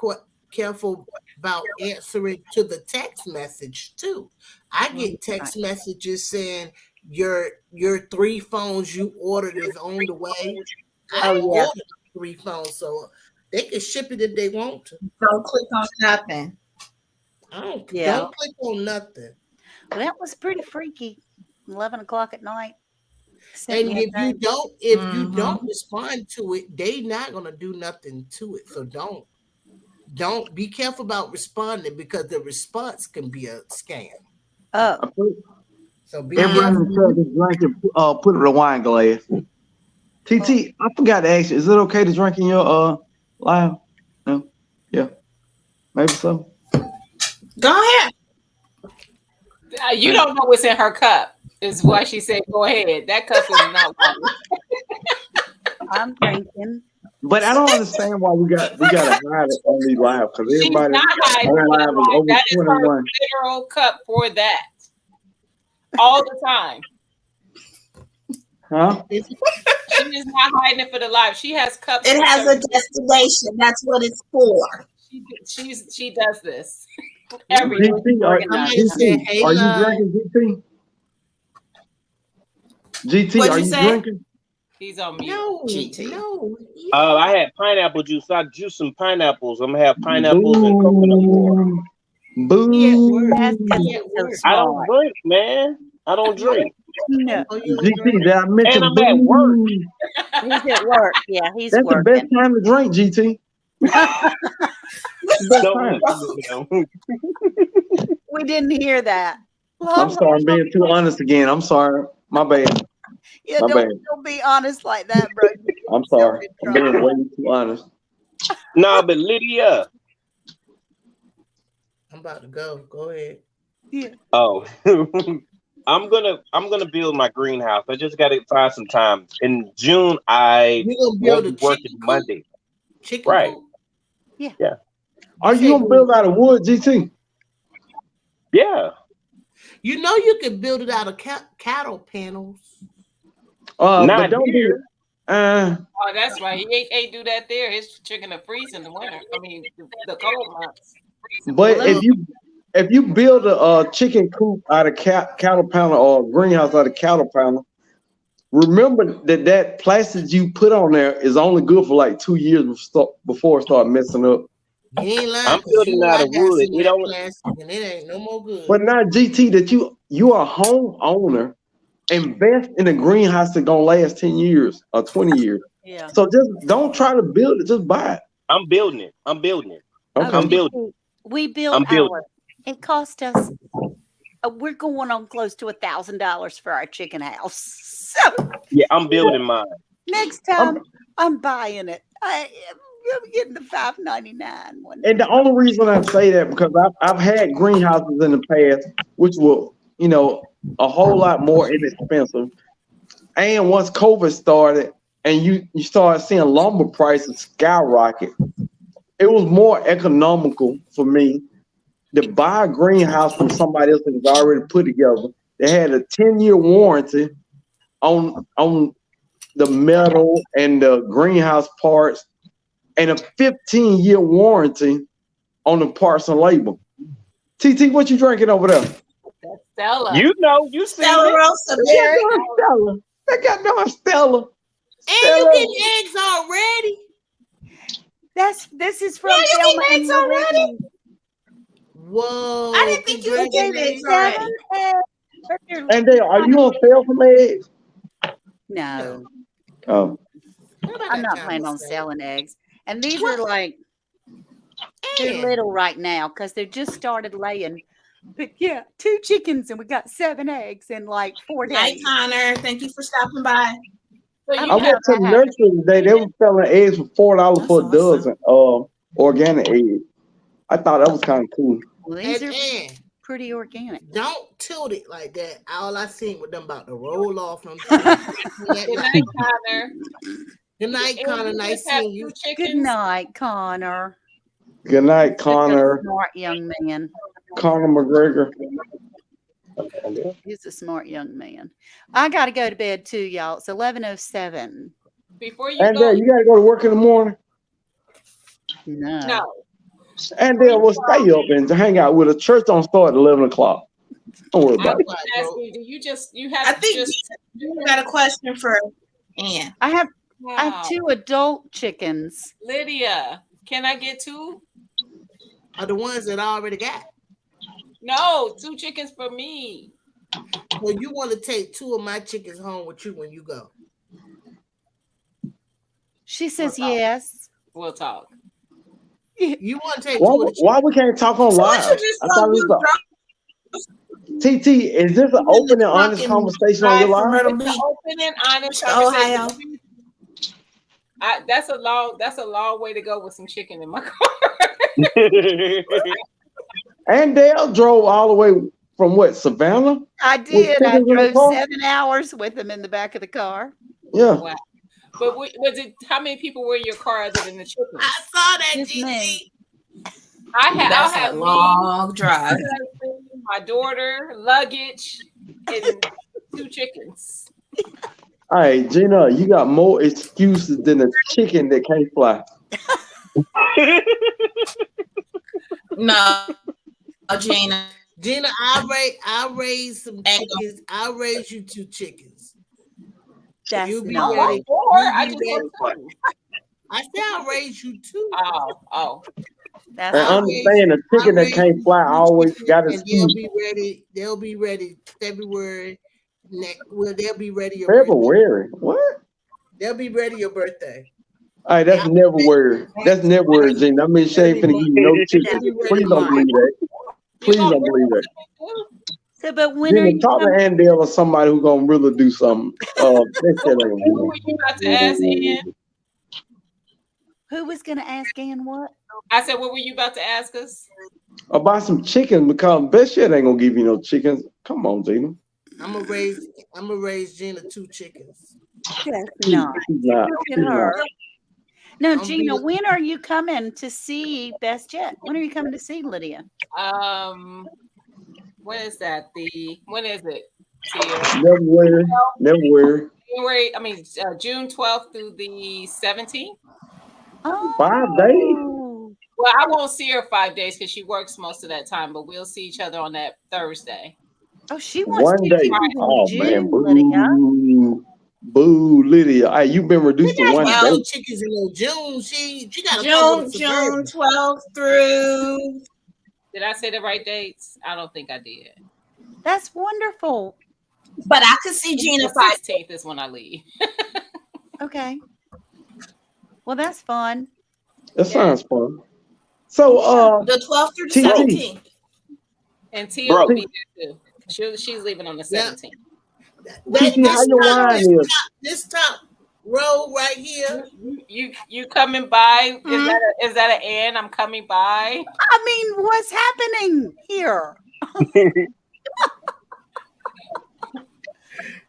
careful about answering to the text message too. I get text messages saying your 3 phones you ordered is on the way. I ordered 3 phones, so they can ship it if they want to. Don't click on nothing. Don't click on nothing. Well, that was pretty freaky. 11 o'clock at night. And if you don't respond to it, they not gonna do nothing to it. So don't be careful about responding because the response can be a scam. Oh. So be everyone drink and put it in a wine glass. TT, I forgot to ask you, is it okay to drink in your live? No? Yeah. Maybe so. Go ahead. You don't know what's in her cup, is why she said go ahead. That cup is not water. I'm drinking. But I don't understand why we gotta hide it on these live because everybody not hiding on live is over that is 21. her literal cup for that. All the time. Huh? She is not hiding it for the live. She has cups. It has a destination. That's what it's for. She does this. Every GT, are you drinking, GT? GT, are you drinking? He's on mute. No, GT. No. I had pineapple juice. I juiced some pineapples. I'm gonna have pineapples and coconut water. Boo. I don't drink, man. I don't drink. No. GT, did I mention and I'm at work. He's at work. Yeah, he's That's working. the best time to drink, GT. We didn't hear that. I'm sorry, I'm being too honest again. I'm sorry. My bad. Yeah, My bad. don't be honest like that, bro. I'm sorry. I'm being way too honest. No, but Lydia. I'm about to go. Go ahead. Yeah. Oh. I'm gonna build my greenhouse. I just gotta find some time. In June, I will be working Monday. Chicken right. coop? Yeah. Are you gonna build out of wood, GT? Yeah. You know you can build it out of cattle panels. Not but don't here. Oh, that's right. He ain't do that there. His chicken to freeze in the winter. I mean, the cold months. But if you build a chicken coop out of cattle panel or a greenhouse out of cattle panel, remember that plastic you put on there is only good for like 2 years before it start messing up. You ain't lying. I'm building out of wood. And it ain't no more good. But now, GT, that you are a homeowner, invest in a greenhouse that's gonna last 10 years or 20 years. Yeah. So just don't try to build it, just buy it. I'm building it. Okay. I'm building. We built ours. It cost us. We're going on close to $1,000 for our chicken house. So Yeah, I'm building mine. next time I'm buying it. I'm getting the $5.99 one. And the only reason I say that because I've had greenhouses in the past, which were a whole lot more inexpensive. And once COVID started, and you started seeing lumber prices skyrocket, it was more economical for me to buy a greenhouse from somebody else that was already put together. They had a 10-year warranty on the metal and the greenhouse parts, and a 15-year warranty on the parts and labor. TT, what you drinking over there? That's Stella. You know, you see Stella it. Rosa Berry. Stella. They got no Stella. And you get eggs already. This is from Yeah, you Thelma get and eggs already? Louise. Whoa. I didn't think you would get eggs already. But they're And then, are you on sale from eggs? no, Oh, I'm not planning on selling eggs. And these are like they're And little right now because they just started laying. But yeah, 2 chickens and we got 7 eggs in like 4 Night, days. Connor. Thank you for stopping by. So I you I don't have went to know the how to nursery today. They were selling eggs for $4 That's for a awesome. dozen. Organic eggs. I thought that was kind of cool. Well, these are and pretty organic. don't tilt it like that. All I seen was them about to roll off from good night, Connor. Good night, And Connor. you Nice just have seeing you. 2 Good chickens. night, Connor. Good night, Such a Connor. smart young man. Conor McGregor. He's a smart young man. I got to go to bed too, y'all. It's 11:07. Before you And go, then you got to go to work in the morning. No. no. And then we'll stay up and hang out with us. Church don't start at 11 o'clock. Don't worry I about it. was asking, do you have I think just you got a question for Ann. I have wow. 2 adult chickens. Lydia, can I get 2? Are the ones that I already got. No, 2 chickens for me. Well, you want to take 2 of my chickens home with you when you go. She says yes. We'll talk. You want to take 2 Why, of the chickens. why we can't talk on So what live? you just I gonna thought do? it was TT, is this an open and honest conversation on your live? Myrtle It's an Beach, open and honest Ohio. conversation. That's a long way to go with some chicken in my car. And Dale drove all the way from what, Savannah? I did. I chickens in the drove car? 7 hours with them in the back of the car. Yeah. Wow. But was it? How many people were in your car other than the chickens? I saw that, Just GG. me. I'll That's have a me, long drive. my daughter, luggage, and 2 chickens. All right, Gina, you got more excuses than a chicken that can't fly. No, Gina. Gina, I'll raise some chickens. I'll raise you 2 chickens. That's You be not. ready. Or You I be just ready. want 2. I said I'll raise you 2. Oh. That's And I'll not. understand a chicken that can't fly always got and excuses. they'll be ready February. They'll be ready your birthday. February? What? They'll be ready your birthday. All right, that's never word. That's never word, Gina. I mean, she ain't finna give you no chicken. Please don't believe that. Please don't believe that. So, but when are Gina, you talk to coming? Andale or somebody who gonna really do something. That shit ain't gonna What do were you about to ask, Ann? Who was going to ask Ann what? I said, what were you about to ask us? about some chicken because best shit ain't gonna give you no chickens. Come on, Gina. I'm gonna raise Gina 2 chickens. That's not. She's not. Look She's at her. not. No, I'm Gina, being- when are you coming to see Best Jet? When are you coming to see Lydia? When is that? When is it? Tia? Never worry. Never worry. June 12th through the 17th. Oh, 5 days. Well, I won't see her 5 days because she works most of that time, but we'll see each other on that Thursday. Oh, she wants 1 to day. see you in Oh June, man, Lydia. boo, boo, Lydia. Hey, you've been reduced to 1 Well, day. chickens in no June. She got to June 12th through. Did I say the right dates? I don't think I did. That's wonderful. But I could see Gina The 5. 16th is when I leave. Okay. Well, that's fun. That sounds fun. So, The 12th through the TT. 17th. And Tia will be there too. She's leaving on the 17th. This top row right here. You coming by? Is that an Ann? I'm coming by. I mean, what's happening here?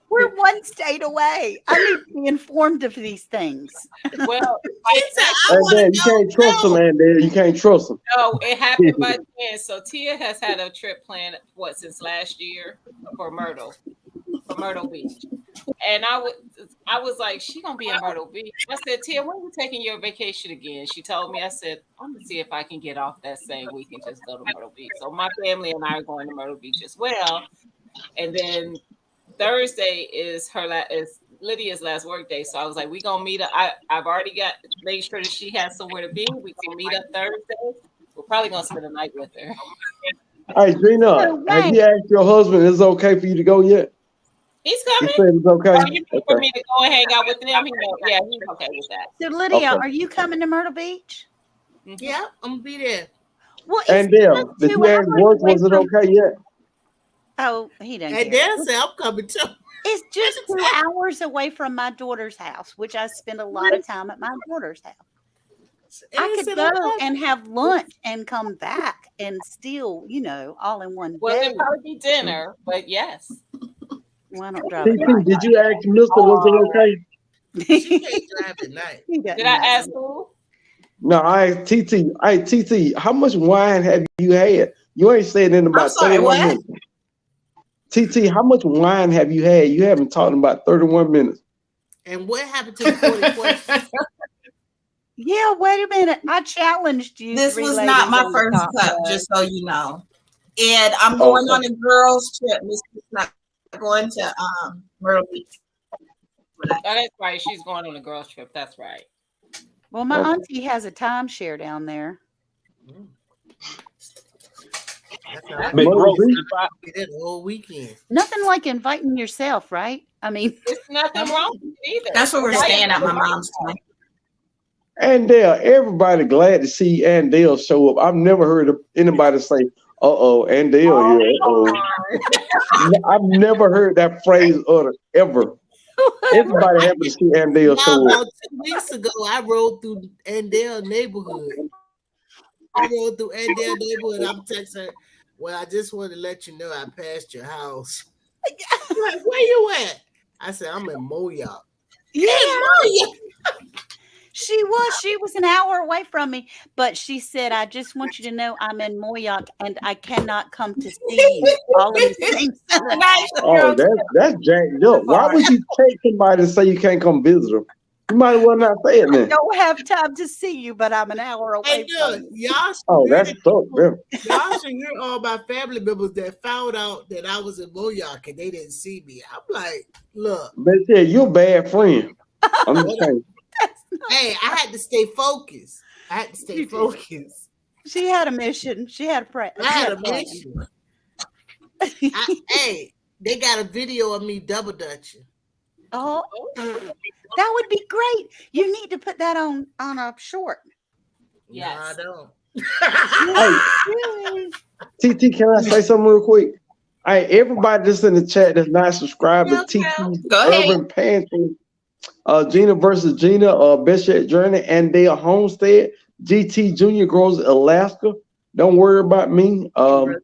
We're 1 state away. I need to be informed of these things. Well, you can't trust them, man. You can't trust them. no, it happened by chance. So Tia has had a trip planned since last year for Myrtle Beach, and I was like, she gonna be in Myrtle Beach. I said, Tia, when are you taking your vacation again? She told me. I said, I'm gonna see if I can get off that same week and just go to Myrtle Beach. So my family and I are going to Myrtle Beach as well, and then Thursday is Lydia's last work day. So I was like, we gonna meet up. I've already made sure that she has somewhere to be. We can meet up Thursday. We're probably gonna spend the night with her. Hey, Gina, have you asked your husband is it okay for you to go yet? He's He coming. said it's okay. Oh, you mean for Okay. me to go and hang out with them? Yeah, he's okay with that. So Lydia, Okay. are you coming to Myrtle Beach? Yeah, I'm gonna be there. Well, And it's Dale, did 2 you ask hours work? away Was it from- okay yet? Oh, he doesn't And care. Dan said I'm coming too. It's just 2 hours away from my daughter's house, which I spend a lot of time at my daughter's house. I could go and have lunch and come back and still, all in one Well, day. it'd probably be dinner, but yes. Why don't drive TT, did you ask Mister was it okay? She can't drive at night. Did I ask who? No, I asked TT. Hey, TT, how much wine have you had? You ain't said in about 31 minutes. TT, how much wine have you had? You haven't talked in about 31 minutes. And what happened to the 40 questions? Yeah, wait a minute. I challenged you. This three was ladies not my on the first top cup, bed. just so you know. And I'm going on a girls' trip. This is not going to Myrtle Beach. Oh, that's right. She's going on a girls' trip. That's right. Well, my auntie has a timeshare down there. Big bro, Be there the whole weekend. Nothing like inviting yourself, right? I mean, there's nothing wrong with it either. That's where we're staying at my mom's place. Andale, everybody glad to see Andale show up. I've never heard of anybody say, Andale here. Uh-oh. I've never heard that phrase uttered ever. Everybody happy to see Andale show About up. 2 weeks ago, I rode through Andale neighborhood. I'm texting her. Well, I just want to let you know I passed your house. She's like, where you at? I said, I'm in Moyoc. yeah. She was an hour away from me, but she said, I just want you to know I'm in Moyoc and I cannot come to see you all in the same sentence. Oh, that's jacked up. Why would you take somebody and say you can't come visit them? You might as well not say it I then. don't have time to see you, but I'm an hour away Hey, from look, you. y'all should Oh, hear that's so good. y'all should hear all my family members that found out that I was in Moyoc and they didn't see me. I'm like, look, But yeah, you're a bad friend. I'm just saying. hey, I had to stay focused. She had a mission. She had a prayer. I had a mission. Hey, they got a video of me double dutching. Oh, that would be great. You need to put that on a short. Yes. No, I don't. Hey, TT, can I say something real quick? Hey, everybody that's in the chat that's not subscribed to TT's Go ahead. Urban Pantry, Gina versus Gina, Best Yet Journey, and Dale Homestead, GT Junior Grows Alaska. Don't worry about me. Farmer.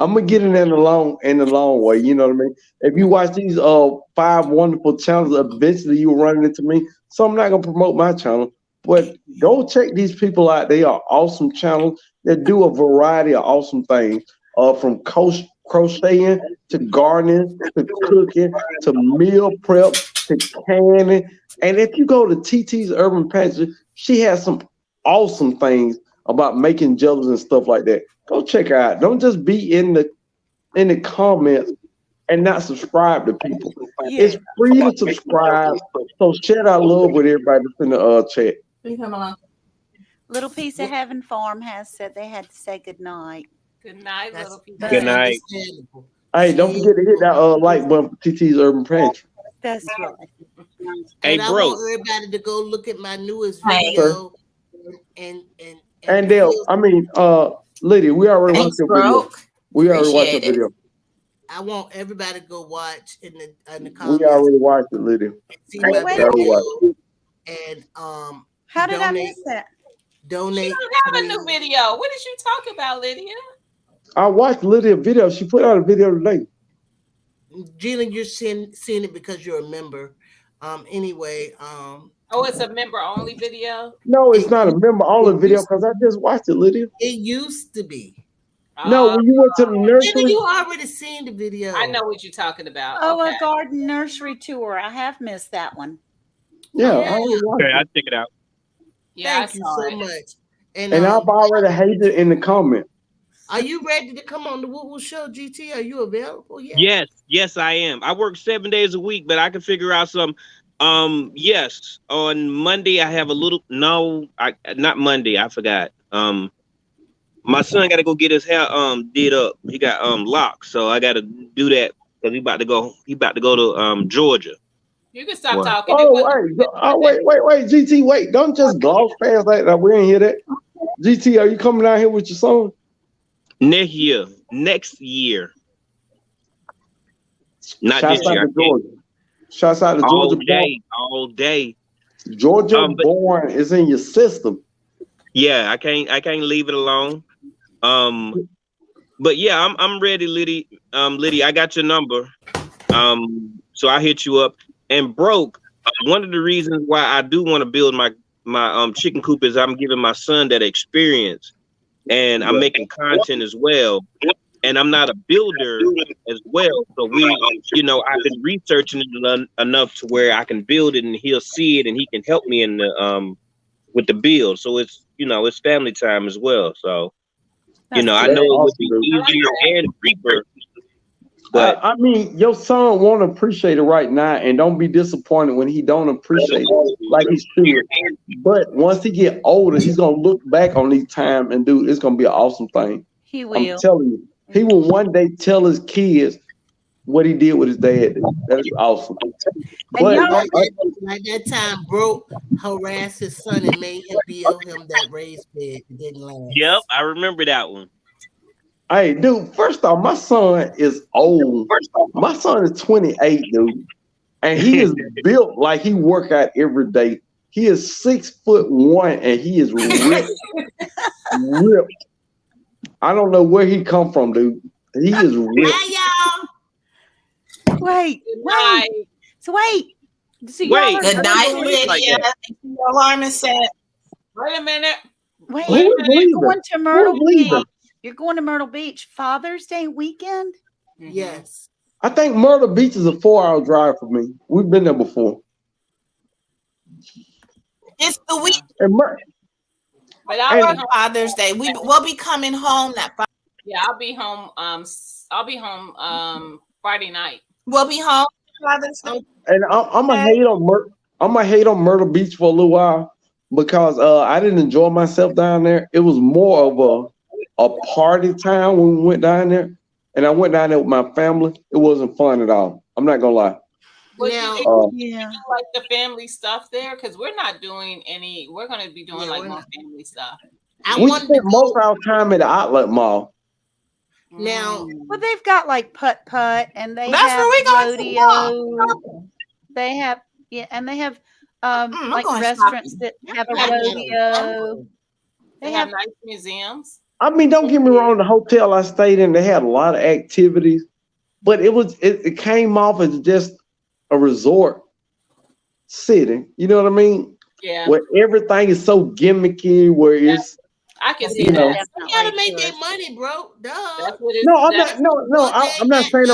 I'm gonna get in the long way. You know what I mean? If you watch these 5 wonderful channels, eventually you'll run into me. So I'm not gonna promote my channel, but go check these people out. They are awesome channels that do a variety of awesome things. From crocheting to gardening to cooking to meal prep to canning. And if you go to TT's Urban Pantry, she has some awesome things about making jellies and stuff like that. Go check her out. Don't just be in the comments and not subscribe to people. Yeah. It's free to subscribe. So share our love with everybody that's in the chat. Little Piece of Heaven Farm has said they had to say goodnight. Good night, That's- little people. that's Good night. understandable. Hey, don't forget to hit that like button for TT's Urban Pantry. That's right. Hey, And I bro. want everybody to go look at my newest Hey. video. And Dale, Lydia, we already Thanks, watched your video. bro. We already watched your Appreciate it. video. I want everybody to go watch in the We comments. already watched it, Lydia. See Hey, my wait a video minute. and How did I Donate. miss that? She donate. don't have a new video. What did you talk about, Lydia? I watched Lydia's video. She put out a video today. Gina, you're seeing it because you're a member. Anyway, Oh, it's a member only video. No, it's not a member only video because I just watched it, Lydia. it used to be. No, when you went to the Gina, nursery. you already seen the video. I know what you're talking about. Oh, Okay. a garden nursery tour. I have missed that one. Yeah, I already watched Okay, it. I'll check it out. Yeah, Thank I you saw so it. much. And I've already hated it in the comments. Are you ready to come on the Woo Woo Show, GT? Are you available yet? Yes, I am. I work 7 days a week, but I can figure out some. Yes, on Monday I have a little. No, not Monday. I forgot. my son got to go get his hair did up. He got locks, so I got to do that because he about to go. He about to go to Georgia. You can stop What? talking. Oh, wait, GT, wait. Don't just gloss past that. We ain't hear that. GT, are you coming down here with your son? Next year. Not Shouts this out year. to Georgia. Shouts out to All Georgia. all day. Georgia But- born is in your system. Yeah, I can't leave it alone. But yeah, I'm ready, Liddy. Liddy, I got your number. So I hit you up. And broke. One of the reasons why I do want to build my chicken coop is I'm giving my son that experience, and I'm making content as well. And I'm not a builder as well, so I've been researching it enough to where I can build it, and he'll see it, and he can help me in the with the build. So it's it's family time as well. So I know it would be easier and cheaper. But I mean, your son won't appreciate it right now, and don't be disappointed when he don't appreciate it like he should. But once he get older, he's gonna look back on these time and it's gonna be an awesome thing. He will. I'm telling you, he will one day tell his kids what he did with his dad. That's awesome. But like that time, broke harassed his son and made him build him that raised bed. It didn't last. yep, I remember that one. hey, dude, first off, my son is old. My son is 28, dude, and he is built like he work out every day. He is 6'1" and he is ripped. Ripped. I don't know where he come from, dude. He is ripped. Hi, y'all. Wait. So wait. So Wait. y'all are- Good night, Like Lydia. that. Your alarm is set. Wait a minute. Wait, Who is you're leaving? going to Myrtle Who's leaving? Beach. You're going to Myrtle Beach Father's Day weekend? Yes. I think Myrtle Beach is a 4-hour drive for me. We've been there before. It's the week And But I'll be home. Father's Day. We'll be coming home that Friday. Yeah, I'll be home. I'll be home. Friday night. We'll be home Father's Day. And I'm gonna hate on Myrtle Beach for a little while because I didn't enjoy myself down there. It was more of a party time when we went down there, and I went down there with my family. It wasn't fun at all. I'm not gonna lie. Would Now- you Yeah. do like the family stuff there? Because we're not doing any. We're going to be doing Yeah, like we're more not. family stuff. I We wanted spent to most go of our time at the outlet mall. now. Well, they've got like putt and they That's have where we going rodeo. They have and they have I'm like going restaurants shopping. that have a Yeah. rodeo. They have nice museums. I mean, don't get me wrong. The hotel I stayed in, they had a lot of activities, but it came off as just a resort city. You know what I mean? Yeah, Where everything is so gimmicky, where it's I can see You know. that. You gotta make their money, bro. Duh. That's what it is. no. I'm not saying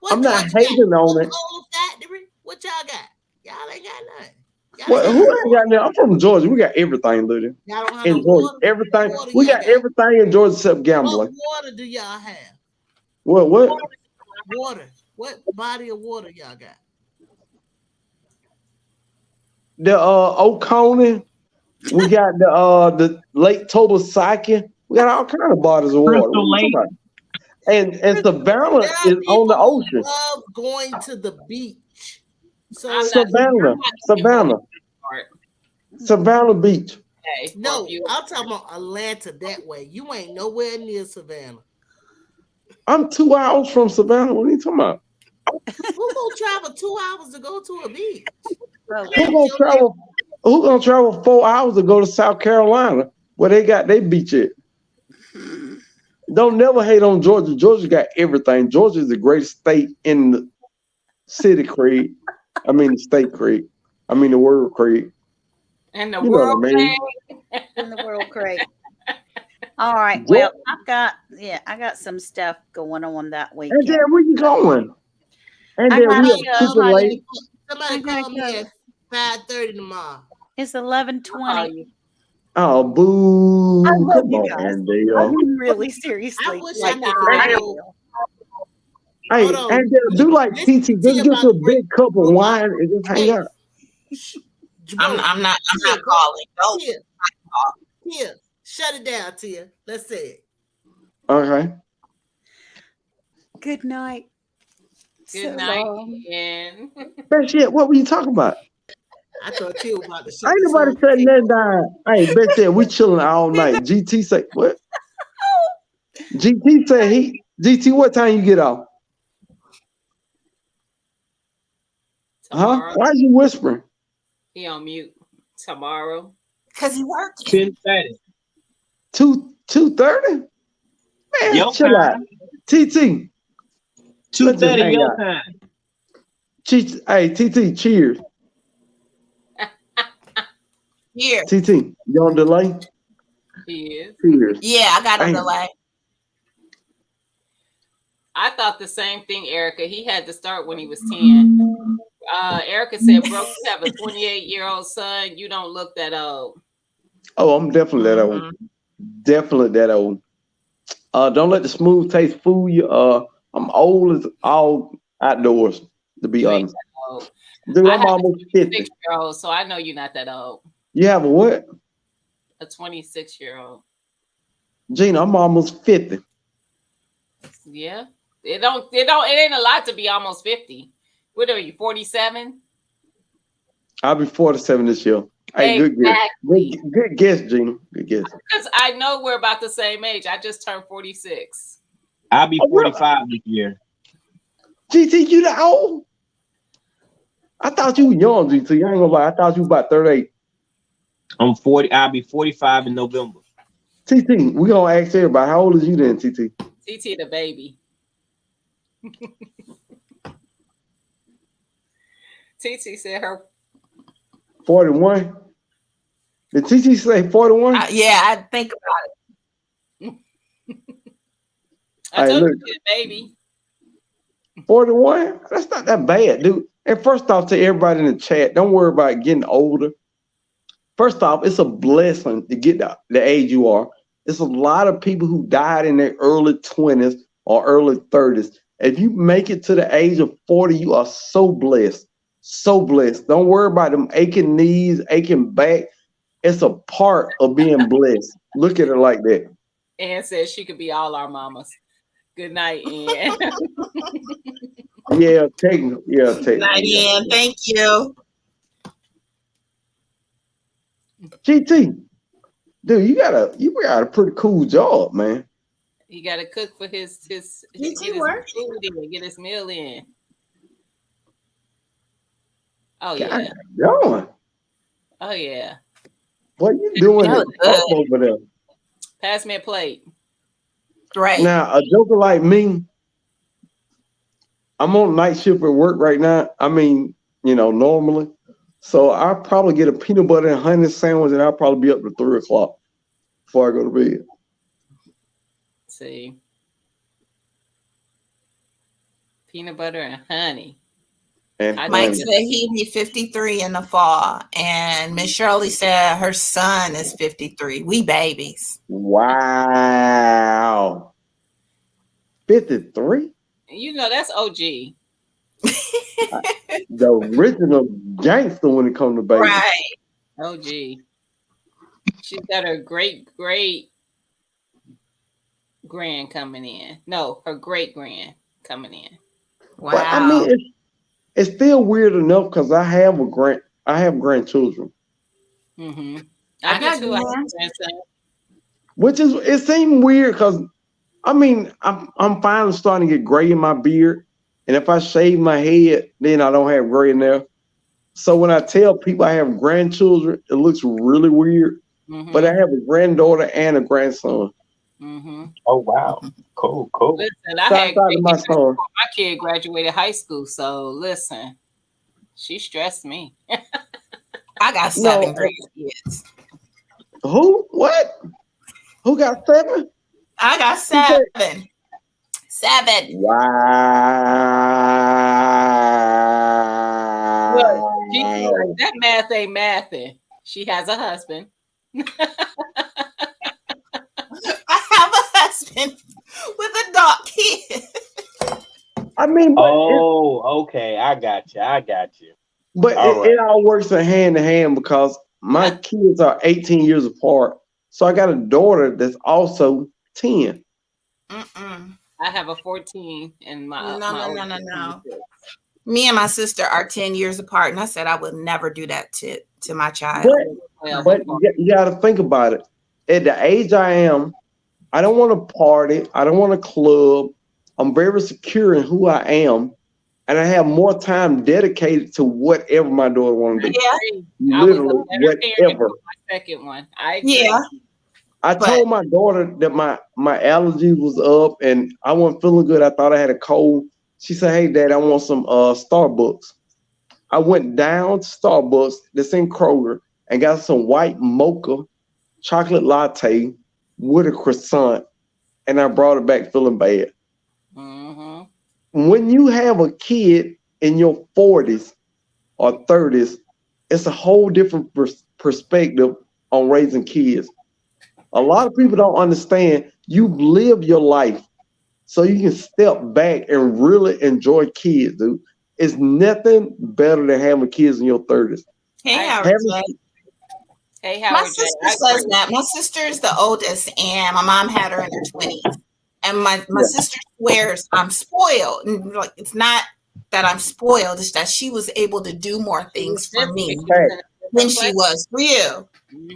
What I'm not y'all got? hating on it. Coca-Cola factory? What y'all got? Y'all ain't got nothing. Y'all Well, ain't who got ain't got that? I'm from Georgia. We got everything, Luda. Y'all don't have In no Georgia, water. everything. What water We y'all got everything in Georgia except What gambling. water do y'all have? What? Water. What body of water y'all got? The Oconee. We got the Lake Tobosaki. We got all kind of bodies of water. What you talking about? And Savannah There are is on people the who ocean. love going to the beach. So I'm not- Savannah Beach. Hey, no, you- I'm talking about Atlanta that way. You ain't nowhere near Savannah. I'm 2 hours from Savannah. What are you talking about? Who gonna travel 2 hours to go to a beach? Who gonna travel 4 hours to go to South Carolina where they got their beach at? Don't never hate on Georgia. Georgia got everything. Georgia is the greatest state in the city, Craig. I mean the state, Craig. I mean the world, Craig. And the You know world what I mean. thing. In the world, great. All right. Well, I got some stuff going on that And weekend. then where you going? And I then gotta we go. are super late. Somebody I gotta call me go. at 5:30 tomorrow. It's 11:20. Oh, boo. I love Come you on, guys. Andy. I mean, really, seriously. I wish like, I could for go. real. Hey, Hold on. and do like TT. Just get you a big cup of wine and just hang out. I'm not calling. Don't. Here, Shut it down, Tia. Let's say it. Okay. Good night. Good So night, long. Ian. Best yet, what were you talking about? I thought Tia was about to shut Ain't this nobody whole said thing nothing down. down. Hey, best yet, we chilling all night. GT say what? GT said GT, what time you get off? Tomorrow. Huh? Why are you whispering? He on mute. Tomorrow. Because he working. 10:30. 2:30? Man, Your chill out. time. TT. 2:30 your out. time. Hey, TT, cheers. Here. TT, you on delay? He is. Cheers. Yeah, I got a Hey. delay. I thought the same thing, Erica. He had to start when he was 10. Erica said, bro, you have a 28-year-old son. You don't look that old. Oh, I'm definitely that old. Definitely that old. Don't let the smooth taste fool you. I'm old as all outdoors, to be You ain't honest. that old. Dude, I I'm have almost a 50. 26-year-old, so I know you're not that old. You have a what? A 26-year-old. Gina, I'm almost 50. Yeah. It ain't a lot to be almost 50. What are you, 47? I'll be 47 this year. Hey, Exactly. good guess, Gina. Good guess. Because I know we're about the same age. I just turned 46. I'll be 45 this year. GT, you that old? I thought you were young, GT. I ain't gonna lie. I thought you about 38. I'm 40. I'll be 45 in November. TT, we gonna ask everybody. How old is you then, TT? TT the baby. TT said her 41. Did TT say 41? Yeah, I think about I Hey, told look. you she a baby. 41? That's not that bad, dude. And first off, to everybody in the chat, don't worry about getting older. First off, it's a blessing to get the age you are. It's a lot of people who died in their early 20s or early 30s. If you make it to the age of 40, you are so blessed. So blessed. Don't worry about them aching knees, aching back. It's a part of being blessed. Look at it like that. Ann says she could be all our mamas. Good night, Ann. Yeah, technically. Yeah, it. technically. Yeah. Diane, thank you. GT, dude, you got a pretty cool job, man. He got to cook for his get his work? food in, get his meal in. Oh God, yeah. Going. Oh yeah. What you doing That it was up over there? Pass me a plate. Right. Now, a joker like me, I'm on night shift at work right now. I mean, normally. So I'll probably get a peanut butter and honey sandwich, and I'll probably be up to 3 o'clock before I go to bed. See. Peanut butter and honey. And Mike said he'd be 53 in the fall. And Miss Shirley said her son is 53. We babies. Wow. 53? That's OG. The original gangster when it comes to baby. Right. OG. She's got her great grand coming in. No, her great grand coming in. Wow. But I mean, it's still weird enough because I have grandchildren. Mm-hmm. I got do too. I have grands. grandson. Which is, it seemed weird because I mean, I'm finally starting to get gray in my beard. And if I shave my head, then I don't have gray in there. So when I tell people I have grandchildren, it looks really weird. Mm-hmm. But I have a granddaughter and a grandson. Mm-hmm. Oh wow. Cool. Listen, I had my son. my kid graduated high school, so listen, she stressed me. I got 7 grandkids. Who? What? Who got 7? I got 7. 7. Wow. Look, that math ain't mathing. She has a husband. I have a husband with a dog kid. I mean, but okay. I got you. But it all works hand in hand because my kids are 18 years apart. So I got a daughter that's also 10. Mm-mm. I have a 14 and my No. Me and my sister are 10 years apart, and I said I would never do that to my child. But you got to think about it. At the age I am, I don't want to party. I don't want to club. I'm very secure in who I am, and I have more time dedicated to whatever my daughter wants to do. Yeah, Literally, whatever. My second one, I agree. Yeah. I told my daughter that my allergy was up and I wasn't feeling good. I thought I had a cold. She said, "Hey, Dad, I want some Starbucks." I went down to Starbucks, that's in Kroger, and got some white mocha chocolate latte with a croissant, and I brought it back feeling bad. Mm-hmm. When you have a kid in your 40s or 30s, it's a whole different perspective on raising kids. A lot of people don't understand you've lived your life so you can step back and really enjoy kids, dude. It's nothing better than having kids in your 30s. Hey, Howard J. Hey, Howard My sister says that. My sister is the oldest, and my mom had her in her 20s. And my sister swears I'm spoiled. And like, it's not that I'm spoiled, it's that she was able to do more things for me than she was for you.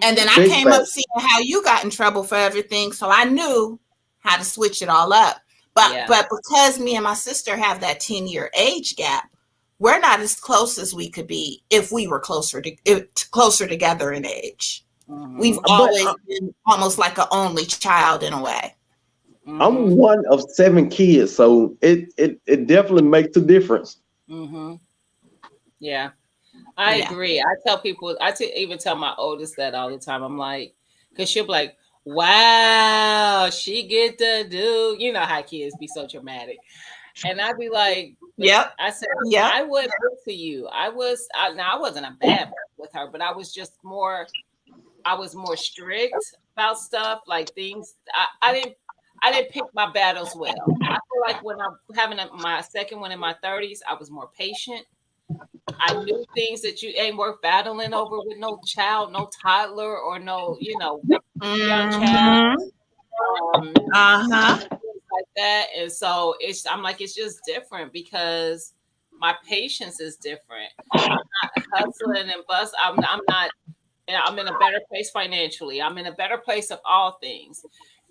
And then I came up seeing how you got in trouble for everything, so I knew how to switch it all up. But because me and my sister have that 10-year age gap, we're not as close as we could be if we were closer together in age. Mm-hmm. We've always been almost like an only child in a way. Mm-hmm. I'm one of 7 kids, so it definitely makes a difference. Mm-hmm. Yeah, I agree. I tell people, even tell my oldest that all the time. I'm like, because she'll be like, "Wow, she get to do," you know how kids be so dramatic. And I'd be like, "Yep." I said, "Yep, I would to you. I wasn't a bad with her, but I was more strict about stuff, like things. I didn't pick my battles well. I feel like when I'm having my second one in my 30s, I was more patient. I knew things that you ain't worth battling over with no child, no toddler, or no, young child. Like that. And so I'm like, it's just different because my patience is different. I'm not hustling and bust. I'm not. I'm in a better place financially. I'm in a better place of all things.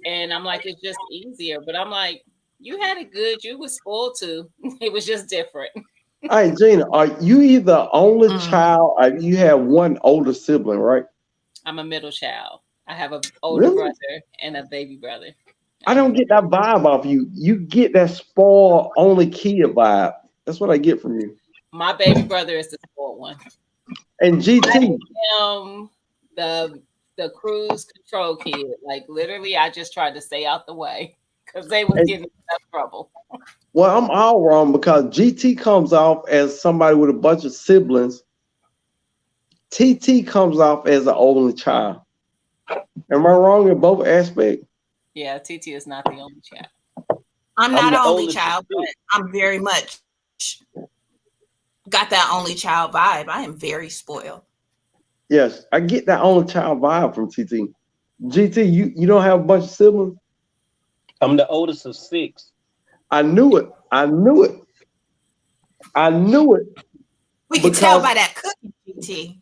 And I'm like, it's just easier. But I'm like, you had it good. You was spoiled too. It was just different. Hey, Gina, are you either only child or you have one older sibling, right? I'm a middle child. I have an older brother and a baby brother. I don't get that vibe off you. You get that spoiled only kid vibe. That's what I get from you. My baby brother is the spoiled one. And GT. The cruise control kid. Like literally, I just tried to stay out the way because they was getting in trouble. Well, I'm all wrong because GT comes off as somebody with a bunch of siblings. TT comes off as an only child. Am I wrong in both aspects? Yeah, TT is not the only child. I'm not an only child, but I'm very much got that only child vibe. I am very spoiled. Yes, I get that only child vibe from TT. GT, you don't have a bunch of siblings? I'm the oldest of 6. I knew it. We can tell by that cookie, GT.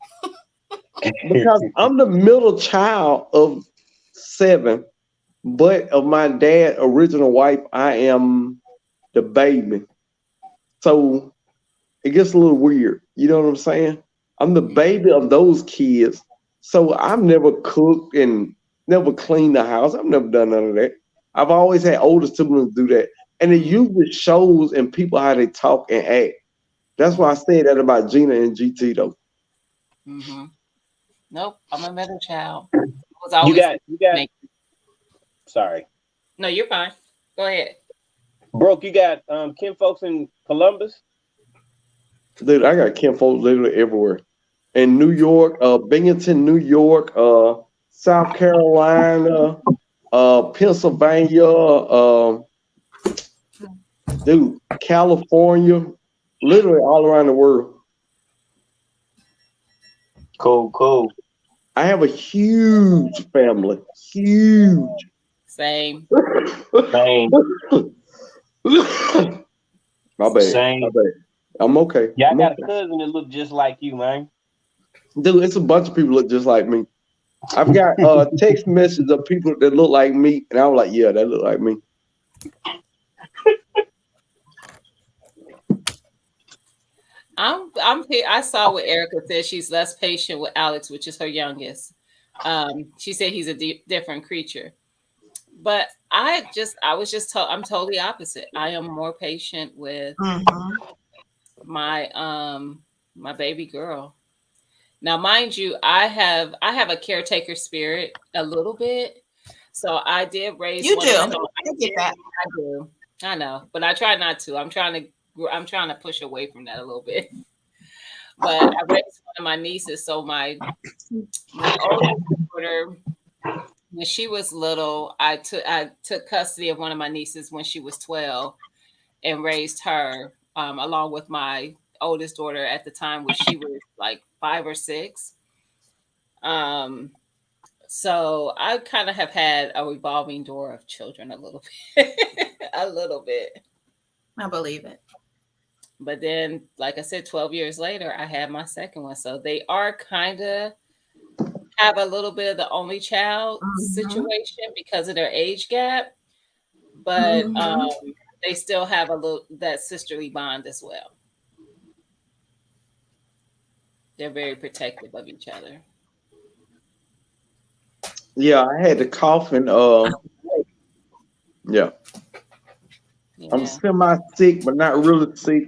Because I'm the middle child of 7, but of my dad's original wife, I am the baby. So it gets a little weird. You know what I'm saying? I'm the baby of those kids. So I've never cooked and never cleaned the house. I've never done none of that. I've always had older siblings do that. And it usually shows in people how they talk and act. That's why I say that about Gina and GT though. Mm-hmm. Nope, I'm a middle child. You got. Sorry. No, you're fine. Go ahead. Brooke, you got kin folks in Columbus? Dude, I got kin folks literally everywhere. In New York, Binghamton, New York, South Carolina, Pennsylvania, dude, California, literally all around the world. Cool. I have a huge family. Huge. Same. Same. My bad. Same. My bad. I'm okay. Yeah, I I'm got okay. a cousin that look just like you, man. Dude, it's a bunch of people look just like me. I've got text messages of people that look like me, and I'm like, yeah, that look like me. I'm here. I saw what Erica said. She's less patient with Alex, which is her youngest. She said he's a different creature. But I'm totally opposite. I am more patient with my my baby girl. Now, mind you, I have a caretaker spirit a little bit. So I did raise You one do. of my I get that. I do. I know, but I try not to. I'm trying to push away from that a little bit. But I raised one of my nieces. So my oldest daughter, when she was little, I took custody of one of my nieces when she was 12 and raised her along with my oldest daughter at the time, when she was like 5 or 6. So I kind of have had a revolving door of children a little bit. A little bit. I believe it. But then, like I said, 12 years later, I had my second one. So they are kind of have a little bit of the only child situation because of their age gap. But they still have a little that sisterly bond as well. They're very protective of each other. Yeah, I had the cough and yeah. I'm semi-sick, but not really sick.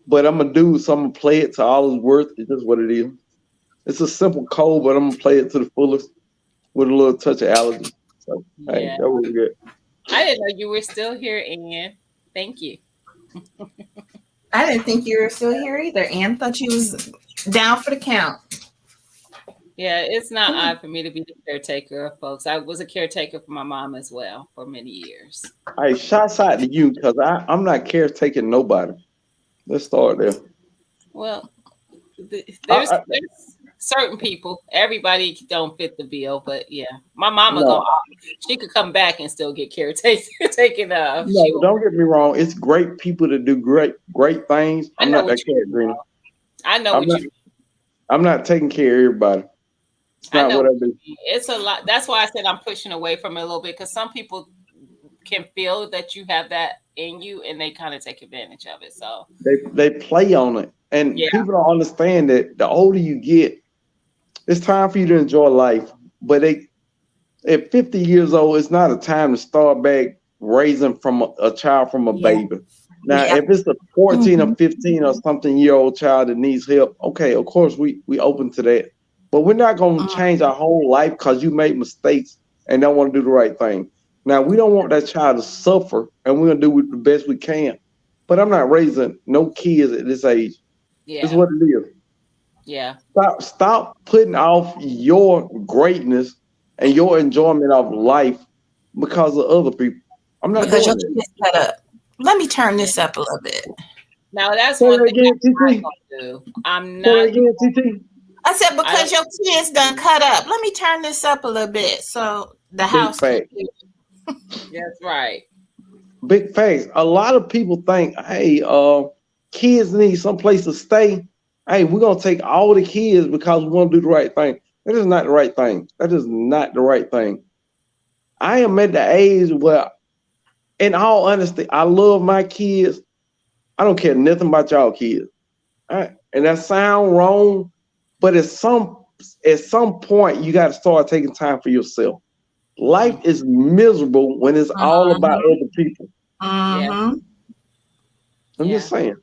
But I'm a dude, so I'm gonna play it to all it's worth. It's just what it is. It's a simple cold, but I'm gonna play it to the fullest with a little touch of allergy. So hey, that was good. I didn't know you were still here, Ann. Thank you. I didn't think you were still here either. Ann thought you was down for the count. Yeah, it's not odd for me to be the caretaker of folks. I was a caretaker for my mom as well for many years. Hey, shouts out to you because I'm not caretaking nobody. Let's start there. Well, there's certain people. Everybody don't fit the bill, but yeah, my mama she could come back and still get taken of. No, don't get me wrong. It's great people to do great things. I'm not that caretaker. I know what you mean. I'm not taking care of everybody. It's not what I do. It's a lot. That's why I said I'm pushing away from it a little bit, because some people can feel that you have that in you and they kind of take advantage of it. So they play on it. And people don't understand that the older you get, it's time for you to enjoy life. But at 50 years old, it's not a time to start back raising from a child from a baby. Now, if it's a 14 or 15 or something year old child that needs help, okay, of course we open to that. But we're not going to change our whole life because you made mistakes and don't want to do the right thing. Now, we don't want that child to suffer, and we're going to do the best we can. But I'm not raising no kids at this age. Yeah. It's what it is. Yeah. Stop putting off your greatness and your enjoyment of life because of other people. I'm not doing it. Let me turn this up a little bit. Now, that's one thing I'm not going to do. I'm not. I said, because your kids done cut up. Let me turn this up a little bit so the house. That's right. Big facts. A lot of people think, hey, kids need someplace to stay. Hey, we're gonna take all the kids because we want to do the right thing. That is not the right thing. That is not the right thing. I am at the age where, in all honesty, I love my kids. I don't care nothing about y'all kids. All right? And that sound wrong, but at some point, you got to start taking time for yourself. Life is miserable when it's all about other people. I'm just saying.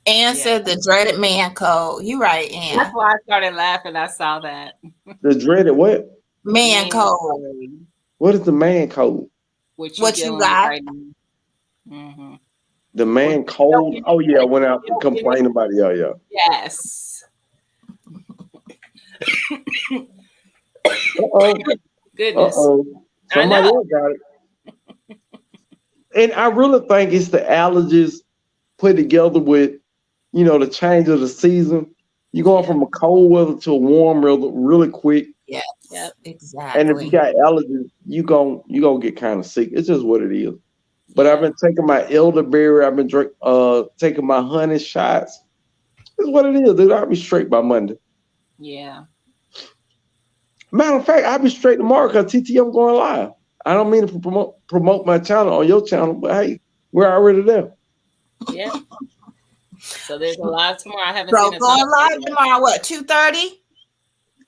Ann said the dreaded man code. You right, Ann. That's why I started laughing. I saw that. The dreaded what? Man code. What is the man code? What you got? Right the man code? Oh, yeah. I went out to complain about it. Yeah. Yes. Goodness. Somebody else got it. And I really think it's the allergies put together with, the change of the season. You're going from a cold weather to a warm weather really quick. Yes. Yep. Exactly. And if you got allergies, you gonna get kind of sick. It's just what it is. But I've been taking my elderberry. I've been taking my honey shots. It's what it is, dude. I'll be straight by Monday. Yeah. Matter of fact, I'll be straight tomorrow because TT, I'm going live. I don't mean to promote my channel on your channel, but hey, we're already there. Yeah. So there's a live tomorrow. I haven't Bro, seen it. going live tomorrow, what, 2:30?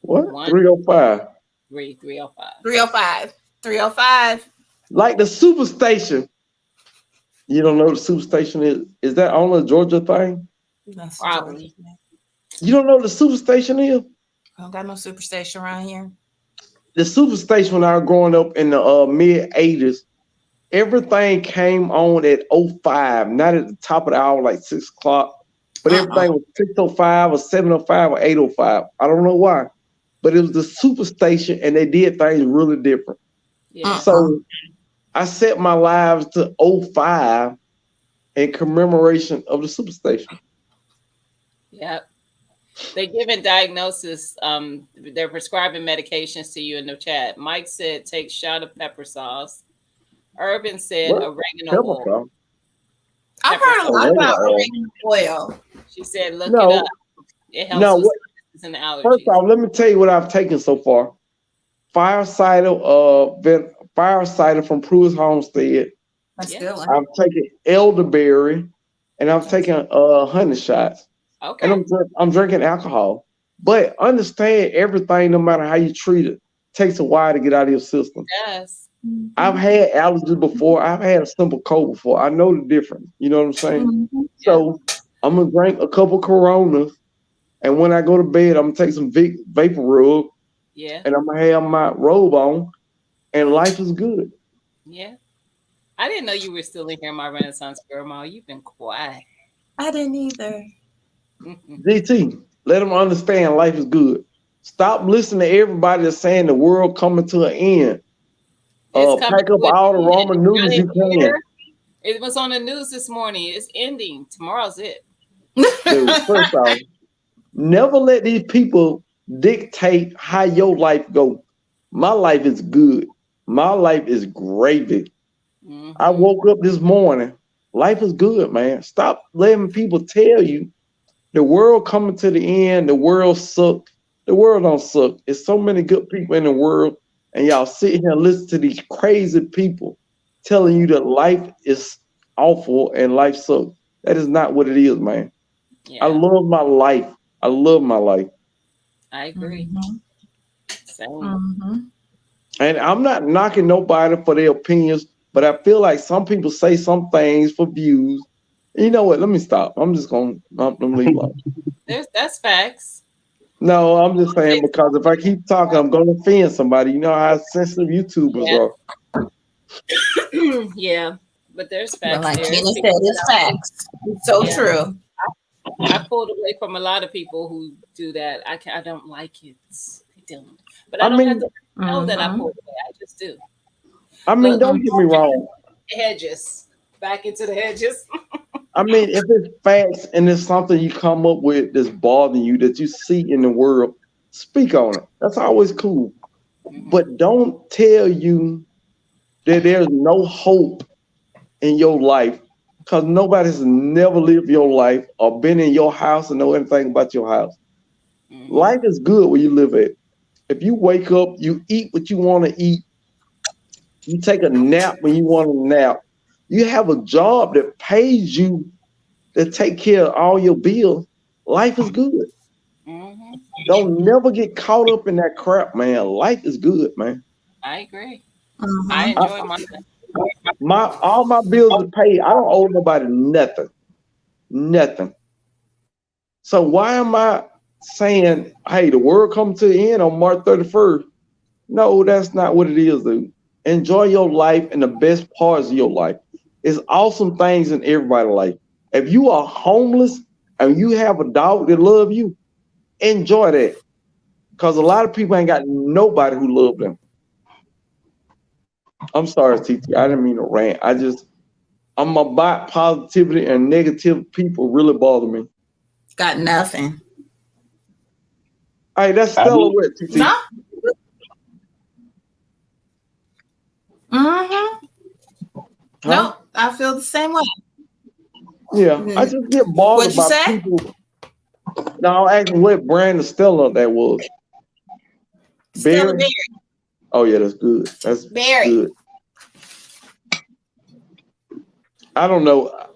What? 305. 305. 305. 305. Like the Superstation. You don't know what the Superstation is? Is that on the Georgia thing? That's Probably. You don't know what the Superstation is? I don't got no Superstation around here. The Superstation, when I was growing up in the mid 80s, everything came on at 05, not at the top of the hour, like 6 o'clock, but everything was 6:05 or 7:05 or 8:05. I don't know why, but it was the Superstation, and they did things really different. Yeah. So I set my lives to 05 in commemoration of the Superstation. Yep. They're giving diagnosis. They're prescribing medications to you in the chat. Mike said take shot of pepper sauce. Urban said What? oregano Pepper oil. sauce? I've heard a lot about oregano oil. She said look No. it up. It helps No, with what- sinuses and allergies. First off, let me tell you what I've taken so far. Fire cider from Pruitt's Homestead. That's Yeah. good one. I'm taking elderberry, and I'm taking honey shots. Okay. And I'm drinking alcohol. But understand everything, no matter how you treat it, takes a while to get out of your system. Yes. I've had allergies before. I've had a simple cold before. I know the difference. You know what I'm saying? So I'm gonna drink a couple Coronas, and when I go to bed, I'm gonna take some vapor rub, Yeah. and I'm gonna have my robe on, and life is good. Yeah. I didn't know you were still in here, my Renaissance girl, Ma. You've been quiet. I didn't either. DT, let them understand life is good. Stop listening to everybody that's saying the world coming to an end. It's coming Pack up to an all the end. Roman I noodles you didn't can. hear. It was on the news this morning. It's ending. Tomorrow's it. Dude, first off, never let these people dictate how your life go. My life is good. My life is gravy. Mhm. I woke up this morning. Life is good, man. Stop letting people tell you the world coming to the end. The world suck. The world don't suck. There's so many good people in the world, and y'all sit here and listen to these crazy people telling you that life is awful and life sucks. That is not what it is, man. Yeah, I love my life. I love my life. I agree. Same. Mm-hmm. And I'm not knocking nobody for their opinions, but I feel like some people say some things for views. You know what? Let me stop. I'm just going to leave alone. That's facts. No, I'm just saying because if I keep talking, I'm going to offend somebody. You know how sensitive YouTubers are. Yeah, but there's facts. Well, like there. Tina said, it's facts. It's so Yeah. true. I pulled away from a lot of people who do that. I don't like it. I don't. But I I don't mean- have to know that I Mhm. pulled away. I just do. I mean, Look, don't get me wrong. Hedges. Back into the hedges. I mean, if it's facts and it's something you come up with that's bothering you, that you see in the world, speak on it. That's always cool. But don't tell you that there's no hope in your life because nobody's never lived your life or been in your house and know anything about your house. Mhm. Life is good where you live at. If you wake up, you eat what you want to eat. You take a nap when you want to nap. You have a job that pays you to take care of all your bills. Life is good. Mhm. Don't never get caught up in that crap, man. Life is good, man. I agree. Mhm. I enjoy my All my bills are paid. I don't owe nobody nothing. Nothing. So why am I saying, hey, the world comes to the end on March 31st? No, that's not what it is, dude. Enjoy your life and the best parts of your life. It's awesome things in everybody's life. If you are homeless and you have a dog that love you, enjoy that. Because a lot of people ain't got nobody who love them. I'm sorry, TT. I didn't mean to rant. I'm about positivity and negative people really bother me. Got nothing. Hey, that's I Stella mean- with TT. No? Mm-hmm. Huh? Nope, I feel the same way. Yeah, I just get bothered What'd you by say? people. Now, I asked what brand of Stella that was. Stella Berry? Berry. Oh, yeah, that's good. That's Berry. good. I don't know.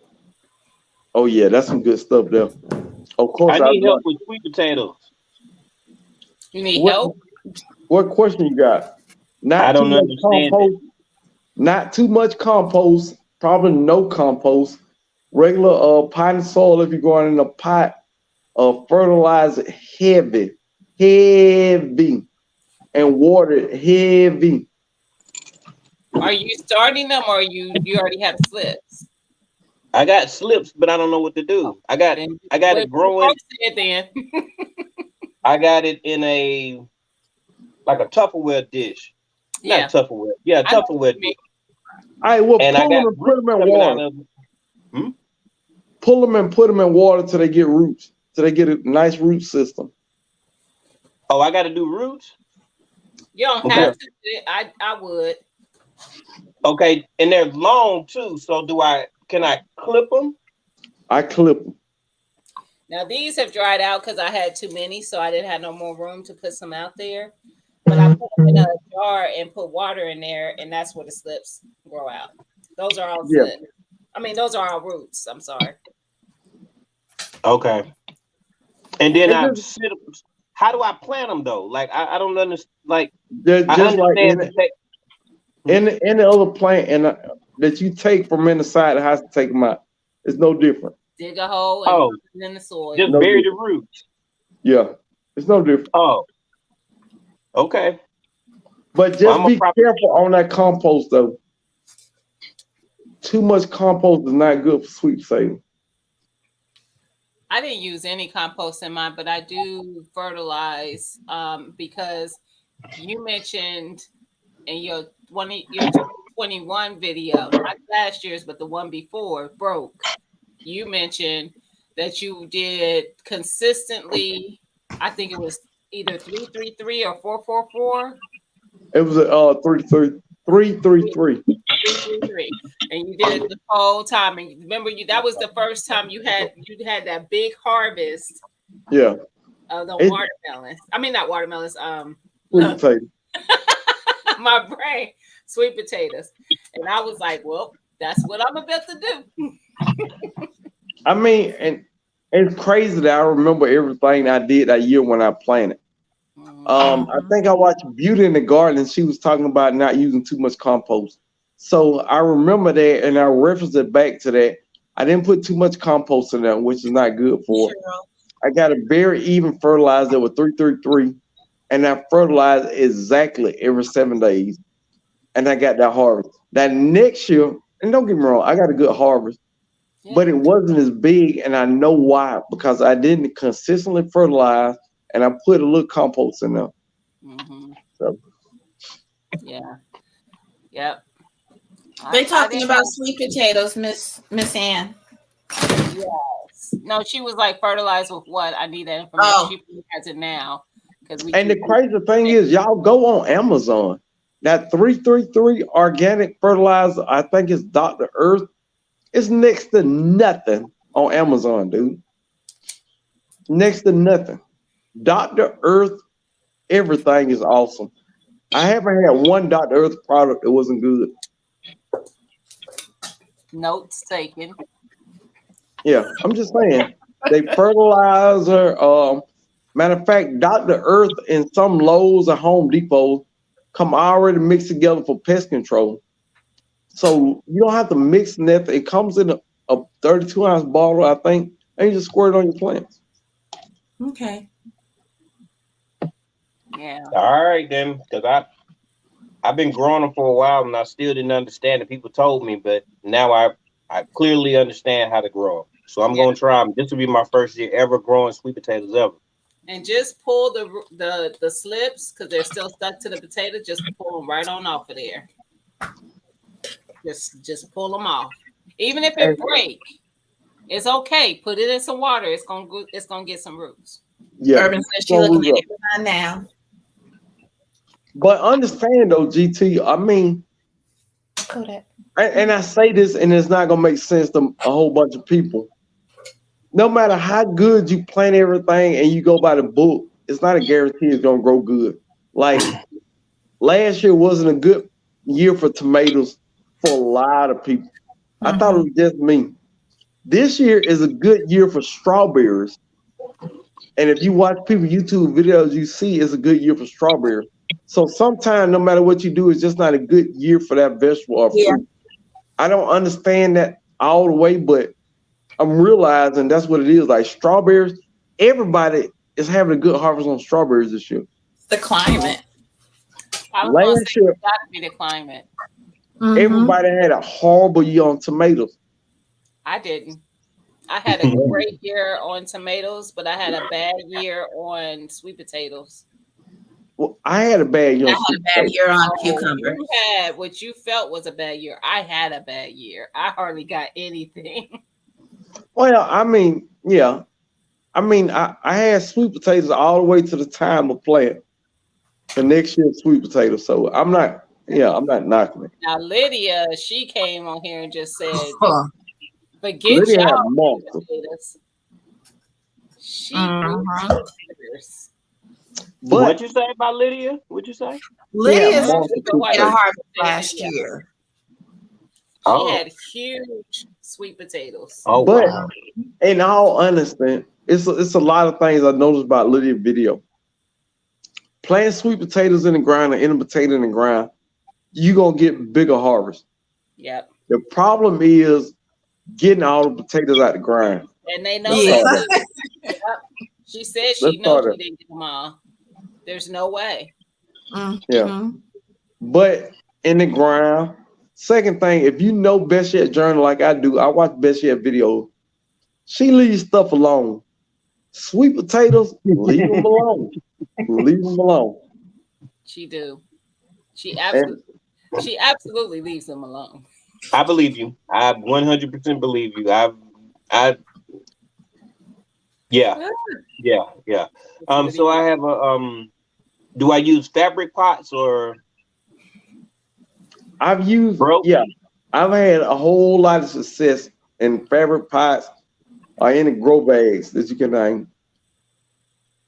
Oh, yeah, that's some good stuff there. Of course, I I need love. help with sweet potatoes. You need What, help? what question you got? I Not too don't much understand it. compost. Not too much compost. Probably no compost. Regular potting soil if you're going in a pot. Fertilizer heavy, and water heavy. Are you starting them or you already have slips? I got slips, but I don't know what to do. I got Then it growing. then. I got it in a like a Tupperware dish. Yeah. Not Tupperware. Yeah, I know Tupperware dish. All right, well, And I pull them got and put them in coming out water. of it. Pull them and put them in water till they get roots, till they get a nice root system. Oh, I got to do roots? You don't Okay. have to. I would. Okay, and they're long too. So can I clip them? I clip them. Now these have dried out because I had too many, so I didn't have no more room to put some out there. But I put them in a jar and put water in there, and that's where the slips grow out. Those are all Yeah. slips. I mean, those are all roots. I'm sorry. Okay. And then It just- how do I plant them though? Like I don't understand. Like Just I like understand. any other plant that you take from inside, it has to take them out. It's no different. Dig a hole and put it in the soil. Just No bury different. the roots. Yeah, it's no different. Oh. Okay. But just be careful on that compost though. Too much compost is not good for sweet potato. I didn't use any compost in mine, but I do fertilize because you mentioned in your 2021 video, not last year's, but the one before, broke. You mentioned that you did consistently, I think it was either 333 or 444. It was a 333. 333, and you did it the whole time. And remember, that was the first time you had that big harvest. Yeah. Of the watermelons. I mean, not watermelons. Sweet potato. My brain, sweet potatoes, and I was like, well, that's what I'm about to do. I mean, and it's crazy that I remember everything I did that year when I planted. I think I watched Beauty in the Garden, and she was talking about not using too much compost. So I remember that, and I referenced it back to that. I didn't put too much compost in there, which is not good for it. I got a very even fertilizer with 333, and I fertilized exactly every 7 days. And I got that harvest. That next year, and don't get me wrong, I got a good harvest, but it wasn't as big, and I know why, because I didn't consistently fertilize, and I put a little compost in there. So, yeah, yep. They talking about sweet potatoes, Miss Ann. Yes. No, she was like, fertilize with what? I need that information. She has it now. And the crazy thing is, y'all go on Amazon. That 333 organic fertilizer, I think it's Dr. Earth. It's next to nothing on Amazon, dude. Next to nothing. Dr. Earth, everything is awesome. I haven't had one Dr. Earth product that wasn't good. Notes taken. Yeah, I'm just saying. They fertilizer. Matter of fact, Dr. Earth and some Lowe's or Home Depot come already mixed together for pest control. So you don't have to mix nothing. It comes in a 32-ounce bottle, I think, and you just squirt it on your plants. Okay. Yeah. All right then, because I've been growing them for a while and I still didn't understand it. People told me, but now I clearly understand how to grow them. So I'm gonna try them. This will be my first year ever growing sweet potatoes ever. And just pull the slips because they're still stuck to the potato. Just pull them right on off of there. Just pull them off. Even if it break, it's okay. Put it in some water. It's gonna get some roots. Yeah. Urban says she looking at it now. But understand though, GT, I mean, Kodak. And I say this, and it's not gonna make sense to a whole bunch of people. No matter how good you plant everything and you go by the book, it's not a guarantee it's gonna grow good. Like last year wasn't a good year for tomatoes for a lot of people. I thought it was just me. This year is a good year for strawberries. And if you watch people YouTube videos, you see it's a good year for strawberries. So sometimes, no matter what you do, it's just not a good year for that vegetable or fruit. I don't understand that all the way, but I'm realizing that's what it is. Like strawberries, everybody is having a good harvest on strawberries this year. The climate. I was going to say it's got to be the climate. Everybody had a horrible year on tomatoes. I didn't. I had a great year on tomatoes, but I had a bad year on sweet potatoes. Well, I had a bad year. I had a bad year on cucumber. You had what you felt was a bad year. I had a bad year. I hardly got anything. Well, I mean, yeah. I mean, I had sweet potatoes all the way to the time of plant. The next year, sweet potatoes. So I'm not knocking it. Now, Lydia, she came on here and just said, forget Lydia had y'all potatoes. She But what'd you say about Lydia? What'd you say? Lydia had a harvest last year. She had huge sweet potatoes. Oh, but in all honesty, it's a lot of things I noticed about Lydia's video. Planting sweet potatoes in the ground and in a potato in the ground, you're gonna get bigger harvest. Yep. The problem is getting all the potatoes out the ground. And they know that. Yep. She said she knows she didn't get them all. There's no way. Yeah. But in the ground. Second thing, if you know Best Yet Journal like I do, I watch Best Yet videos. She leaves stuff alone. Sweet potatoes, leave them alone. Leave them alone. She do. She absolutely leaves them alone. I believe you. I 100% believe you. Yeah. So I have a do I use fabric pots or? I've used I've had a whole lot of success in fabric pots or in the grow bags that you can name.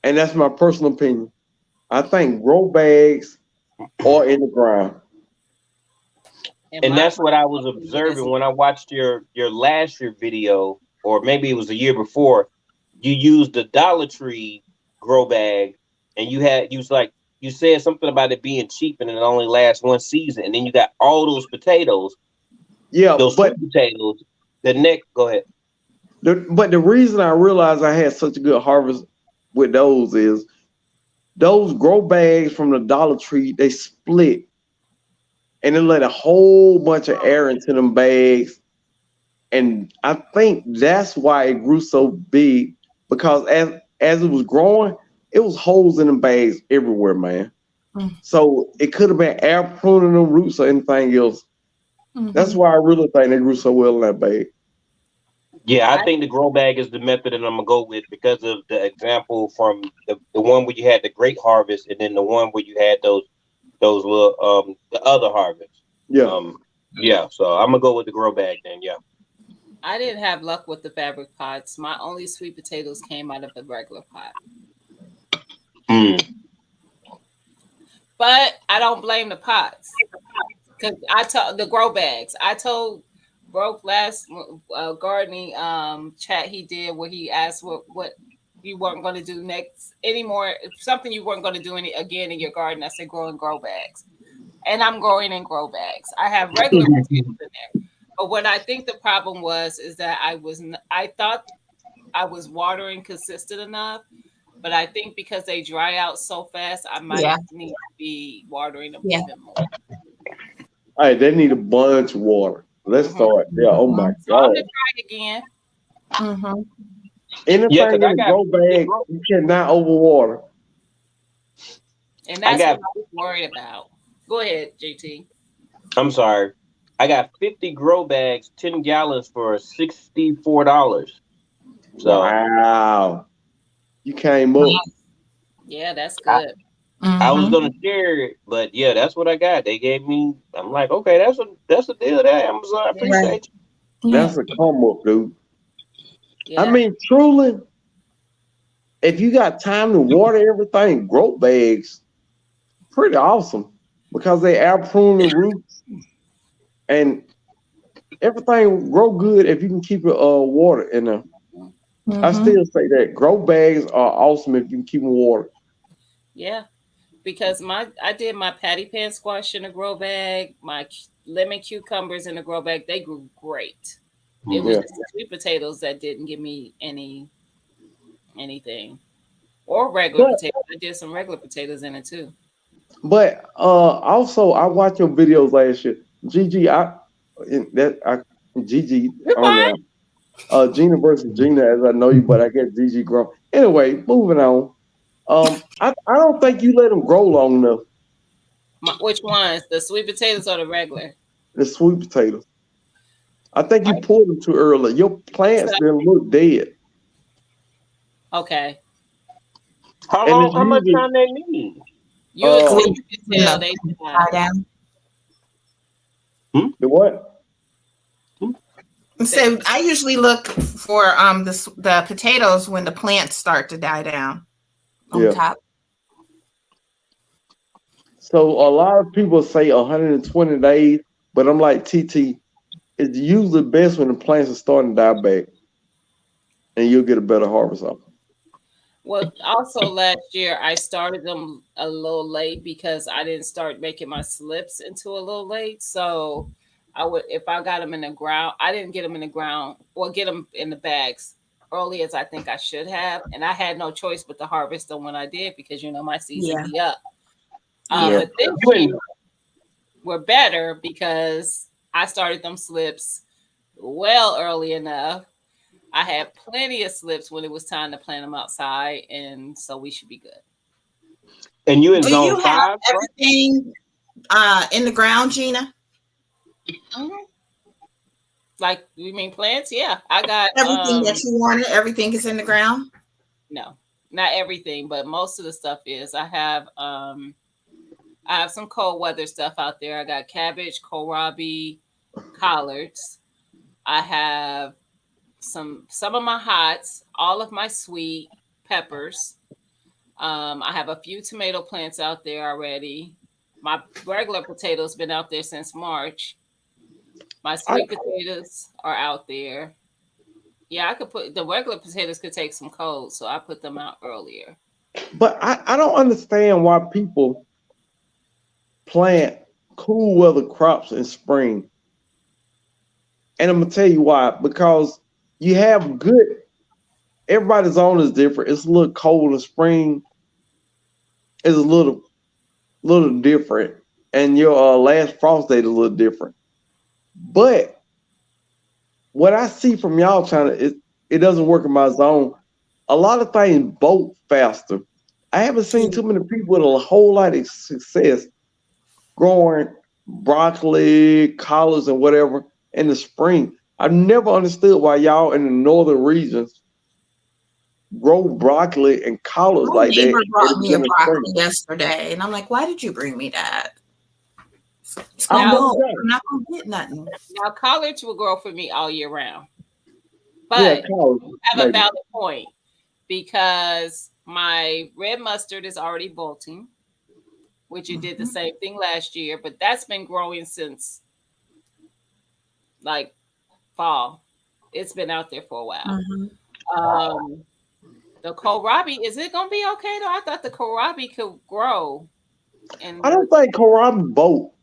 And that's my personal opinion. I think grow bags or in the ground. And that's what I was observing when I watched your last year video, or maybe it was a year before. You used the Dollar Tree grow bag, and you said something about it being cheap and it only lasts one season, and then you got all those potatoes. Yeah, those sweet potatoes. Go ahead. But the reason I realized I had such a good harvest with those is those grow bags from the Dollar Tree, they split. And it let a whole bunch of air into them bags. And I think that's why it grew so big, because as it was growing, it was holes in the bags everywhere, man. So it could have been air pruning them roots or anything else. That's why I really think they grew so well in that bag. Yeah, I think the grow bag is the method that I'm gonna go with because of the example from the one where you had the great harvest, and then the one where you had those little the other harvest. Yeah. So I'm gonna go with the grow bag then. Yeah. I didn't have luck with the fabric pots. My only sweet potatoes came out of the regular pot. But I don't blame the pots, because I told the grow bags. I told Broke last gardening chat he did where he asked what you weren't going to do next anymore, something you weren't going to do again in your garden. I said grow in grow bags, and I'm growing in grow bags. I have regular potatoes in there, but what I think the problem was is that I thought I was watering consistent enough. But I think because they dry out so fast, I might need to be watering them a bit more. All right, they need a bunch of water. Let's start. Yeah. Oh my God. I'm gonna try again. Anything in a grow bag, you cannot overwater. And that's what I was worried about. Go ahead, JT. I'm sorry. I got 50 grow bags, 10 gallons for $64. So wow. You came up. Yeah, that's good. I was Mhm. gonna share it, but yeah, that's what I got. They gave me. I'm like, okay, that's a deal there, Amazon. I appreciate you. Yeah. That's a come up, dude. I Yeah. mean, truly, if you got time to water everything, grow bags, pretty awesome because they air prune the roots and everything grow good if you can keep it water in there. I Mhm. still say that grow bags are awesome if you can keep them water. Yeah. Because I did my patty pan squash in a grow bag, my lemon cucumbers in a grow bag. They grew great. It was Yeah. just the sweet potatoes that didn't give me anything. Or regular But potatoes. I did some regular potatoes in it too. also I watched your videos last year. Gigi, Gigi You're on fine. there. Gina versus Gina, as I know you, but I guess Gigi grown. Anyway, moving on. I don't think you let them grow long enough. Which ones? The sweet potatoes or the regular? The sweet potatoes. I think you I- pulled them too early. Your plants so- didn't look dead. Okay. How And long? it's How much usually time they need? You would uh see, you could tell they Tie down. the what? So I usually look for the potatoes when the plants start to die down on Yeah. top. So a lot of people say 120 days, but I'm like TT, it's usually best when the plants are starting to die back, and you'll get a better harvest off them. Well, also last year I started them a little late because I didn't start making my slips until a little late. So I would, if I got them in the ground, I didn't get them in the ground or get them in the bags early as I think I should have, and I had no choice but to harvest them when I did because my season Yeah. be up. Yeah. But this You year and were better because I started them slips well early enough. I had plenty of slips when it was time to plant them outside, and so we should be good. in Do zone you have 5, right? everything in the ground, Gina? Mhm. Like, you mean plants? Yeah, I got Everything that you wanted, everything is in the ground? no, not everything, but most of the stuff is. I have some cold weather stuff out there. I got cabbage, kohlrabi, collards. I have some of my hots, all of my sweet peppers. I have a few tomato plants out there already. My regular potatoes been out there since March. My sweet potatoes are out there. Yeah, I could put the regular potatoes could take some cold, so I put them out earlier. But I don't understand why people plant cool weather crops in spring. And I'm gonna tell you why. Because you have good. Everybody's zone is different. It's a little cold in spring. It's a little different, and your last frost date is a little different. But what I see from y'all China, it doesn't work in my zone. A lot of things bolt faster. I haven't seen too many people with a whole lot of success growing broccoli, collards, and whatever in the spring. I've never understood why y'all in the northern regions grow broccoli and collards My like that neighbor brought in me a the broccoli spring. yesterday, and I'm like, "Why did you bring me that? It's I'm gonna Now, just go. saying. I'm not gonna get nothing." now collards will grow for me all year round. Yeah, But collards, you have a maybe. valid point because my red mustard is already bolting, which it did the same thing last year, but that's been growing since like fall. It's been out there for a while. Mhm. The kohlrabi, is it gonna be okay though? I thought the kohlrabi could grow. I don't think kohlrabi bolt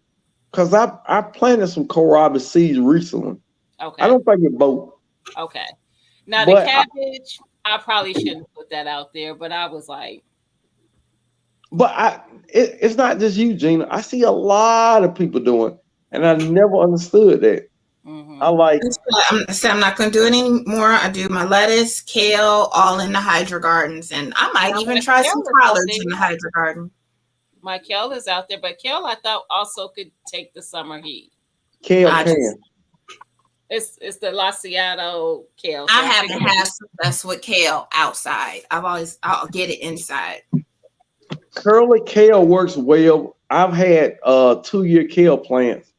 because I planted some kohlrabi seeds recently. Okay. I don't think it bolt. Okay. Now the But cabbage, I probably shouldn't put that out there, but I was like, it's not just you, Gina. I see a lot of people doing, and I never understood that. I like. I'm not gonna do it anymore. I do my lettuce, kale, all in the hydro gardens, and I might Now, even my try kale some is out collards there. in the hydro garden. My kale is out there, but kale I thought also could take the summer heat. Kale I can. just- It's the Laciato kale. I haven't had success with kale outside. I'll get it inside. Curly kale works well. I've had 2-year kale plants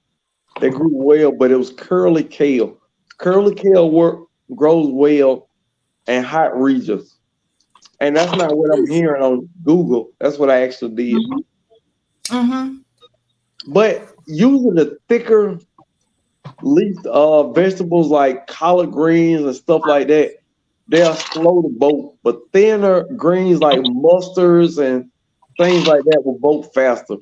that grew well, but it was curly kale. Curly kale grows well in hot regions. And that's not what I'm hearing on Google. That's what I actually did. Mm-hmm. But using the thicker leaf vegetables like collard greens and stuff like that, they'll slow the boat. But thinner greens like mustards and things like that will bolt faster.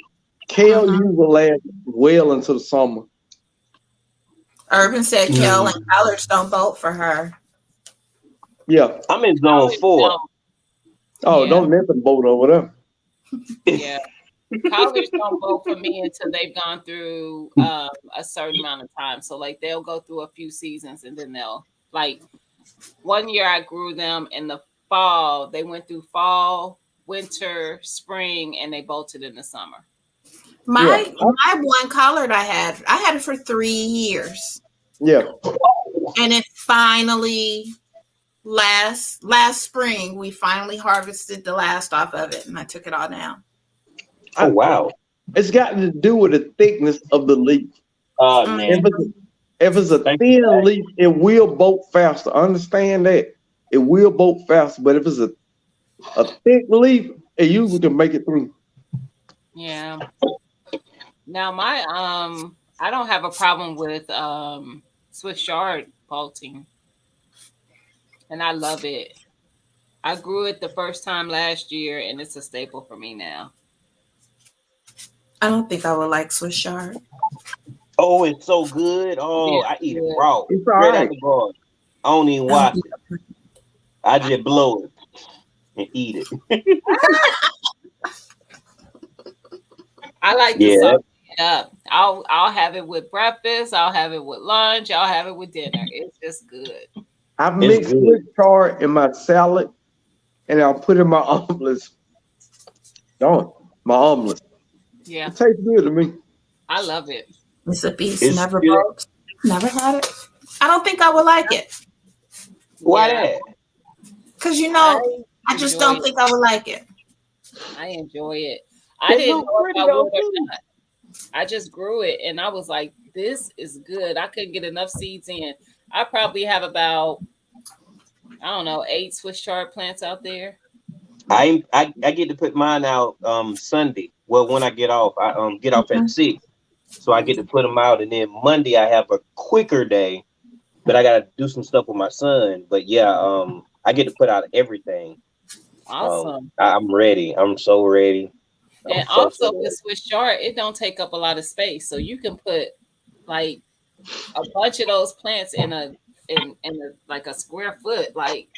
Kale usually lasts well into the summer. Urban said kale and collards don't bolt for her. Yeah. I'm in zone 4. Oh, Yeah. don't let them boat over there. Yeah. Collards don't vote for me until they've gone through a certain amount of time. So like they'll go through a few seasons and then they'll like one year I grew them in the fall. They went through fall, winter, spring, and they bolted in the summer. My one collard I had it for 3 years. Yeah. And it finally last spring we finally harvested the last off of it and I took it all down. Oh wow. It's got to do with the thickness of the leaf. Oh man. If it's a thin leaf, it will bolt faster. Understand that. It will bolt faster, but if it's a thick leaf, it usually can make it through. Yeah. Now my I don't have a problem with Swiss chard bolting. And I love it. I grew it the first time last year and it's a staple for me now. I don't think I would like Swiss chard. Oh, it's so good. Oh, Yeah, I eat it good. raw. It's Straight all out right. the garden. I don't even wash it. I just blow it and eat it. I like to Yeah. salt it up. I'll have it with breakfast. I'll have it with lunch. I'll have it with dinner. It's just good. I mix good. Swiss chard in my salad, and I'll put in my omelets. Don't my omelets. Yeah, It tastes good to me. I love it. It's a beast. It's Never good. bolt. Never had it. I don't think I would like it. Why Yeah. that? Because I just enjoy don't it. think I would like it. I enjoy it. I It didn't look know if pretty I though, would or too. not. I just grew it and I was like, this is good. I couldn't get enough seeds in. I probably have about, I don't know, 8 Swiss chard plants out there. I get to put mine out Sunday. Well, when I get off, I get off at 6, so I get to put them out, and then Monday I have a quicker day, but I gotta do some stuff with my son. But yeah, I get to put out everything. Awesome. I'm ready. I'm so ready. And also with Swiss chard, it don't take up a lot of space. So you can put like a bunch of those plants in a like a square foot. Like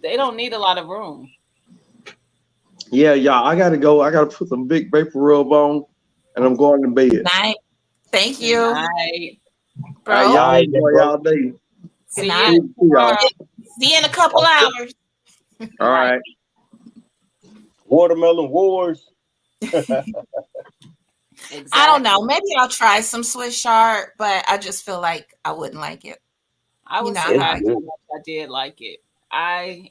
they don't need a lot of room. Yeah, y'all. I gotta go. I gotta put some big vapor rub on, and I'm going to bed. Night. Thank you. Right. Bro. All right, y'all Night, enjoy bro. y'all day. See Good you night. Y'all. See you in a couple hours. All right. Watermelon wars. Exactly. I don't know. Maybe I'll try some Swiss chard, but I just feel like I wouldn't like it. I was You know, surprised it's how much I did like it.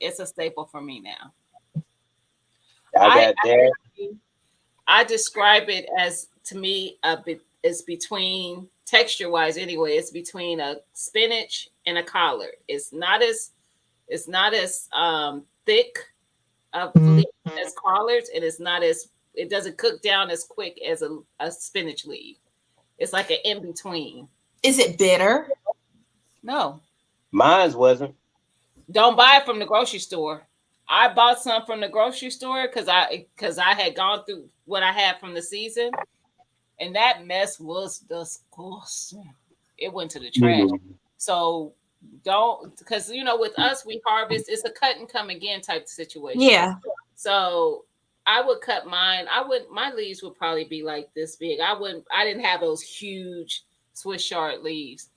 It's a staple for me now. I got that. I describe it as, to me, it's between texture wise anyway. It's between a spinach and a collard. It's not as thick of leaf as collards, and it doesn't cook down as quick as a spinach leaf. It's like an in between. Is it bitter? No, Mine wasn't. don't buy it from the grocery store. I bought some from the grocery store because I had gone through what I had from the season, and that mess was disgusting. It went to the trash. So don't, because with us we harvest. It's a cut and come again type of situation. Yeah. So I would cut mine. My leaves would probably be like this big. I didn't have those huge Swiss chard leaves.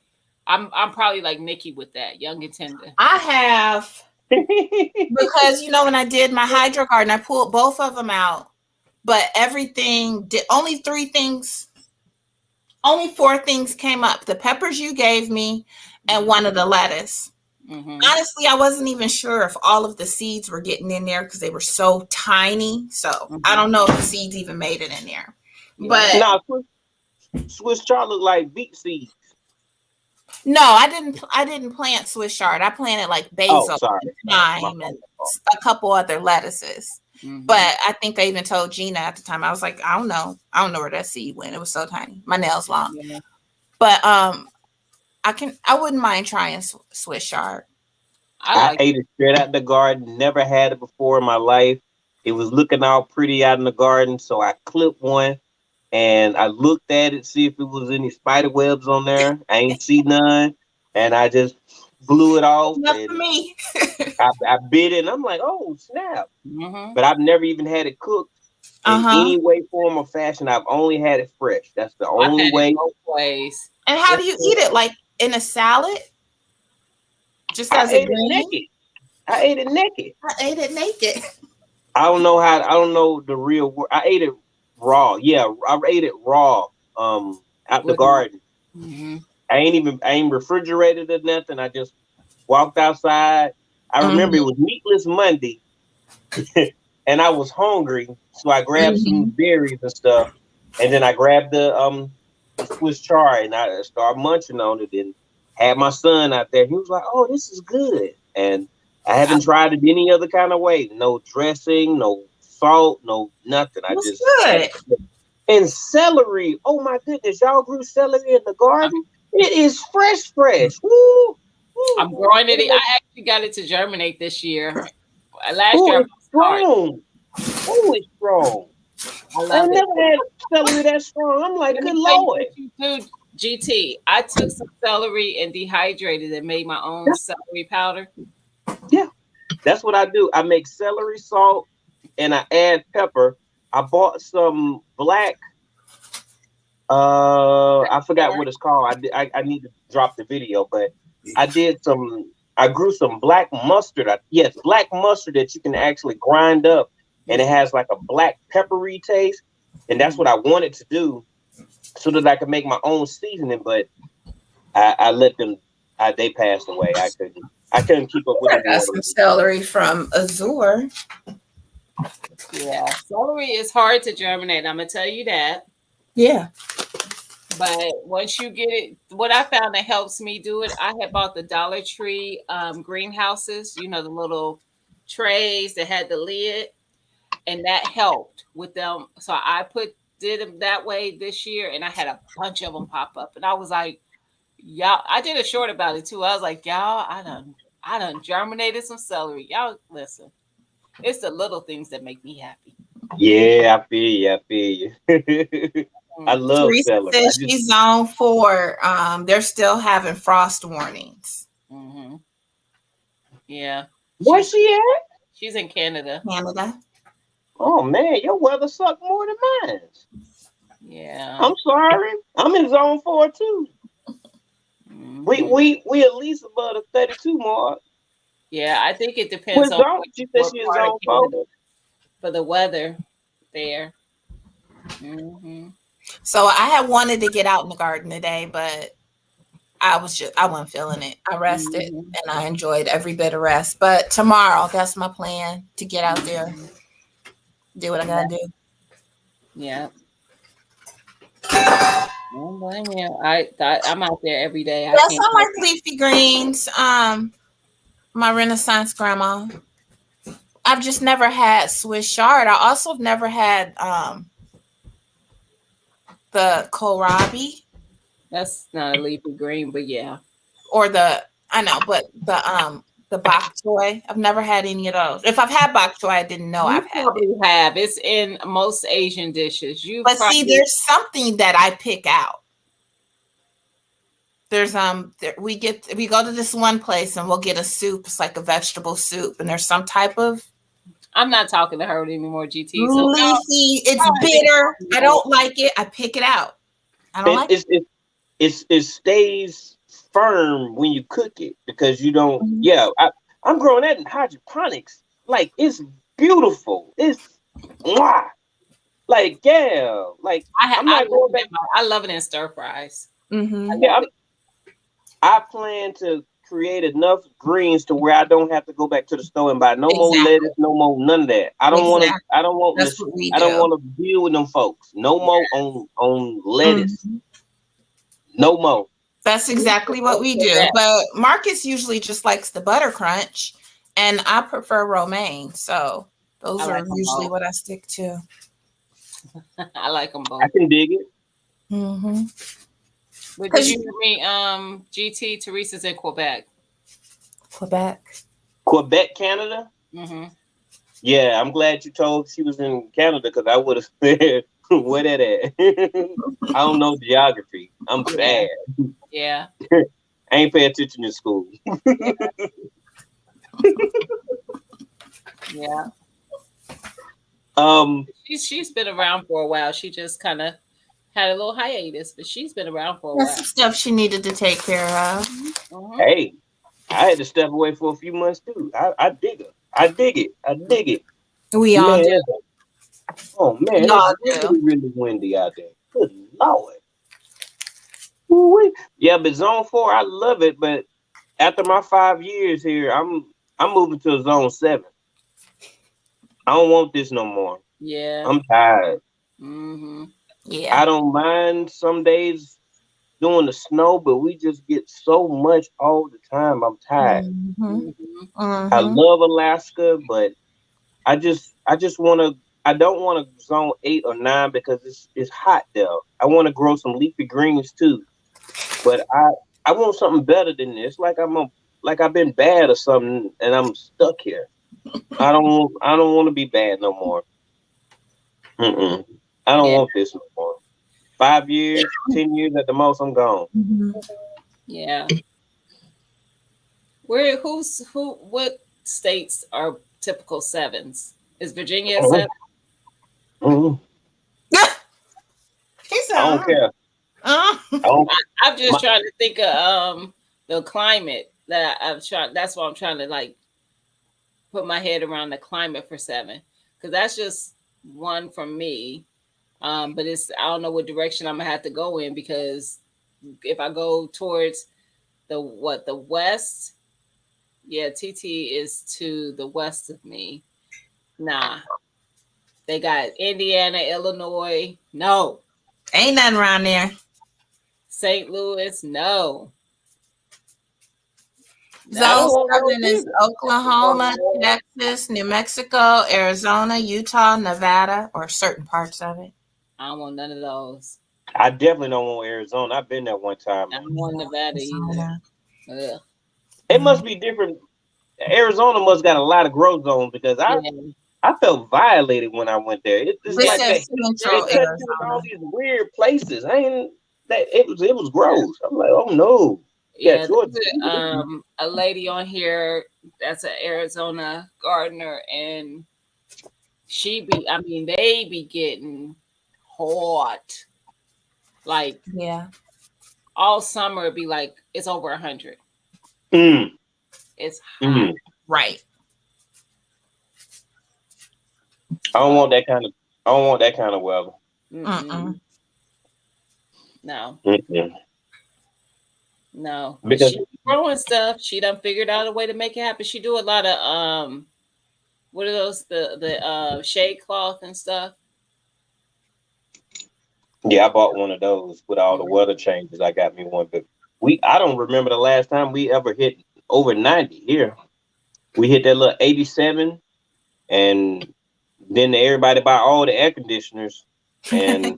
I'm probably like Nikki with that, young and tender. I have, because when I did my hydro garden, I pulled both of them out, but only 4 things came up: the peppers you gave me and one of the lettuce. Honestly, I wasn't even sure if all of the seeds were getting in there because they were so tiny. So I don't know if the seeds even made it in there. But no, Swiss chard look like beet seeds. no, I didn't plant Swiss chard. I planted like basil, thyme, and a couple other lettuces. But I think I even told Gina at the time. I was like, I don't know where that seed went. It was so tiny. My nails long. Yeah. But I wouldn't mind trying Swiss chard. I ate it straight out the garden. Never had it before in my life. It was looking all pretty out in the garden, so I clipped one and I looked at it, see if it was any spider webs on there. I ain't see none, and I just blew it off. Enough for me. I bit it, and I'm like, oh snap! But I've never even had it cooked in any way, form, or fashion. I've only had it fresh. That's the only way. Both ways. And how do you eat it? Like in a salad? Just as a green? I ate it naked. I ate it naked. I don't know the real word. I ate it raw. Yeah, I ate it raw. Out the garden. I ain't refrigerated or nothing. I just walked outside. I remember it was Meatless Monday, and I was hungry, so I grabbed some berries and stuff, and then I grabbed the Swiss chard and I started munching on it and had my son out there. He was like, "Oh, this is good," and I haven't tried it any other kind of way. No dressing, no salt, no nothing. I just good. And celery. Oh my goodness, y'all grew celery in the garden? It is fresh. Woo! I'm growing it. I actually got it to germinate this year. Last year, it's strong. Oh, it's strong. I never had celery that strong. I'm like, good Lord. Dude, GT, I took some celery and dehydrated and made my own celery powder. Yeah, that's what I do. I make celery salt and I add pepper. I bought some black. I forgot what it's called. I need to drop the video, but I grew some black mustard. Black mustard that you can actually grind up, and it has like a black peppery taste. And that's what I wanted to do, so that I could make my own seasoning. But I let them. They passed away. I couldn't keep up with it. I got some celery from Azure. Yeah, celery is hard to germinate. I'm gonna tell you that. Yeah. But once you get it, what I found that helps me do it, I had bought the Dollar Tree greenhouses, the little trays that had the lid, and that helped with them. So I did them that way this year, and I had a bunch of them pop up, and I was like, y'all, I did a short about it too. I was like, y'all, I done germinated some celery. Y'all listen. It's the little things that make me happy. Yeah, I feel you. I love celery. Says she's zone 4. They're still having frost warnings. Yeah. Where's she at? She's in Canada. Oh man, your weather sucked more than mine. Yeah. I'm sorry. I'm in zone 4 too. We at least above the 32 mark. Yeah, I think it depends on she said she's zone 4 for the weather there. So I had wanted to get out in the garden today, but I wasn't feeling it. I rested and I enjoyed every bit of rest. But tomorrow, that's my plan, to get out there, do what I gotta do. Yeah. Don't blame you. I'm out there every day. I like leafy greens. My Renaissance grandma. I've just never had Swiss chard. I also have never had the kohlrabi. That's not a leafy green, but yeah. Or the bok choy. I've never had any of those. If I've had bok choy, I didn't know I've had it. It's in most Asian dishes. See, there's something that I pick out. There's we go to this one place and we'll get a soup. It's like a vegetable soup, and there's some type of. I'm not talking to her anymore, GT. So leafy, it's bitter. I don't like it. I pick it out. I don't like it. It stays firm when you cook it because you don't. Yeah, I'm growing that in hydroponics. Like, it's beautiful. It's like, yeah. Like, I'm not going back. I love it in stir fries. Yeah, I plan to create enough greens to where I don't have to go back to the store and buy no more Exactly. lettuce, no more none of that. I don't want to. Exactly. I don't want That's this. what we I don't do. want to deal with them folks. No more on lettuce. Mhm. No more. That's exactly what we do. But Marcus usually just likes the butter crunch, and I prefer romaine. So those I are like them usually both. what I stick to. I like them both. I can dig it. Mm-hmm. But did you hear me? GT Teresa's in Quebec. Quebec, Canada. Mm-hmm. Yeah, I'm glad you told she was in Canada because I would have said where that at. I don't know geography. I'm bad. Yeah. I ain't pay attention in school. Yeah. She's been around for a while. She just kind of had a little hiatus, but she's been around for a That's while. some stuff she needed to take care of. Mm-hmm. Hey, I had to step away for a few months too. I dig it. I dig it. I dig it. We all Man, do. oh man, We all it's do. really, really windy out there. Good Lord. Ooh-wee. Yeah, but Zone 4, I love it. But after my 5 years here, I'm moving to Zone 7. I don't want this no more. Yeah. I'm tired. Mm-hmm. Yeah. I don't mind some days doing the snow, but we just get so much all the time. I'm tired. Mm-hmm. I love Alaska, but I just want to. I don't want to Zone 8 or 9 because it's hot there. I want to grow some leafy greens too, but I want something better than this. Like I've been bad or something, and I'm stuck here. I don't want to be bad no more. I don't want this no more. 5 years, 10 years at the most, I'm gone. Yeah. What states are typical 7s? Is Virginia a 7? I don't care. I'm just trying to think of the climate that I've tried. That's why I'm trying to like put my head around the climate for 7, because that's just one from me. But I don't know what direction I'm gonna have to go in, because if I go towards the west, yeah, TT is to the west of me. Nah, they got Indiana, Illinois. No, ain't nothing around there. St. Louis. No. Zone 7 is Oklahoma, Texas, New Mexico, Arizona, Utah, Nevada, or certain parts of it. I don't want none of those. I definitely don't want Arizona. I've been there one time. I don't want Nevada either. Ugh. It must be different. Arizona must got a lot of growth zones, because I felt violated when I went there. It's like they all these weird places. It was gross. I'm like, oh no. Yeah, a lady on here that's an Arizona gardener, and they be getting hot. Like, all summer it'd be like it's over 100. It's hot. Right. I don't want that kind of weather. No. No, because she's growing stuff. She done figured out a way to make it happen. She do a lot of what are those, the shade cloth and stuff. Yeah, I bought one of those with all the weather changes. I got me one, but I don't remember the last time we ever hit over 90 here. We hit that little 87, and then everybody buy all the air conditioners, and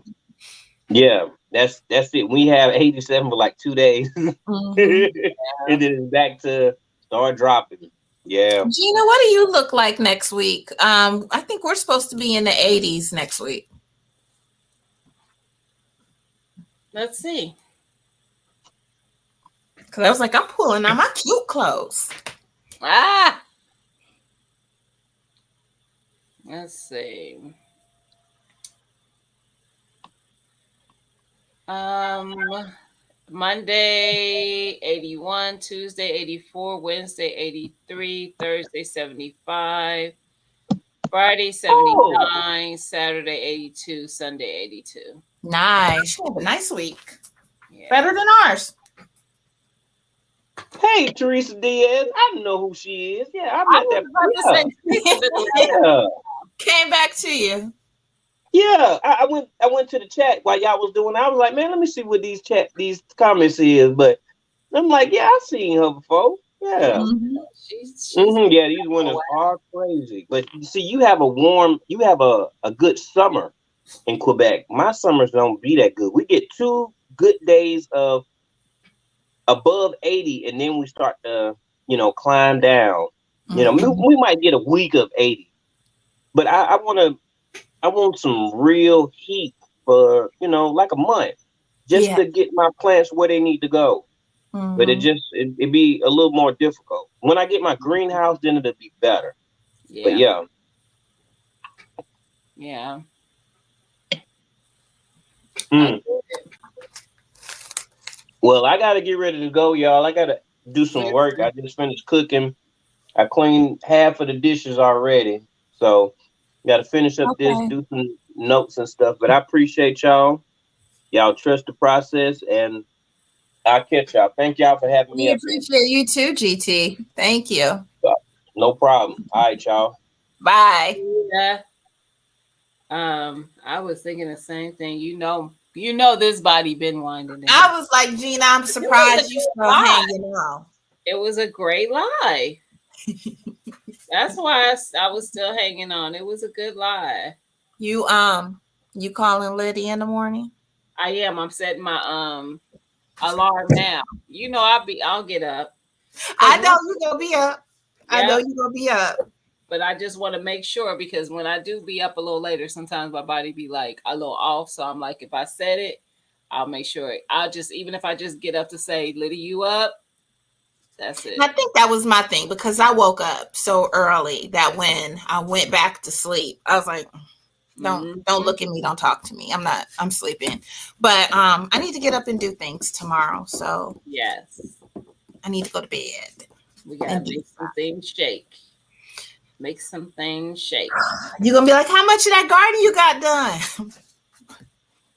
yeah. That's it. We have 87 for like 2 days. And then it's back to start dropping. Yeah. Gina, what do you look like next week? I think we're supposed to be in the 80s next week. Let's see. Because I was like, I'm pulling on my cute clothes. Let's see. Monday 81, Tuesday 84, Wednesday 83, Thursday 75, Friday 79, Saturday 82, Sunday 82. Nice. You have a nice week. Yeah. Better than ours. Hey, Teresa Diaz. I know who she is. Yeah, I met that. about to say, Teresa been on there. Yeah. Came back to you. Yeah, I went to the chat while y'all was doing. I was like, man, let me see what these comments is. But I'm like, yeah, I seen her before. Yeah, Mhm. She's yeah, these winners are crazy. But you see, you have a good summer in Quebec. My summers don't be that good. We get 2 good days of above 80, and then we start to climb down. We might get a week of 80, but I want some real heat for like a month, just Yeah. to get my plants where they need to go. But Mhm. it'd be a little more difficult. When I get my greenhouse, then it'll be better. But yeah. Mm. Well, I gotta get ready to go, y'all. I gotta do some work. I just finished cooking. I cleaned half of the dishes already, so gotta finish up this, Okay. do some notes and stuff. But I appreciate y'all. Y'all trust the process, and I'll catch y'all. Thank y'all for having me We up here. appreciate you too, GT. Thank you. No problem. All right, y'all. Bye. Yeah. I was thinking the same thing. You know this body been winding down. I was like, Gina, I'm surprised you still hanging on. It was a great lie. That's why I was still hanging on. It was a good lie. You calling Liddy in the morning? I am. I'm setting my alarm now. I'll get up. I know you're gonna be up. Yeah. I know you're gonna be up. But I just want to make sure, because when I do be up a little later, sometimes my body be like a little off. So I'm like, if I set it, I'll make sure. Even if I just get up to say, Liddy, you up? That's it. I think that was my thing, because I woke up so early that when I went back to sleep, I was like, don't look at me, don't talk to me. I'm sleeping. But I need to get up and do things tomorrow. So yes, I need to go to bed. We gotta make some things shake. Make some things shake. You're gonna be like, how much of that garden you got done?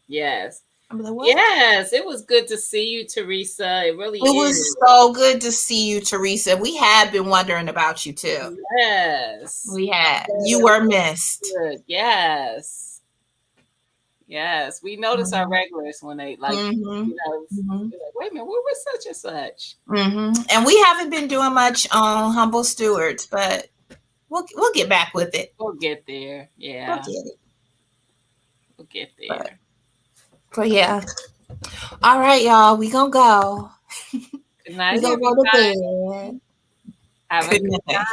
Yes. I'm like, what? Yes, it was good to see you, Teresa. It really was so good to see you, Teresa. We have been wondering about you too. Yes. We had. You were missed. Good. Yes. Yes. We notice our regulars when they like, like, wait a minute, where was such and such? And we haven't been doing much on Humble Stewards, but we'll get back with it. We'll get there. Yeah. We'll get there. But yeah. All right, y'all. We gonna go. Good night. We gonna go to bed. Have a good night.